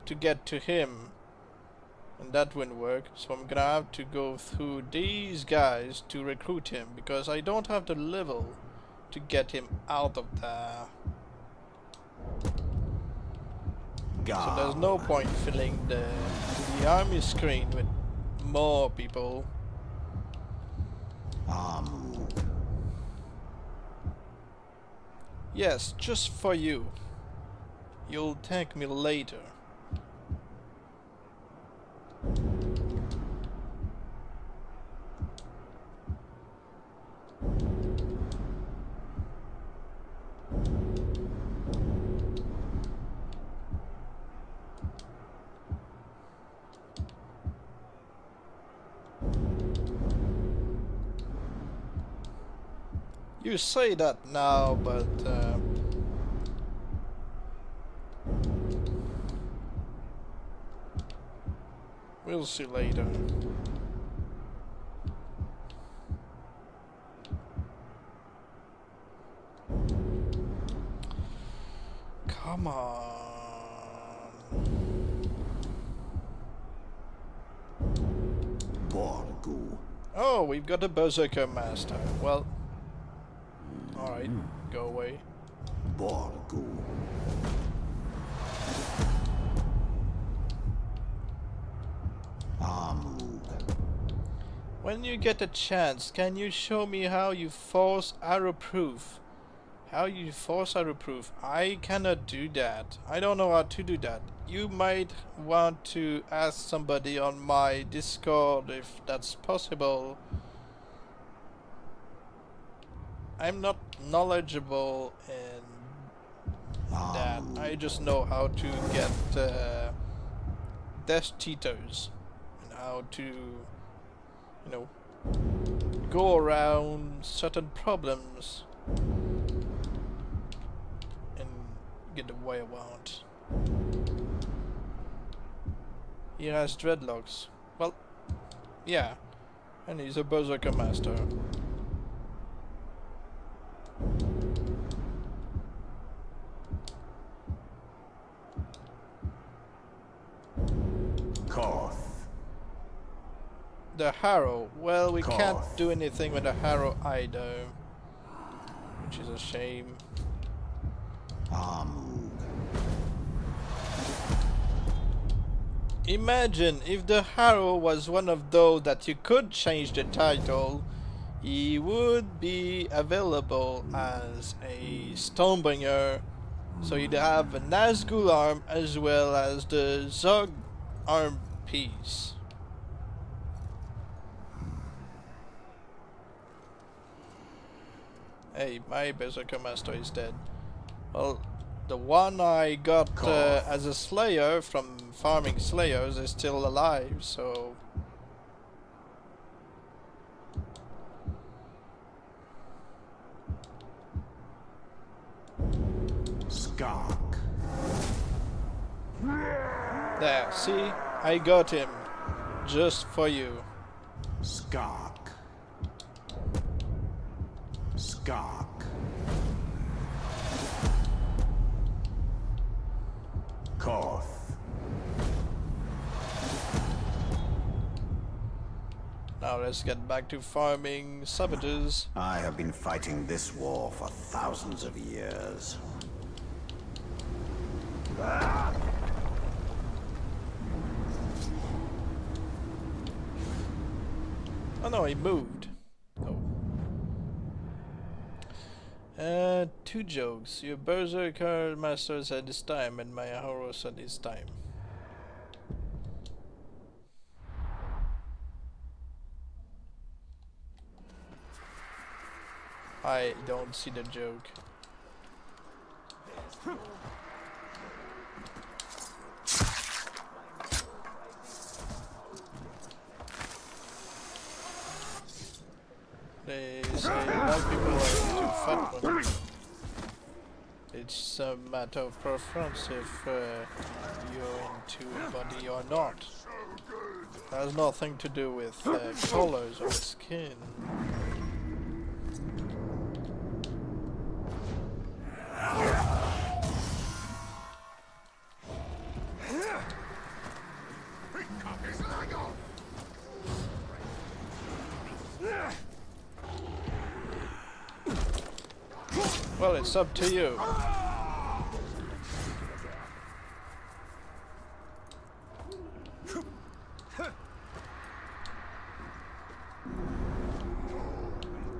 to get to him. And that wouldn't work, so I'm gonna have to go through these guys to recruit him, because I don't have the level to get him out of there. So there's no point filling the army screen with more people. Yes, just for you. You'll thank me later. You say that now, but we'll see later. Come on. Oh, we've got a Berserker Master. Well, alright, go away. When you get a chance, can you show me how you force arrow proof? How you force arrow proof? I cannot do that. I don't know how to do that. You might want to ask somebody on my Discord if that's possible. I'm not knowledgeable in that. I just know how to get death cheaters and how to, you know, go around certain problems and get the way I want. He has dreadlocks. Well, yeah, and he's a Berserker Master. The harrow. Well, we can't do anything with the harrow either, which is a shame. Imagine if the harrow was one of those that you could change the title. He would be available as a Stonebringer, so you'd have a Nazgul arm as well as the Zog arm piece. Hey, my Berserker Master is dead. Well, the one I got as a Slayer from farming Slayers is still alive, so... Skark. There, see? I got him. Just for you. Skark. Skark. Koth. Now let's get back to farming savages. I have been fighting this war for thousands of years. Oh no, he moved. Oh. 2 jokes. Your Berserker Master said this time, and my Horo said this time. I don't see the joke. They say a lot of people are into fat women. It's a matter of preference if you're into a body or not. It has nothing to do with colors or skin. Well, it's up to you.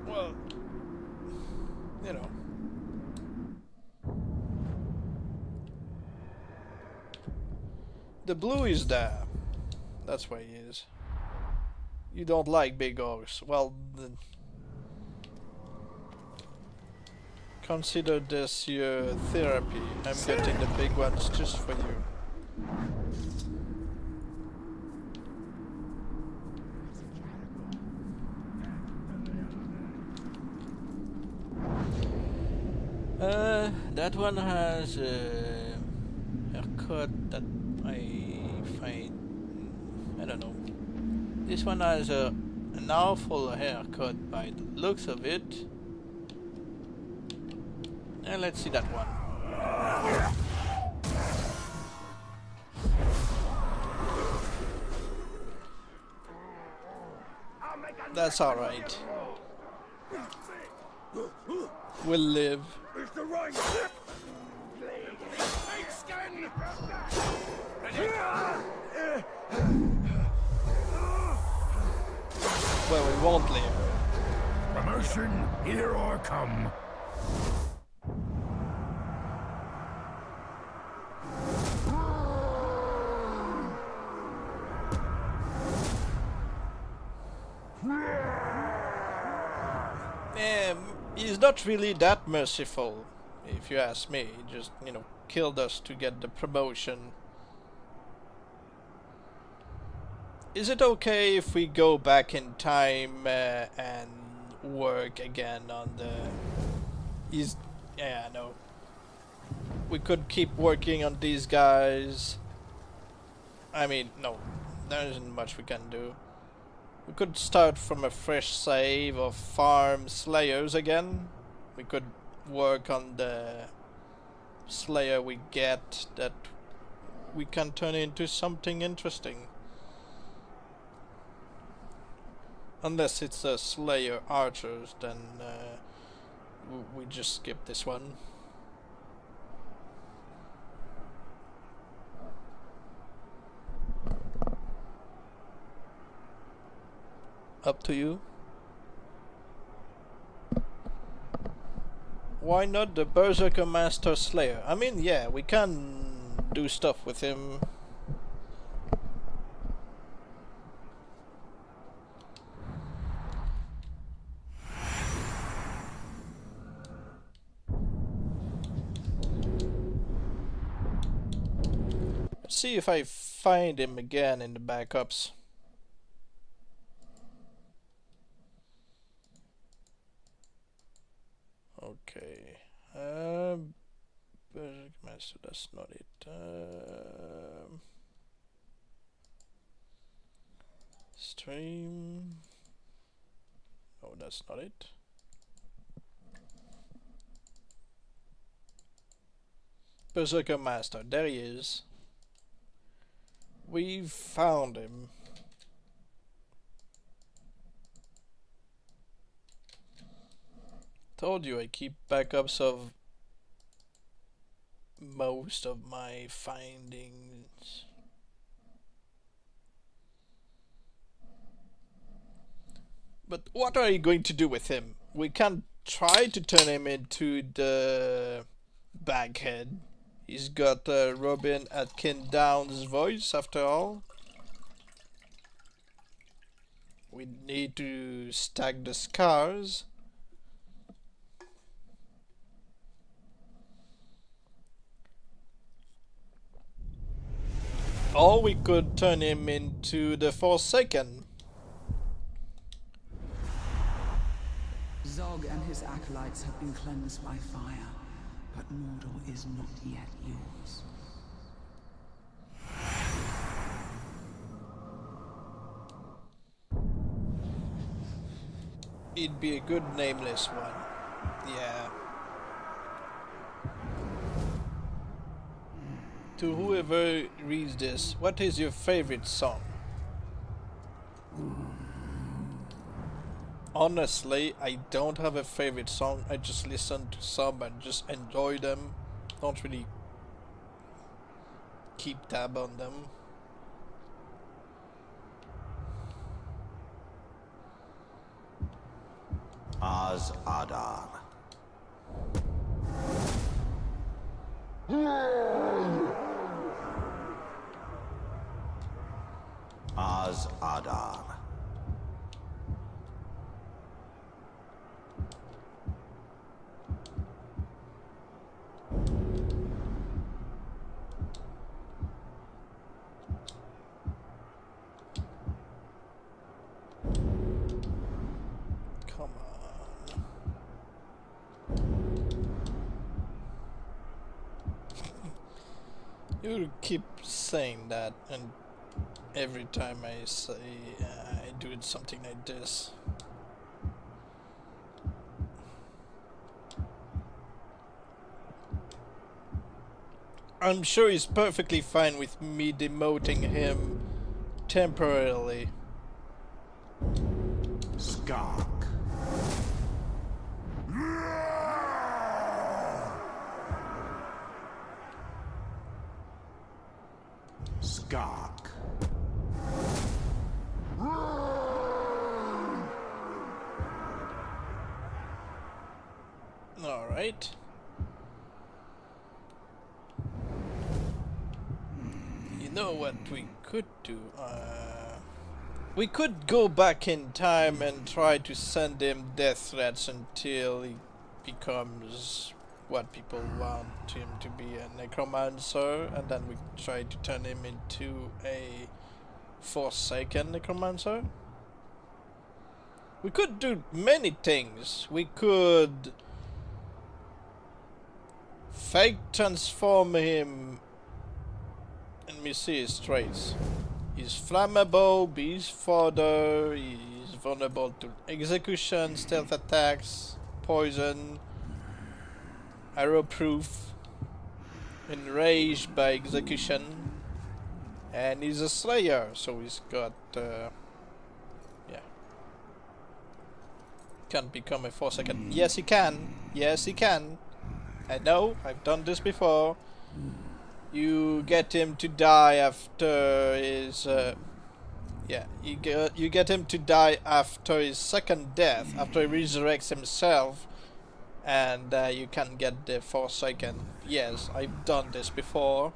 Well, you know. The blue is there. That's where he is. You don't like big orcs. Well, then consider this your therapy. I'm getting the big ones just for you. That one has a haircut that I find, I don't know. This one has an awful haircut by the looks of it. And let's see that one. That's alright. We'll live. Well, we won't live. Promotion, here I come. He's not really that merciful, if you ask me. He just, you know, killed us to get the promotion. Is it okay if we go back in time and work again on the... Yeah, no. We could keep working on these guys. I mean, no. There isn't much we can do. We could start from a fresh save or farm slayers again. We could work on the slayer we get that we can turn into something interesting. Unless it's a slayer archers, then we just skip this one. Up to you. Why not the Berserker Master Slayer? I mean, yeah, we can do stuff with him. Let's see if I find him again in the backups. Okay, Berserk Master, that's not it. Stream. Oh, that's not it. Berserker Master, there he is. We've found him. Told you I keep backups of most of my findings. But what are you going to do with him? We can't try to turn him into the baghead. He's got Robin Atkin Down's voice after all. We need to stack the scars. Or we could turn him into the Forsaken. Zog and his acolytes have been cleansed by fire, but Mordor is not yet yours. It'd be a good nameless one. Yeah. To whoever reads this, what is your favorite song? Honestly, I don't have a favorite song. I just listen to some and just enjoy them. Don't really keep tab on them. Az Adar. Az Adar. Come on. You keep saying that, and every time I say I do something like this. I'm sure he's perfectly fine with me demoting him temporarily. Skark. Skark. Alright. You know what we could do? We could go back in time and try to send him death threats until he becomes what people want him to be, a necromancer, and then we try to turn him into a Forsaken necromancer. We could do many things. We could fake transform him. Let me see his traits. He's flammable, beast fodder, he's vulnerable to execution, stealth attacks, poison, arrow proof, enraged by execution, and he's a slayer, so he's got yeah. Can't become a Forsaken. Yes he can. Yes he can. I know, I've done this before. You get him to die after his yeah, you get him to die after his second death, after he resurrects himself, and you can get the Forsaken. Yes, I've done this before.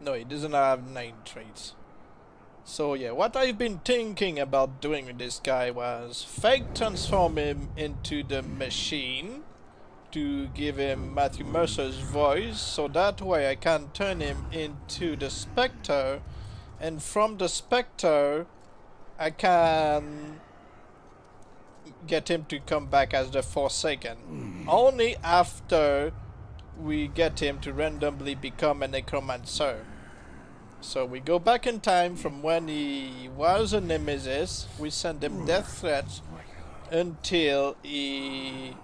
No, he doesn't have 9 traits. So yeah, what I've been thinking about doing with this guy was fake transform him into the machine to give him Matthew Mercer's voice, so that way I can turn him into the Spectre, and from the Spectre I can get him to come back as the Forsaken. Only after we get him to randomly become a necromancer. So we go back in time from when he was a Nemesis, we send him death threats until he,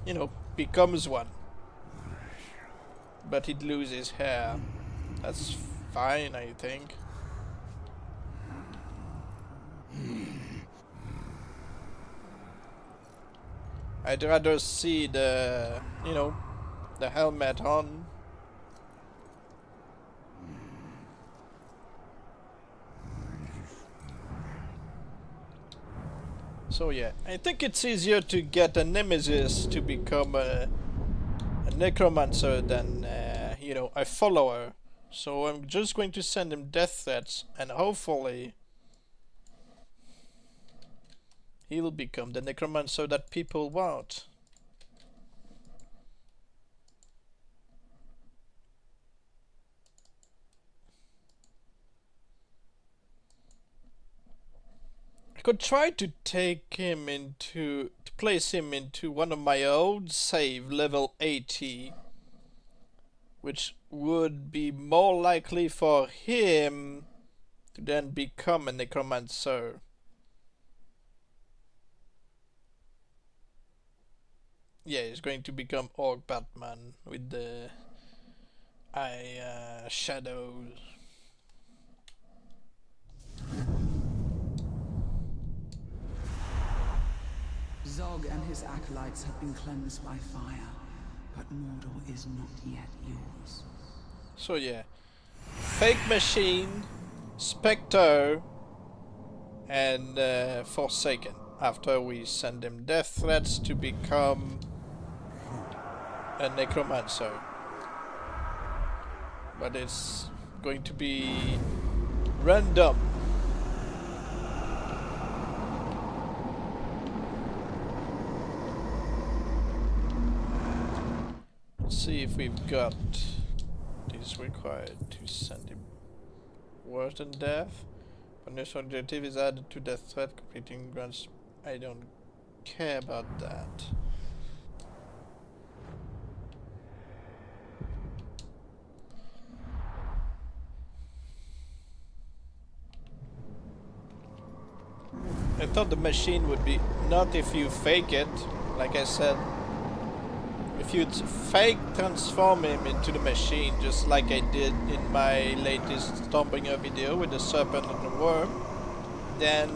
you know, becomes one. But he'd lose his hair. That's fine, I think. I'd rather see the, you know, the helmet on. So yeah, I think it's easier to get a Nemesis to become a necromancer than, you know, a follower. So I'm just going to send him death threats, and hopefully he'll become the necromancer that people want. could try to place him into one of my old save level 80, which would be more likely for him to then become a necromancer. Yeah, he's going to become Orc Batman with the eye shadows. Zog and his acolytes have been cleansed by fire, but Mordor is not yet yours. So yeah, Fake Machine, Spectre, and Forsaken. After we send him death threats to become a necromancer. But it's going to be random. Let's see if we've got this required to send him worse than death. When this objective is added to death threat, completing grants. I don't care about that. I thought the machine would be not if you fake it, like I said. If you'd fake transform him into the machine, just like I did in my latest Stormbringer video with the Serpent and the Wyrm, then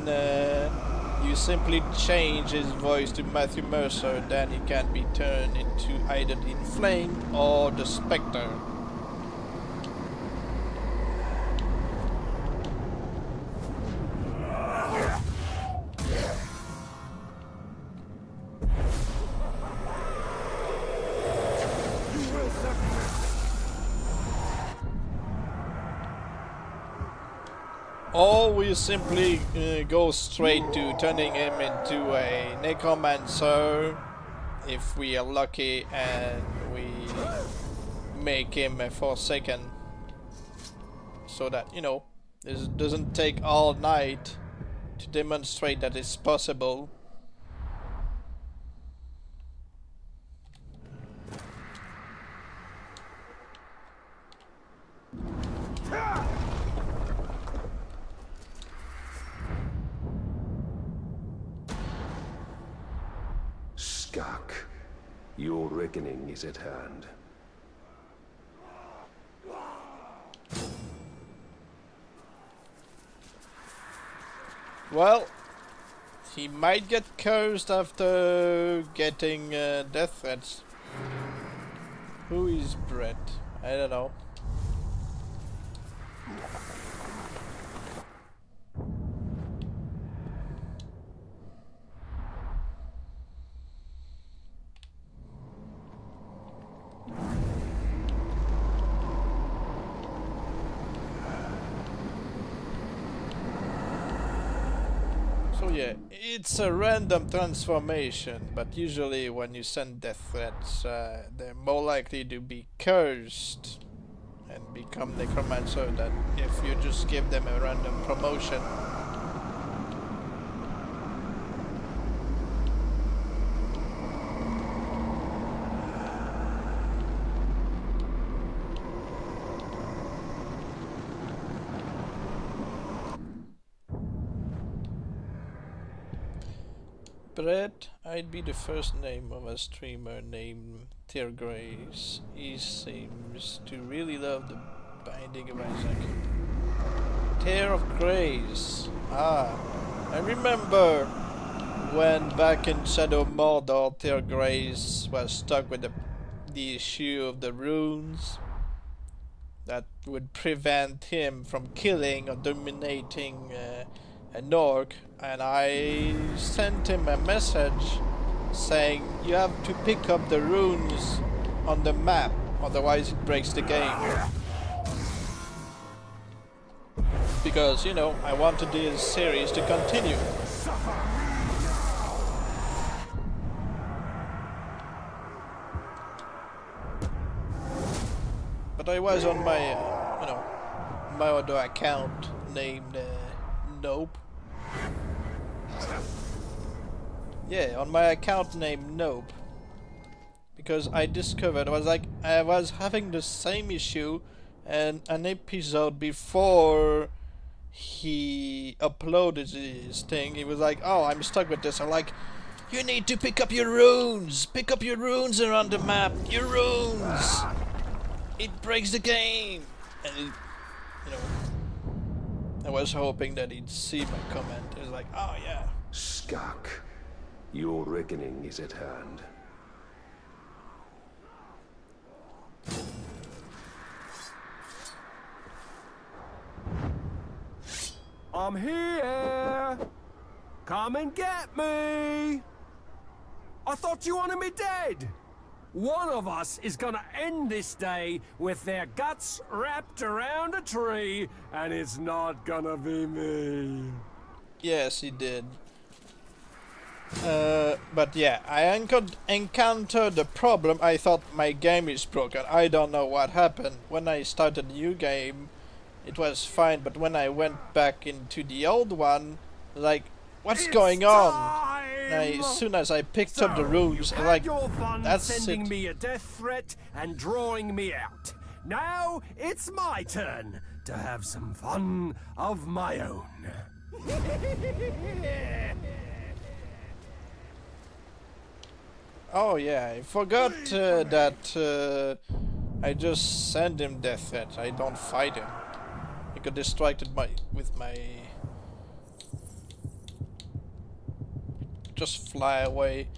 you simply change his voice to Matthew Mercer, then he can be turned into either the Inflamed or the Spectre. Or we simply go straight to turning him into a necromancer if we are lucky and we make him a Forsaken, so that, you know, it doesn't take all night to demonstrate that it's possible. Skak, your reckoning is at hand. Well, he might get cursed after getting death threats. Who is Brett? I don't know. So yeah, it's a random transformation, but usually when you send death threats, they're more likely to be cursed and become necromancer than if you just give them a random promotion. Brett, I'd be the first name of a streamer named Tear Grace. He seems to really love the Binding of Isaac. Tear of Grace. Ah, I remember when back in Shadow of Mordor, Tear Grace was stuck with the issue of the runes that would prevent him from killing or dominating an orc, and I sent him a message saying you have to pick up the runes on the map, otherwise it breaks the game. Because, you know, I wanted this series to continue. But I was on my, you know, my other account named Nope. Yeah, on my account name Nope. Because I discovered I was having the same issue, and an episode before he uploaded his thing, he was like, "Oh, I'm stuck with this." I'm like, "You need to pick up your runes! Pick up your runes around the map! Your runes! It breaks the game!" And he, you know, I was hoping that he'd see my comment. He was like, "Oh yeah." Skak, your reckoning is at hand. I'm here! Come and get me! I thought you wanted me dead! One of us is gonna end this day with their guts wrapped around a tree, and it's not gonna be me. Yes, he did. But yeah, I encountered the problem. I thought my game is broken. I don't know what happened. When I started a new game, it was fine, but when I went back into the old one, like, what's going on? And as soon as I picked up the runes, you like, your fun that's sending it. me a death threat and drawing me out. Now it's my turn to have some fun of my own. Oh yeah, I forgot that I just send him death threat. I don't fight him. I got distracted with my... Just fly away.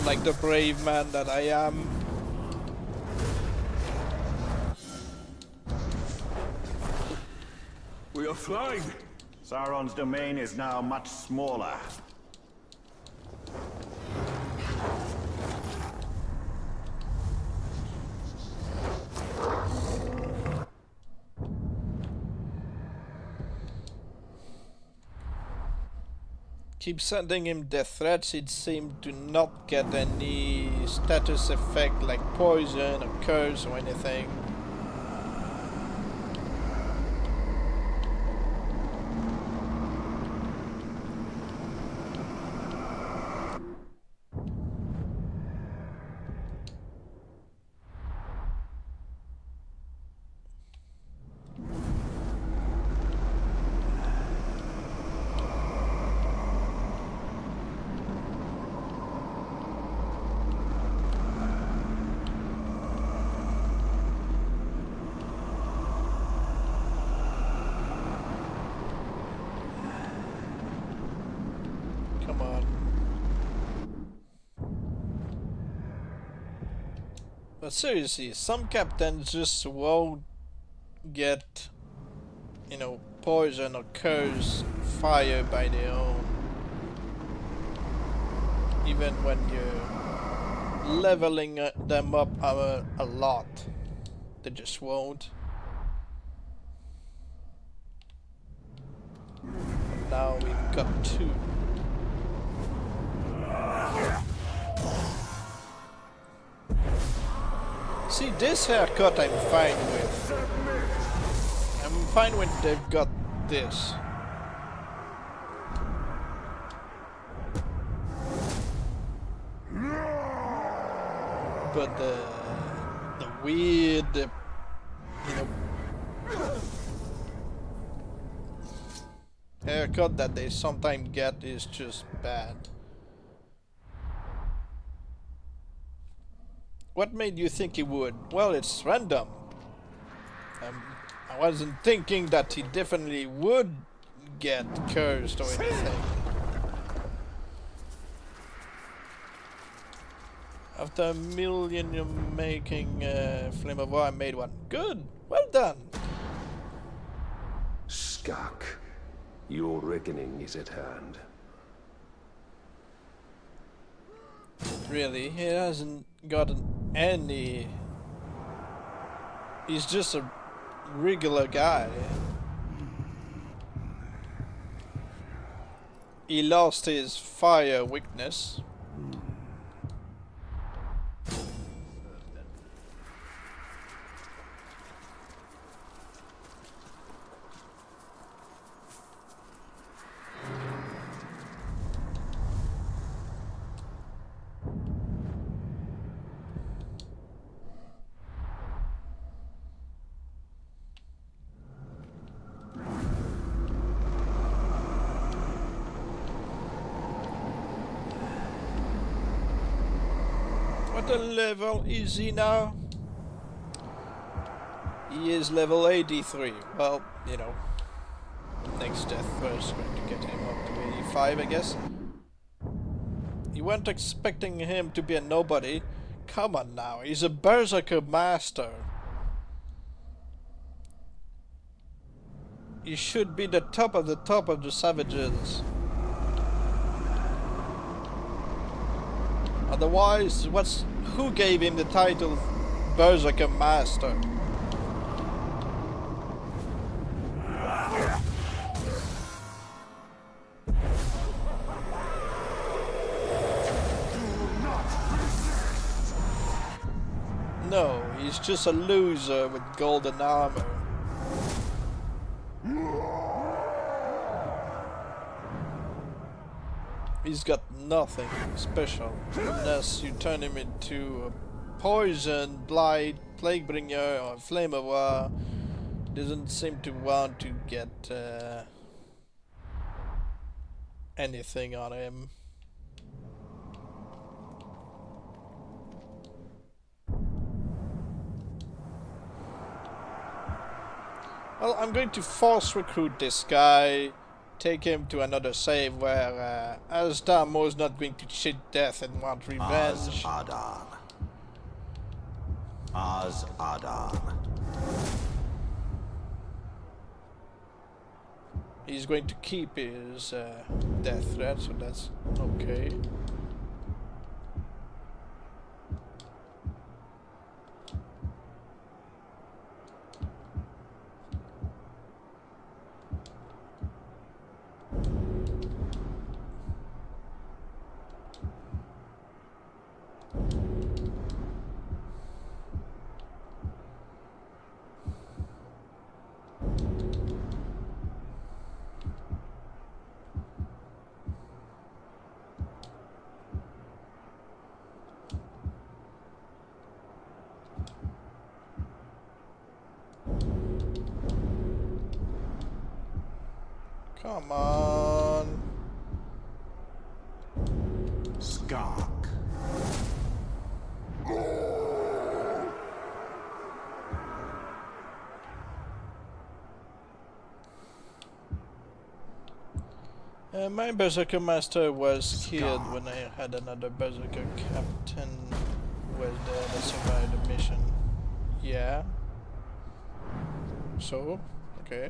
Like the brave man that I am. We are flying. Sauron's domain is now much smaller. Keep sending him death threats. It seemed to not get any status effect like poison or curse or anything. Come on. But seriously, some captains just won't get, you know, poison or curse fire by their own. Even when you're leveling them up a lot. They just won't. Now we've got 2. See, this haircut I'm fine with. I'm fine when they've got this. But the weird, you know, haircut that they sometimes get is just bad. What made you think he would? Well, it's random. I wasn't thinking that he definitely would get cursed or anything. After a millennium making Flame of War, I made one. Good! Well done! Skak, your reckoning is at hand. Really, he hasn't gotten any... He's just a regular guy. He lost his fire weakness. What level is he now? He is level 83. Well, you know, next death first going to get him up to 85, I guess. You weren't expecting him to be a nobody. Come on now, he's a Berserker Master. He should be the top of the savages. Otherwise, who gave him the title Berserker Master? No, he's just a loser with golden armor. He's got nothing special unless you turn him into a poison, blight, plague bringer, or flame of war. Doesn't seem to want to get anything on him. Well, I'm going to force recruit this guy, take him to another save where Asdamo is not going to cheat death and want revenge. Az-Adan. He's going to keep his death threat, so that's okay. Come on. Skark. My Berserker Master was killed when I had another Berserker Captain with that survived the mission. Yeah. So, okay.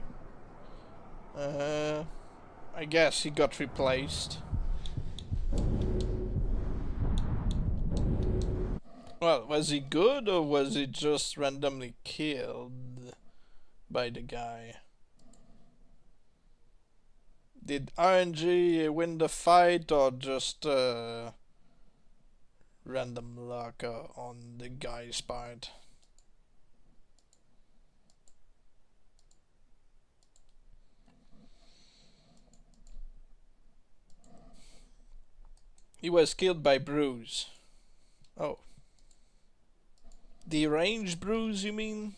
I guess he got replaced. Well, was he good or was he just randomly killed by the guy? Did RNG win the fight or just random luck on the guy's part? He was killed by Bruise. Oh. The ranged Bruise, you mean?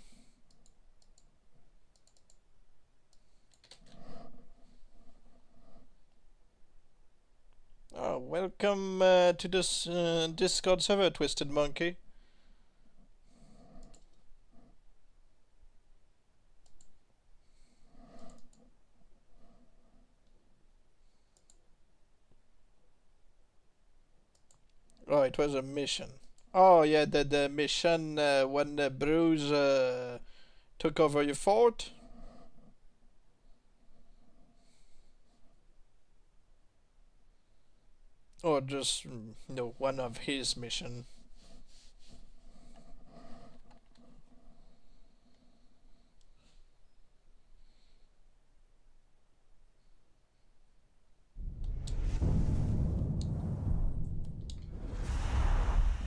Oh, welcome to this Discord server, Twisted Monkey. Oh, it was a mission. Oh, yeah, the mission when the Bruise took over your fort. Or just, no, one of his mission.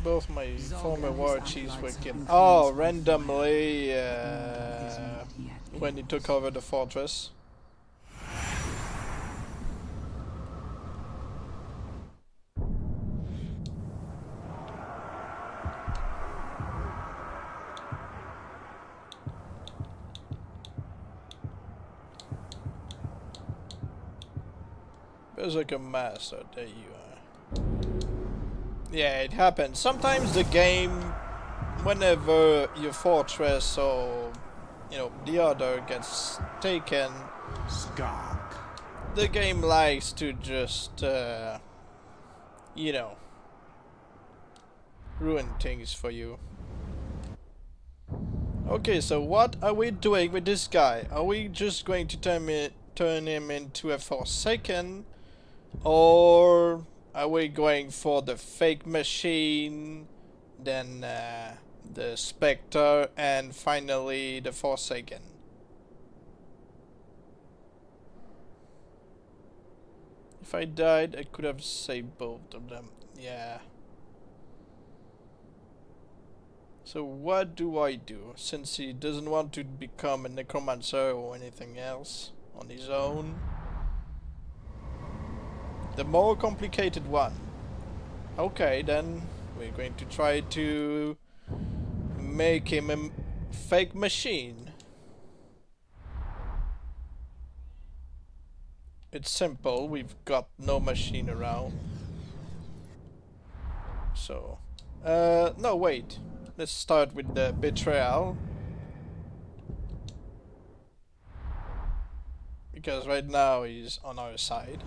Both my former war chiefs were killed. Oh, randomly when he took over the fortress. Berserker Master, there you are. Yeah, it happens. Sometimes the game, whenever your fortress or, you know, the other gets taken, Skak. the game likes to just, you know, ruin things for you. Okay, so what are we doing with this guy? Are we just going to turn him into a Forsaken? Or are we going for the fake machine, then the Spectre, and finally the Forsaken? If I died, I could have saved both of them. Yeah. So what do I do, since he doesn't want to become a necromancer or anything else on his own? The more complicated one. Okay, then we're going to try to make him a fake machine. It's simple, we've got no machine around. So, no, wait. Let's start with the betrayal. Because right now he's on our side.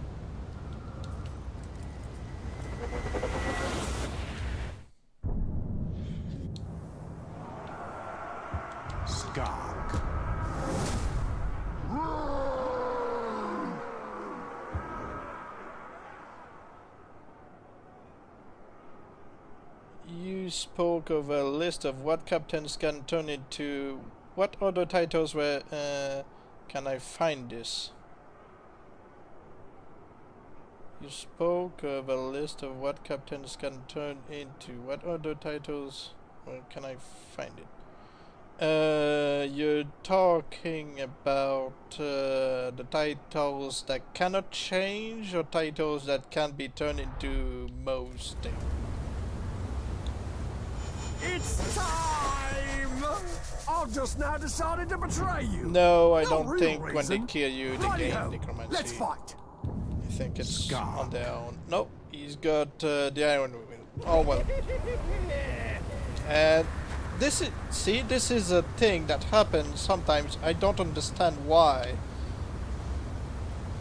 Skak. You spoke of a list of what captains can turn into. What other titles were? Can I find this? You spoke of a list of what captains can turn into. What other titles? Where can I find it? You're talking about the titles that cannot change, or titles that can be turned into most things? It's time! I've just now decided to betray you. No, I No don't real think when they reason. kill you, they gain Righty-ho. necromancy. Let's fight. I think it's Scar. on their own. Nope, he's got the Iron Will. Oh well. And this is, see, this is a thing that happens sometimes. I don't understand why.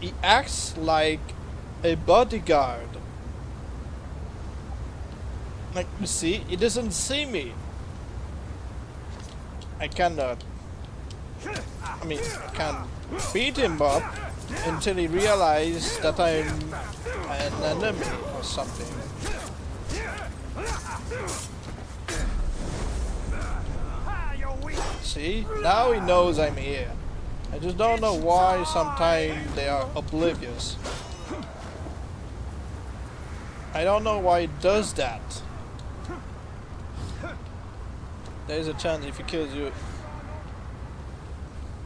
He acts like a bodyguard. Like, you see, he doesn't see me. I cannot. I mean, I can beat him up until he realizes that I'm an enemy or something. See? Now he knows I'm here. I just don't know why sometimes they are oblivious. I don't know why it does that. There's a chance if he kills you.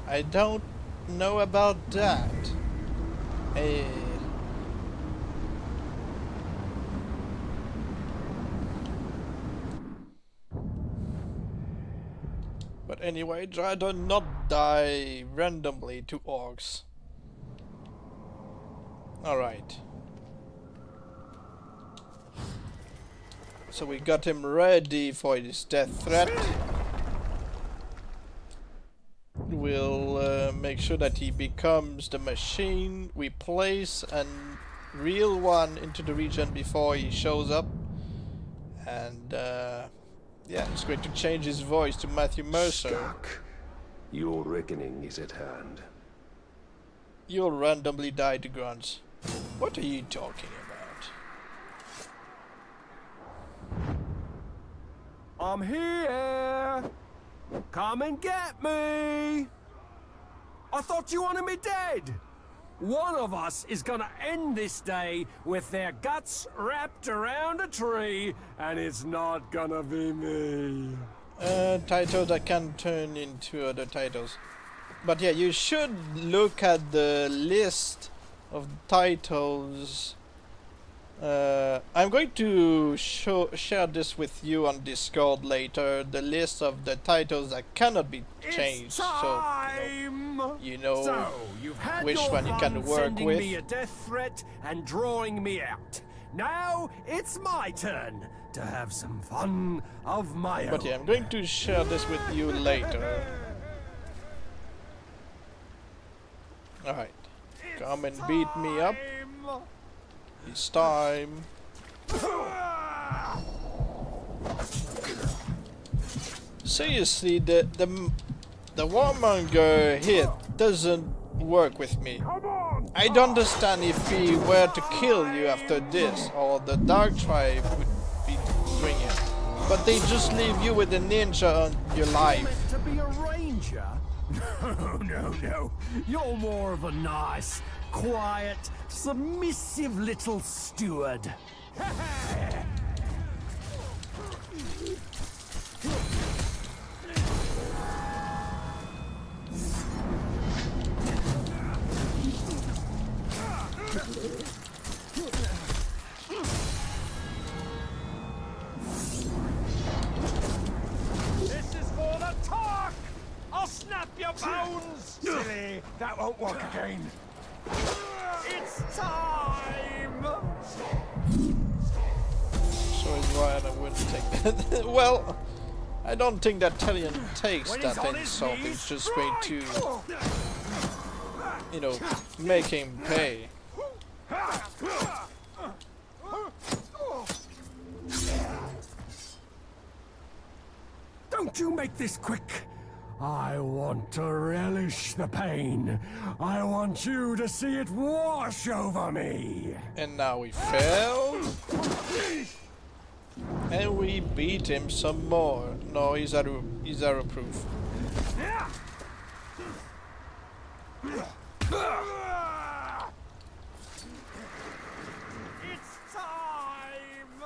I don't know about that. Hey. But anyway, try to not die randomly to orcs. Alright. So we got him ready for his death threat. We'll make sure that he becomes the machine. We place a real one into the region before he shows up. And yeah, he's going to change his voice to Matthew Mercer. Stuck. Your reckoning is at hand. You'll randomly die to grunts. What are you talking about? I'm here! Come and get me! I thought you wanted me dead! One of us is gonna end this day with their guts wrapped around a tree, and it's not gonna be me. Title that can turn into other titles. But yeah, you should look at the list of titles. I'm going to share this with you on Discord later. The list of the titles that cannot be changed. It's time! You know So, you've had which your one you fun can work sending with. me a death threat and drawing me out. Now it's my turn to have some fun of my own. But yeah, I'm going to share this with you later. Alright. Come and beat me up. It's time. Seriously, the warmonger hit doesn't work with me. I don't understand if we were to kill you after this, or the Dark Tribe would be doing it. But they just leave you with a ninja on your life. Meant to be a ranger? No. You're more of a nice, quiet, submissive little steward. This is for the talk! I'll snap your bones! Silly, that won't work again. It's time! So is Ryan, I wouldn't take that. Well, I don't think that Talion takes When he's that on his insult. knees, It's just going to, strike! you know, make him pay. Don't you make this quick. I want to relish the pain. I want you to see it wash over me. And now we fail. And we beat him some more. No, he's arrow proof. It's time!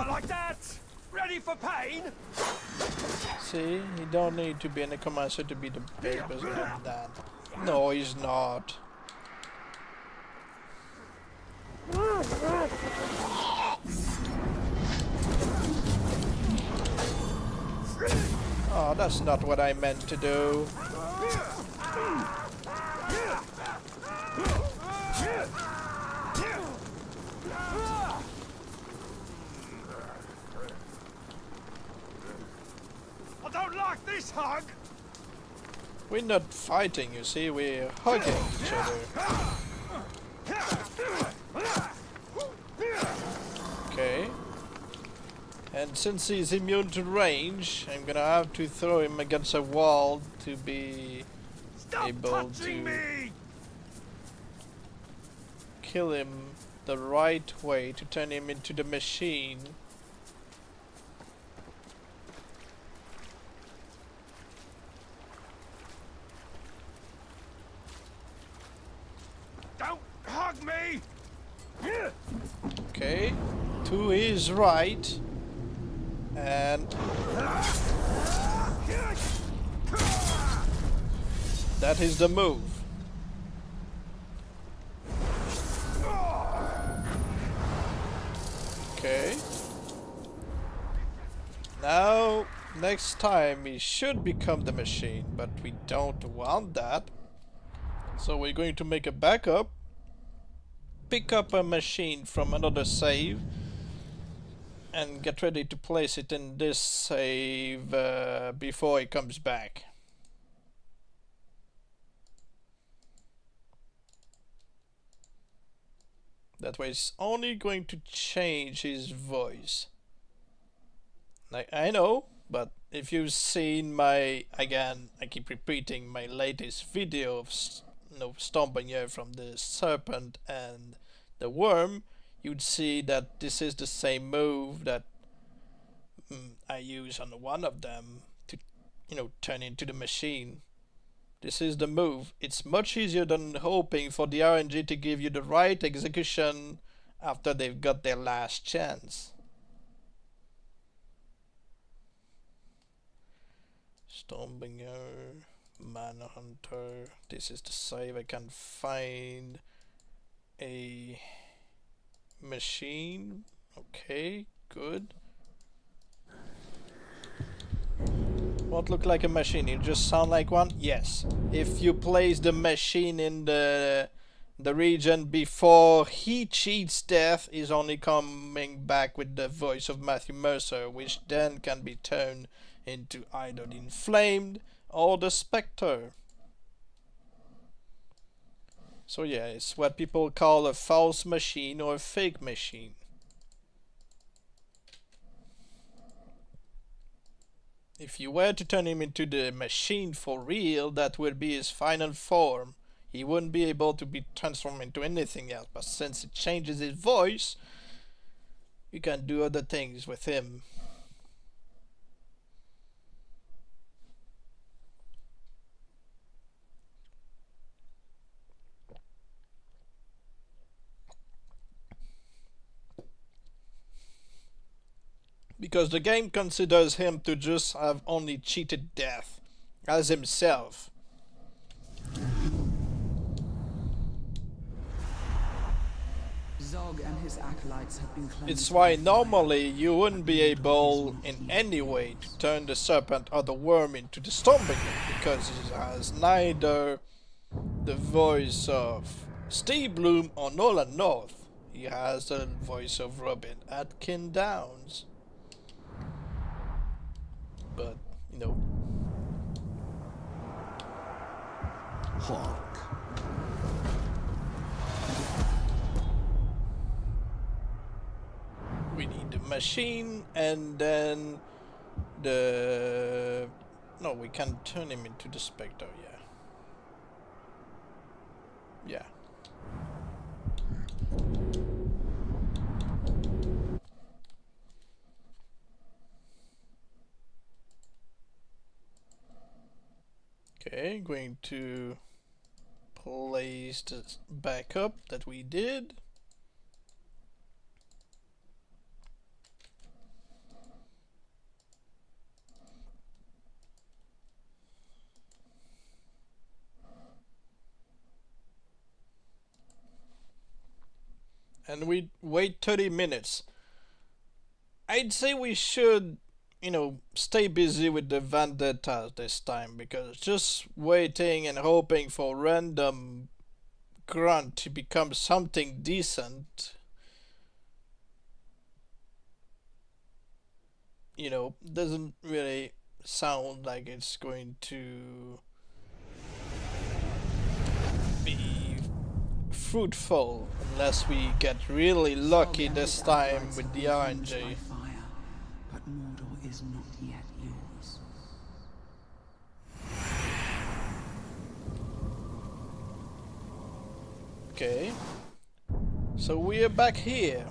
Like that! Ready for pain? See, you don't need to be in a commander to be the best person than that. No, he's not. Oh, that's not what I meant to do. I don't like this hug! We're not fighting, you see, we're hugging each other. Okay. And since he's immune to range, I'm gonna have to throw him against a wall to be Stop able touching to me! kill him the right way to turn him into the machine. Don't hug me! Okay, to his right, and that is the move. Okay. Now, next time we should become the machine, but we don't want that. So we're going to make a backup, pick up a machine from another save, and get ready to place it in this save before it comes back. That way it's only going to change his voice. Like, I know, but if you've seen my, again, I keep repeating my latest video of stomping here from the Serpent and the Wyrm, you'd see that this is the same move that I use on one of them to, you know, turn into the machine. This is the move. It's much easier than hoping for the RNG to give you the right execution after they've got their last chance. Stormbringer, Manhunter. This is the save. I can find a machine. Okay, good. Won't look like a machine, you just sound like one? Yes. If you place the machine in the region before he cheats death, is only coming back with the voice of Matthew Mercer, which then can be turned into either the Inflamed or the Spectre. So yeah, it's what people call a false machine or a fake machine. If you were to turn him into the machine for real, that would be his final form. He wouldn't be able to be transformed into anything else, but since it changes his voice, you can do other things with him. Because the game considers him to just have only cheated death as himself. Zog and his acolytes have been cleansed. It's why normally you wouldn't be able in any way to turn the Serpent or the Wyrm into the Stormbringer, because he has neither the voice of Steve Bloom or Nolan North. He has the voice of Robin Atkin Downs. But, you know. Hawk. We need the machine and then the... No, we can turn him into the Spectre, yeah. Yeah. Okay, going to place the backup that we did. And we wait 30 minutes. I'd say we should, you know, stay busy with the vendettas this time, because just waiting and hoping for random grunt to become something decent, you know, doesn't really sound like it's going to be fruitful unless we get really lucky this time with the RNG. But Mordor is not yet yours. Okay, so we are back here.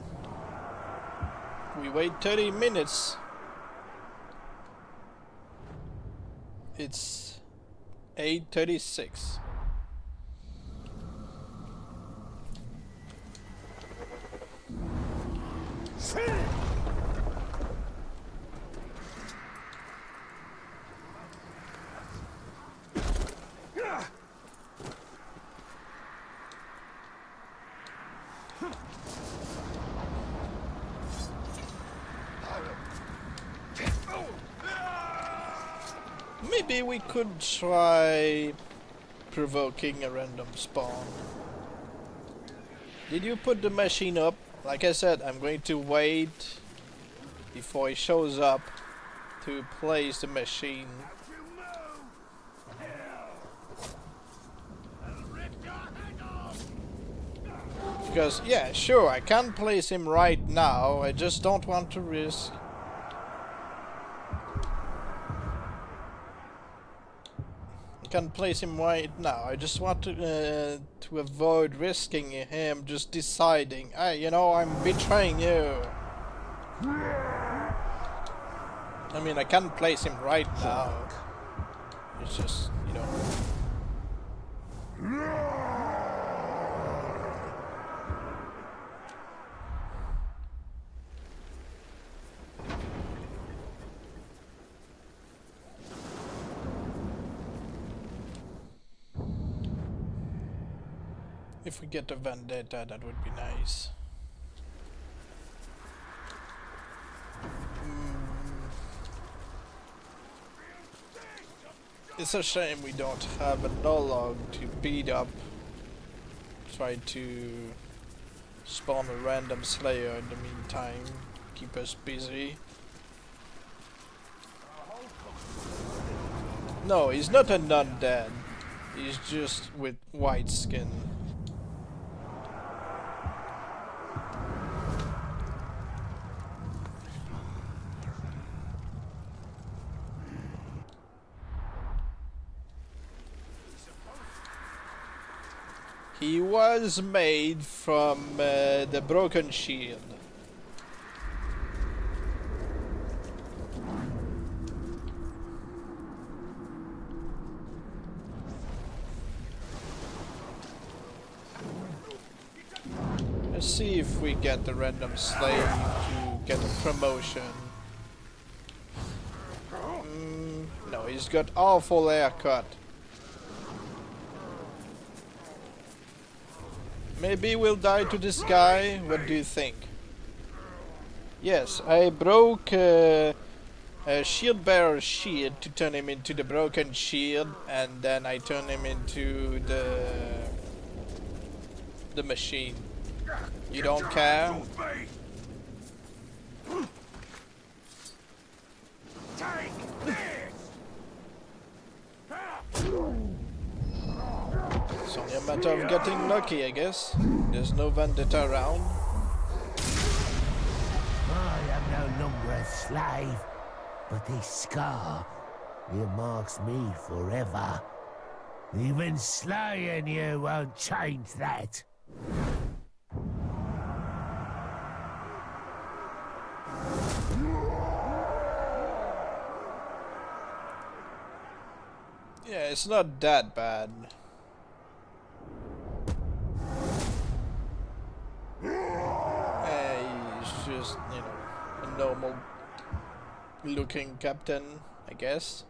We wait 30 minutes. It's 8:36. Maybe we could try provoking a random spawn. Did you put the machine up? Like I said, I'm going to wait before he shows up to place the machine. Because, yeah, sure, I can place him right now, I just don't want to risk. I can place him right now, I just want to avoid risking him just deciding, hey, you know, I'm betraying you. I mean, I can place him right now. It's just, you know. If we get a vendetta, that would be nice. It's a shame we don't have a Nolog to beat up. Try to spawn a random Slayer in the meantime. Keep us busy. No, he's not an undead. He's just with white skin. He was made from the broken shield. Let's see if we get the random slave to get a promotion. No, he's got awful haircut. Maybe we'll die to this guy. What do you think? Yes, I broke a shield bearer's shield to turn him into the broken shield, and then I turn him into the machine. You don't care? It's only a matter of getting lucky, I guess. There's no vendetta around. I am no longer a slave, but this scar earmarks me forever. Even slaying you won't change that. Yeah, it's not that bad. He's just, you know, a normal looking captain, I guess.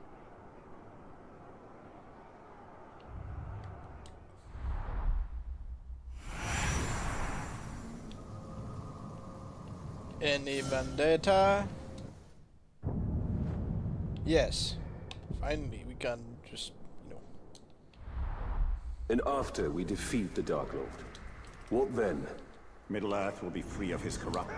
Any vendetta? Yes. Finally, we can just, you know. And after we defeat the Dark Lord, what then? Middle-earth will be free of his corrupt...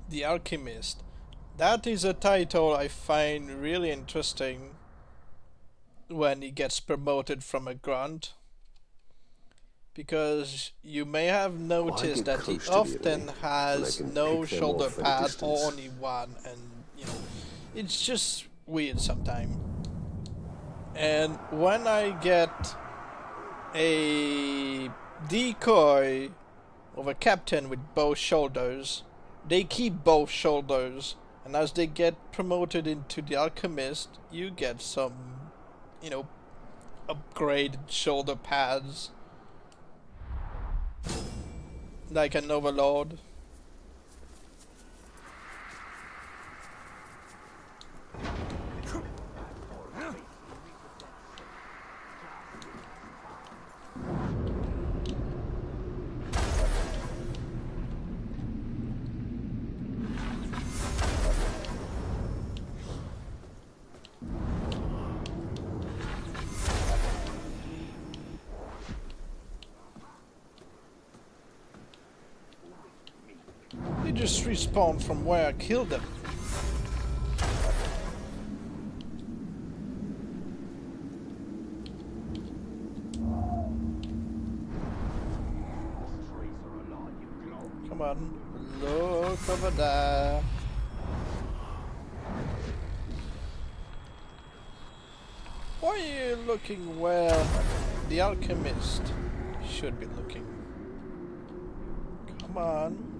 The Alchemist. That is a title I find really interesting when he gets promoted from a grunt. Because you may have noticed that he often has no shoulder pad or only one, and you know, it's just weird sometimes. And when I get a decoy of a captain with both shoulders, they keep both shoulders, and as they get promoted into the Alchemist, you get some, you know, upgraded shoulder pads. Like an overlord. They just respawned from where I killed them. Come on, look over there. Why are you looking where the Alchemist should be looking? Come on.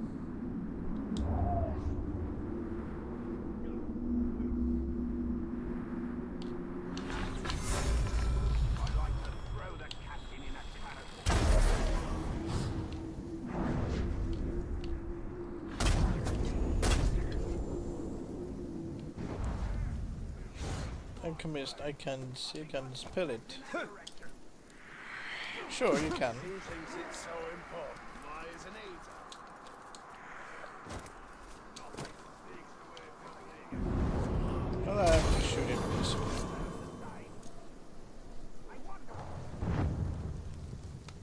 Alchemist, I can see, I can spell it. Sure, you can. Who thinks it's so important? Why isn't he? Well, I have to shoot him this way.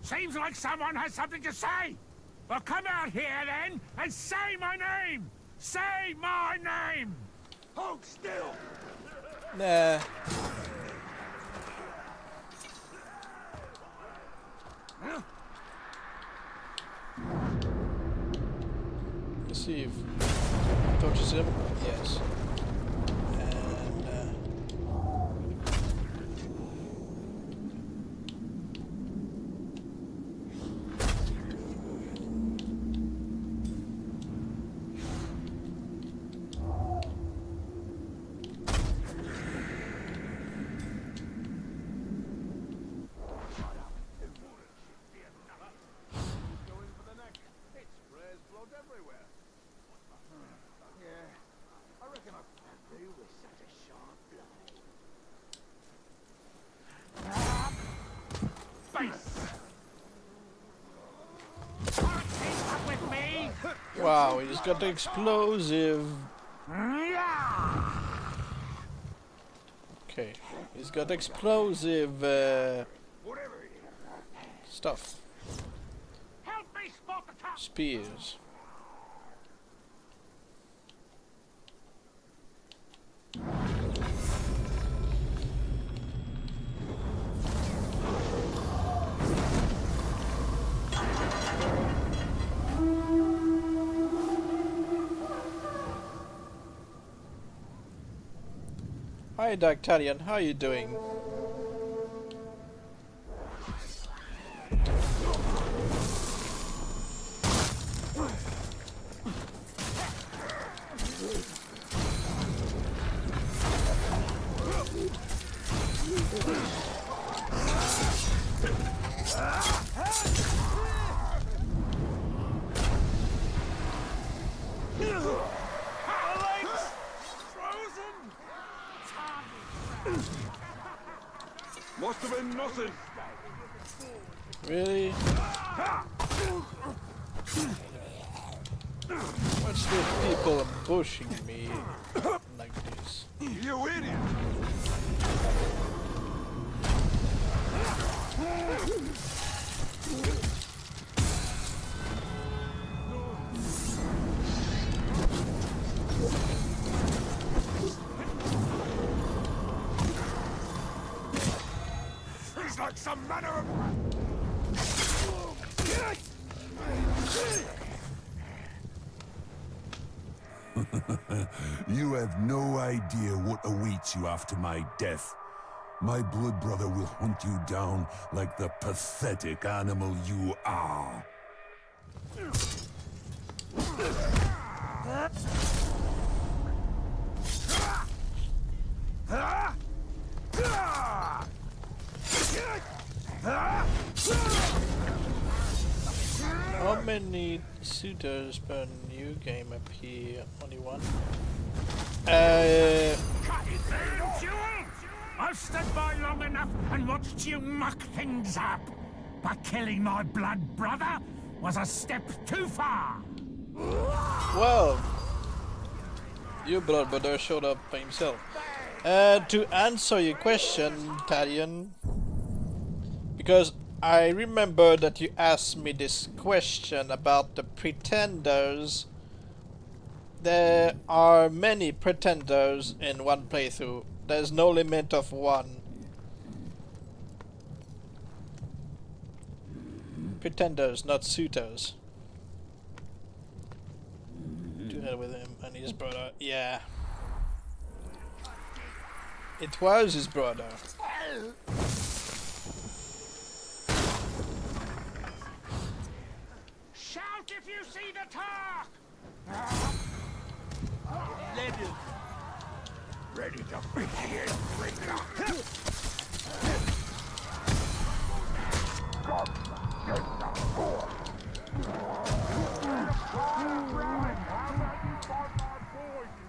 Seems like someone has something to say. Well, come out here then and say my name. Say my name. Hold still! Nah. Let's see if touches him. Yes. And wow, he's got the explosive. Okay, he's got explosive stuff. Help me spot the top. Spears. Hi Dactarian, how are you doing? Must have been nothing. Really? What's with people ambushing me like this? You idiot! He's like some manner of... You have no idea what awaits you after my death. My blood brother will hunt you down like the pathetic animal you are. How many suitors per new game appear? Only one? I've stood by long enough and watched you muck things up. But killing my blood brother was a step too far. Well, your blood brother showed up by himself. To answer your question, Talion, because I remember that you asked me this question about the pretenders. There are many pretenders in one playthrough. There's no limit of one. Pretenders, not suitors. To hell with him and his brother. Yeah. It was his brother. Shout if you see the talk! Ready to begin, Breaker.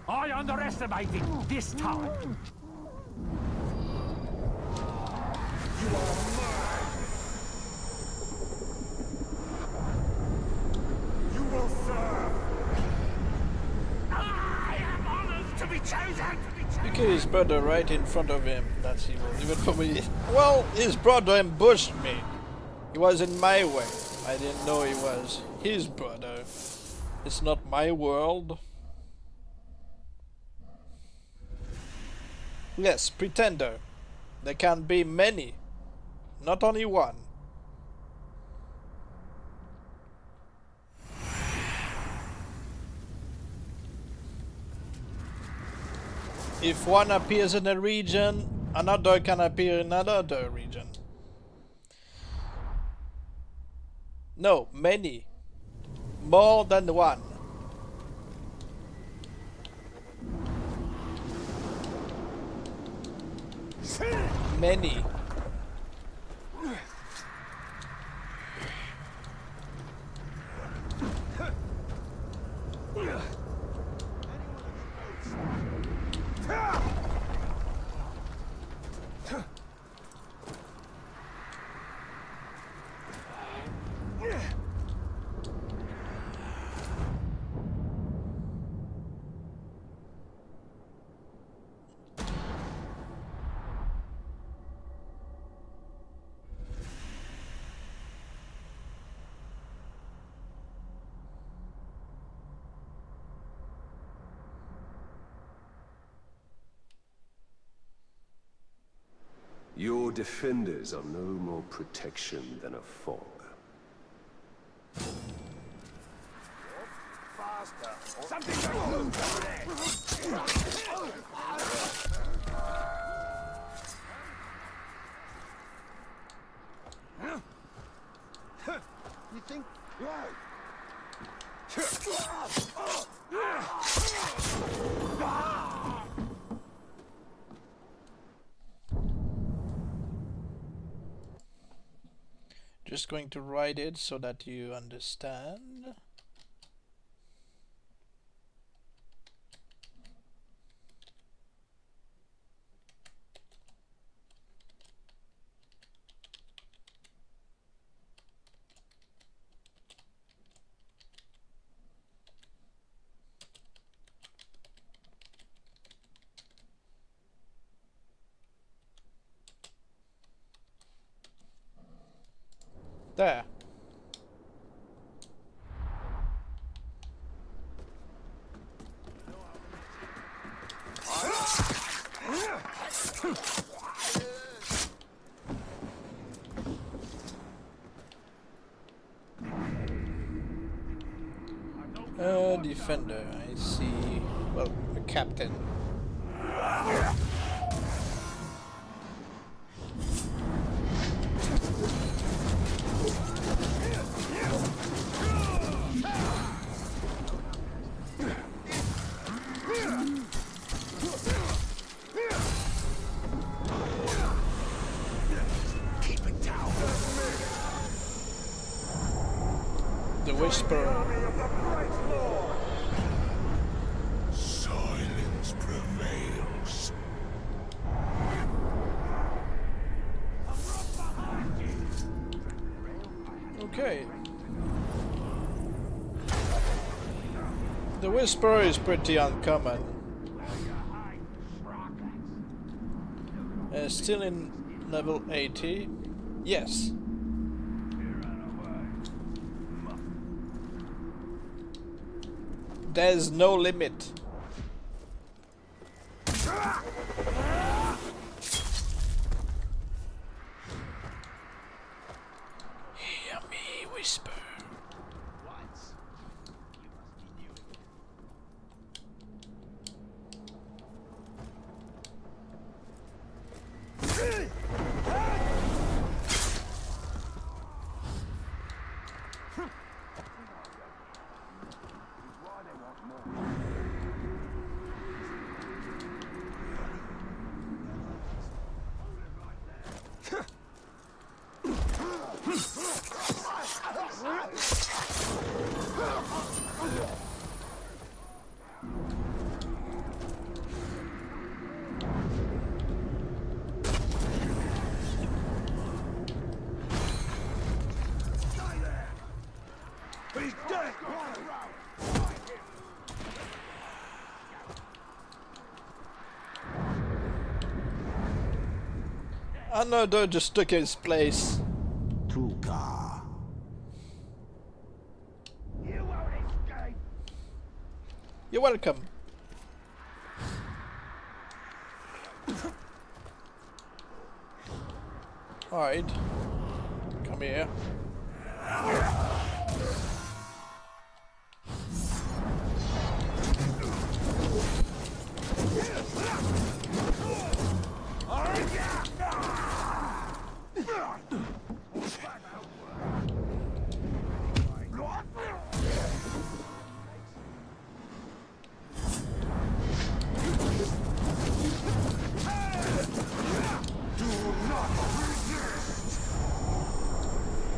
I underestimated this time. brother right in front of him. That's evil. Even for me. Well, his brother ambushed me. He was in my way. I didn't know he was his brother. It's not my world. Yes, pretender. There can be many. Not only one. If one appears in a region, another can appear in another region. No, many. More than one. Many. Your defenders are no more protection than a fog. You think? Just going to write it so that you understand. There. Defender, I see. Well, a captain. The Whisperer. Silence prevails. Okay. The Whisperer is pretty uncommon. Still in level 80? Yes. There's no limit. Hear me whisper. Oh no, don't just took his place. Tuka. You won't escape. You're welcome. Alright. Come here.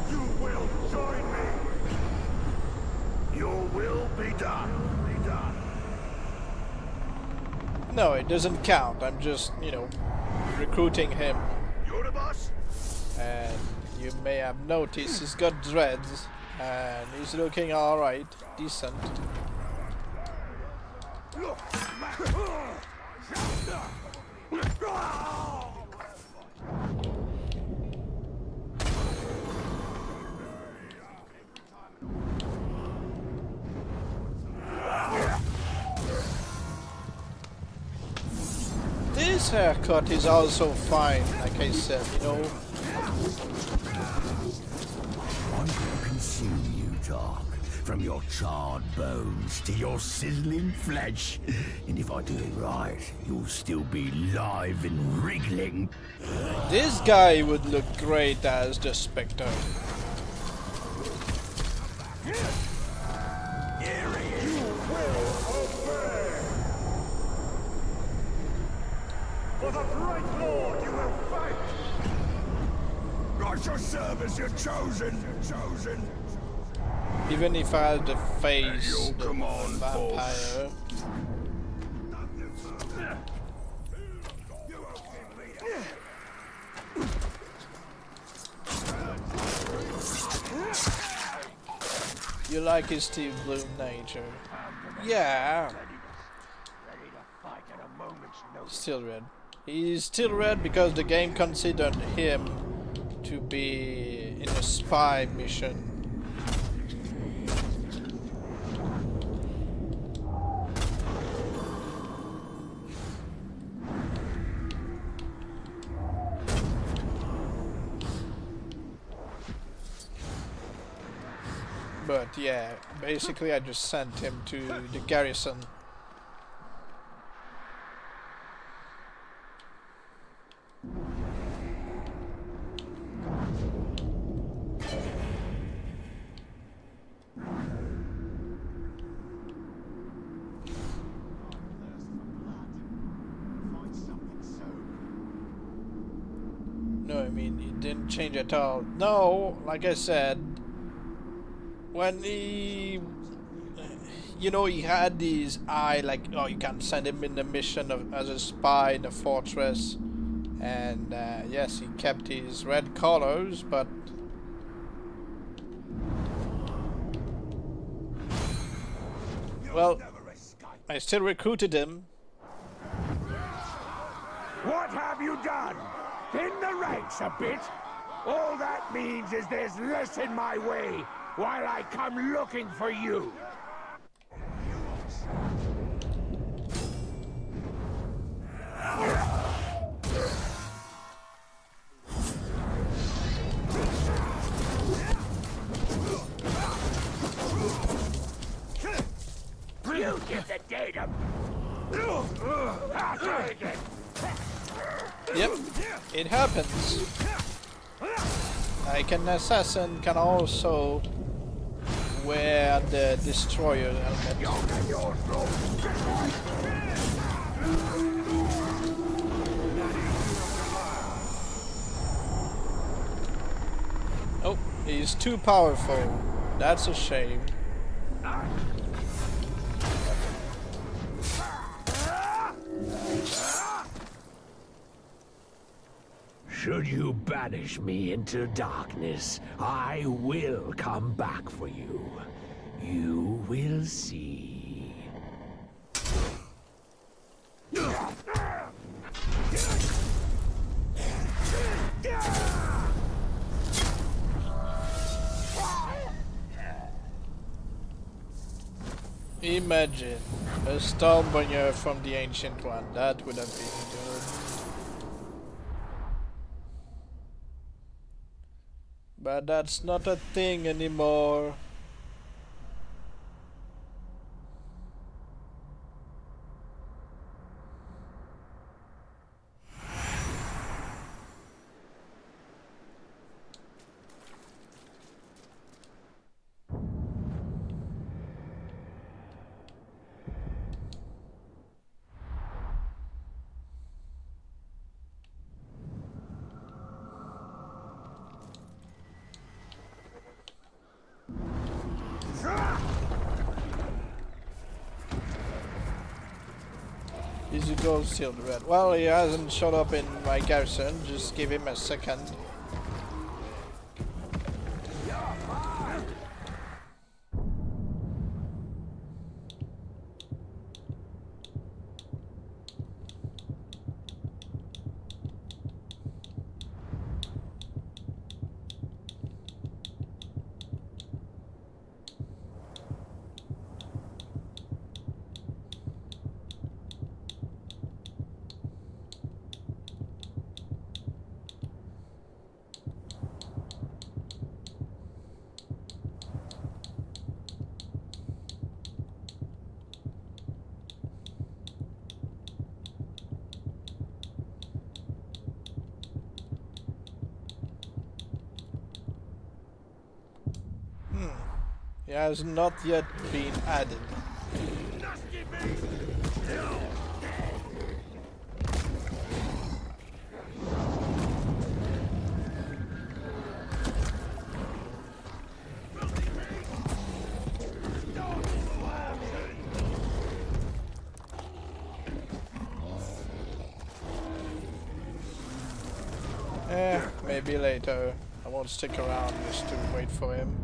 You will join me. Your will be done. Be done. No, it doesn't count. I'm just, you know, recruiting him. You're the boss. And you may have noticed he's got dreads. And he's looking alright. Decent. This haircut is also fine, like I said, you know. I'm gonna consume you, Dark. From your charred bones to your sizzling flesh. And if I do it right, you'll still be live and wriggling. This guy would look great as the Spectre. For the great Lord you will fight! I shall serve as your chosen. Even if I had to face You'll the come on, vampire. You like his Steve Bloom nature. Yeah. Still red. He's still red because the game considered him to be in a spy mission. But yeah, basically I just sent him to the garrison. No, I mean, it didn't change at all. No, like I said, when he, you know, he had his eye, like, oh, you can send him in the mission as a spy in the fortress, and yes, he kept his red colors, but well, I still recruited him. What have you done? Thin the ranks a bit? All that means is there's less in my way while I come looking for you. You get the data. I'll try again. Yep, it happens. Like an assassin can also wear the destroyer helmet. Oh, he's too powerful. That's a shame. Should you banish me into darkness, I will come back for you. You will see. Imagine a Stormbringer from the Ancient One. That would have been good. But that's not a thing anymore. Easy goes sealed red. Well, he hasn't showed up in my garrison. Just give him a second. It has not yet been added. Maybe later. I won't stick around just to wait for him.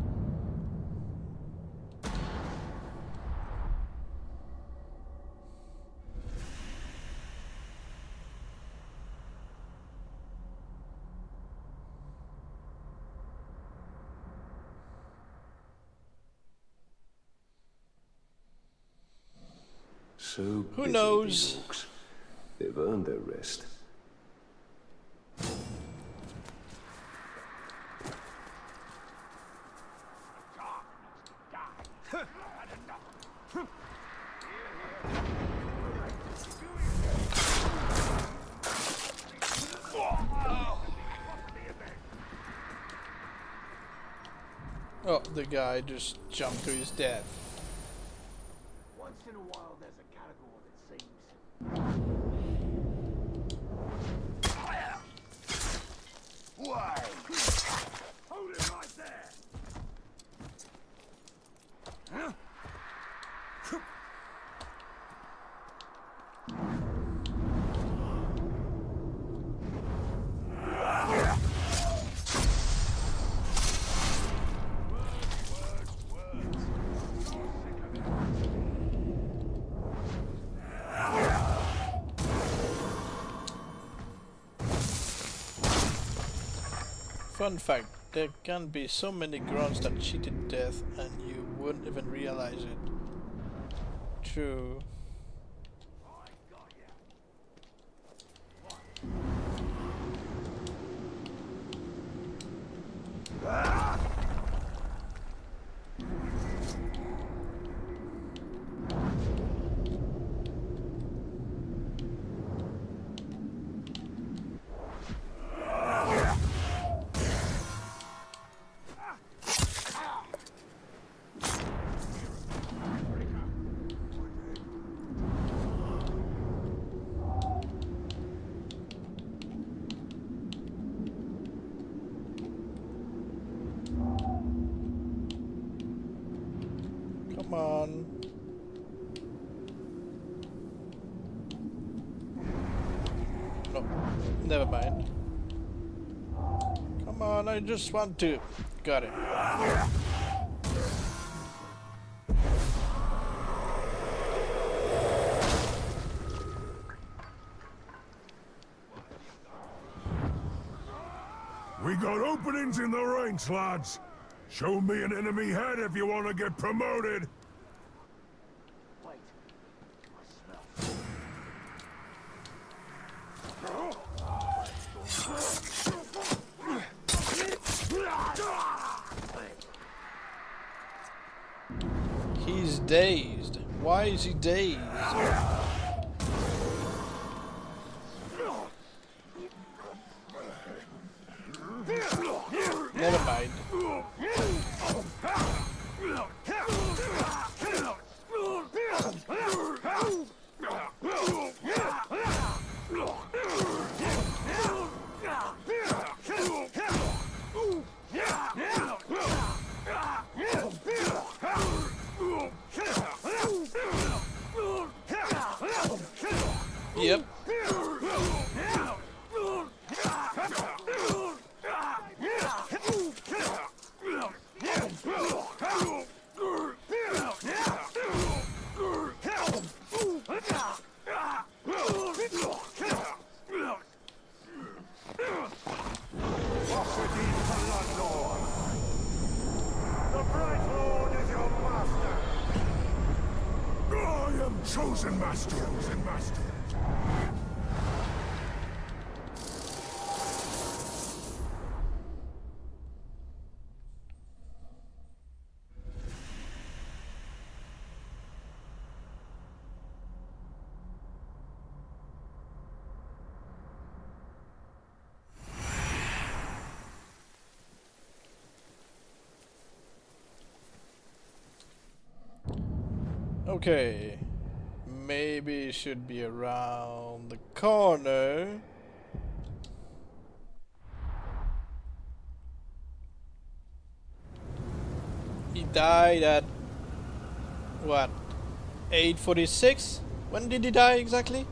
So who busy, knows? these orcs. They've earned their rest. Oh, the guy just jumped to his death. Once in a while there's a category that seems. Why? Hold it right there! Huh? Fun fact, there can be so many grunts that cheated death and you wouldn't even realize it. True. Come on. No, never mind. Come on, I just want to. Got it. We got openings in the ranks, lads. Show me an enemy head if you want to get promoted. dazed. Why is he dazed? Never mind. Yep. I am chosen master. Okay. Maybe it should be around the corner. He died at what? 8:46? When did he die exactly?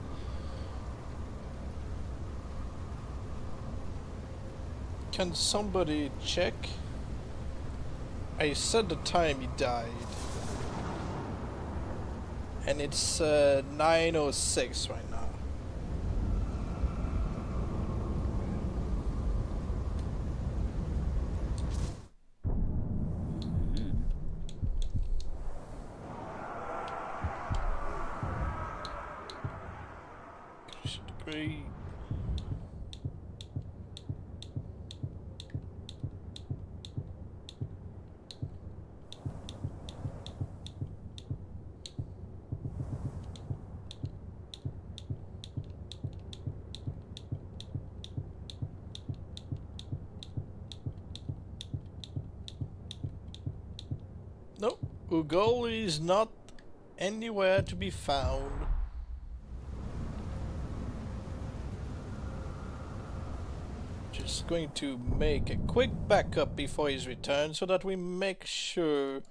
Can somebody check? I said the time he died. And it's 9:06 right now. Degree. No, Ugol is not anywhere to be found. Just going to make a quick backup before his return so that we make sure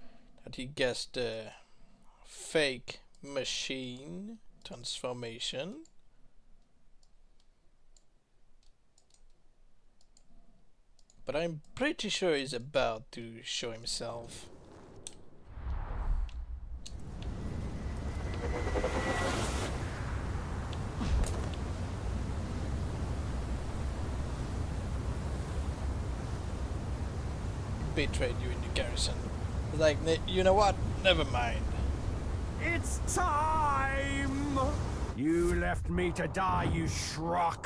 that he gets the fake machine transformation. But I'm pretty sure he's about to show himself. Betrayed you in the garrison. Like, you know what? Never mind. It's time! You left me to die, you schrock.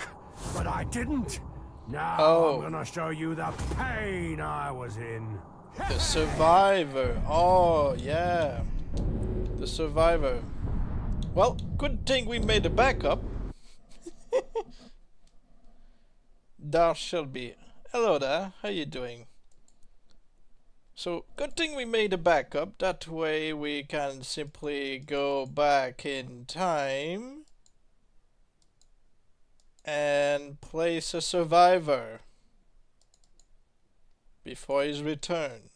But I didn't. Now I'm gonna show you the pain I was in. The survivor. Oh, yeah. The survivor. Well, good thing we made a backup. Dar Shelby. Hello there. How you doing? So, good thing we made a backup. That way we can simply go back in time and place a survivor before his return.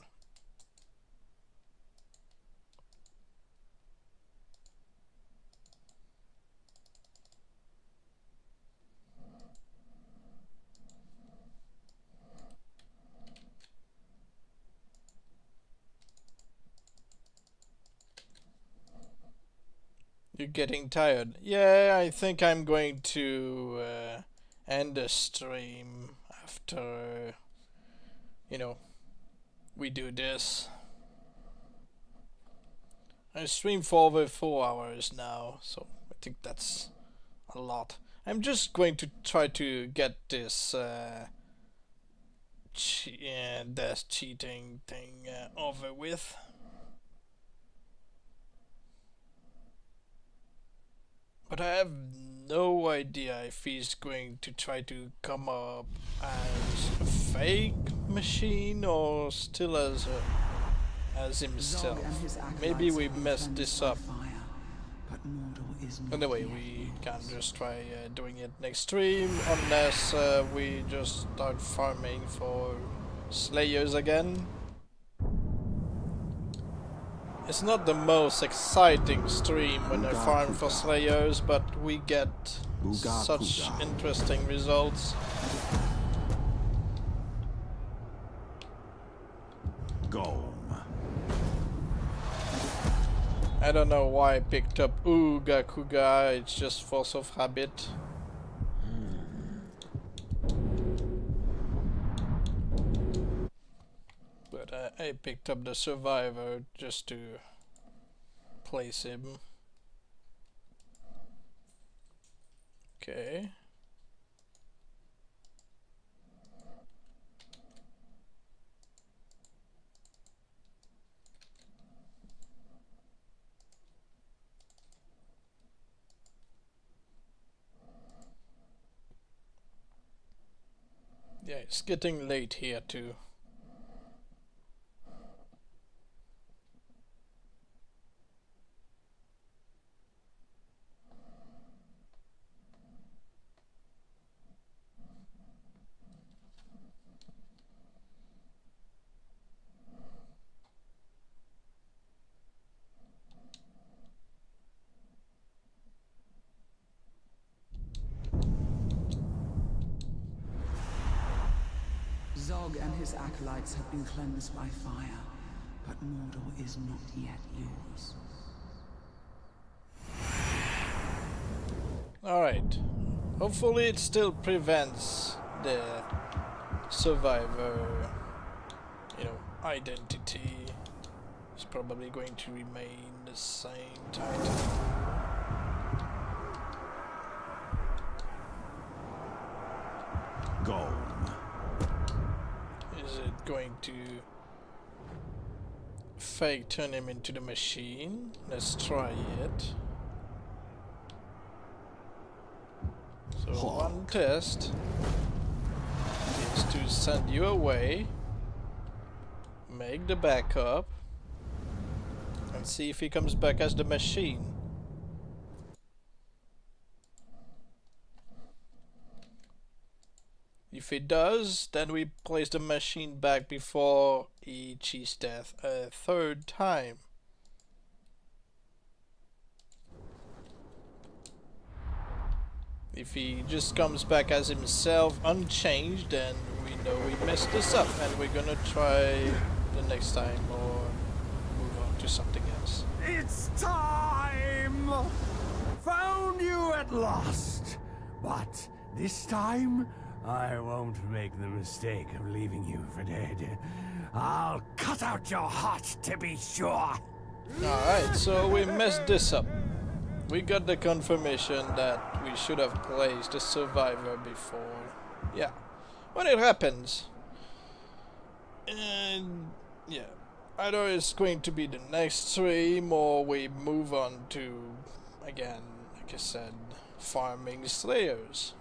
You're getting tired. Yeah, I think I'm going to end the stream after, you know, we do this. I stream for over 4 hours now, so I think that's a lot. I'm just going to try to get this death cheating thing over with. But I have no idea if he's going to try to come up as a fake machine or still as himself. Zog and his acolytes Maybe we have been messed cleansed this by up. fire, but Mordor is not Anyway, yet we yours. can just try doing it next stream, unless we just start farming for Slayers again. It's not the most exciting stream when I farm for Slayers, but we get such interesting results. Go. I don't know why I picked up Ooga Kuga, it's just force of habit. But I picked up the Survivor just to place him. Okay. Yeah, it's getting late here too. Zog and his acolytes have been cleansed by fire, but Mordor is not yet yours. Alright. Hopefully it still prevents the survivor, identity. It's probably going to remain the same title. Go. Is it going to fake turn him into the machine? Let's try it. So one test is to send you away, make the backup, and see if he comes back as the machine. If he does, then we place the machine back before he cheats death a third time. If he just comes back as himself, unchanged, then we know we messed this up and we're gonna try the next time or move on to something else. It's time! Found you at last. But this time, I won't make the mistake of leaving you for dead. I'll cut out your heart to be sure. Alright, so we messed this up. We got the confirmation that we should have placed the survivor before. Yeah, when it happens. And yeah, either it's going to be the next stream or we move on to, again, like I said, farming Slayers.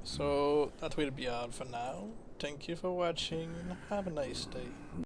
So that will be all for now. Thank you for watching. Have a nice day.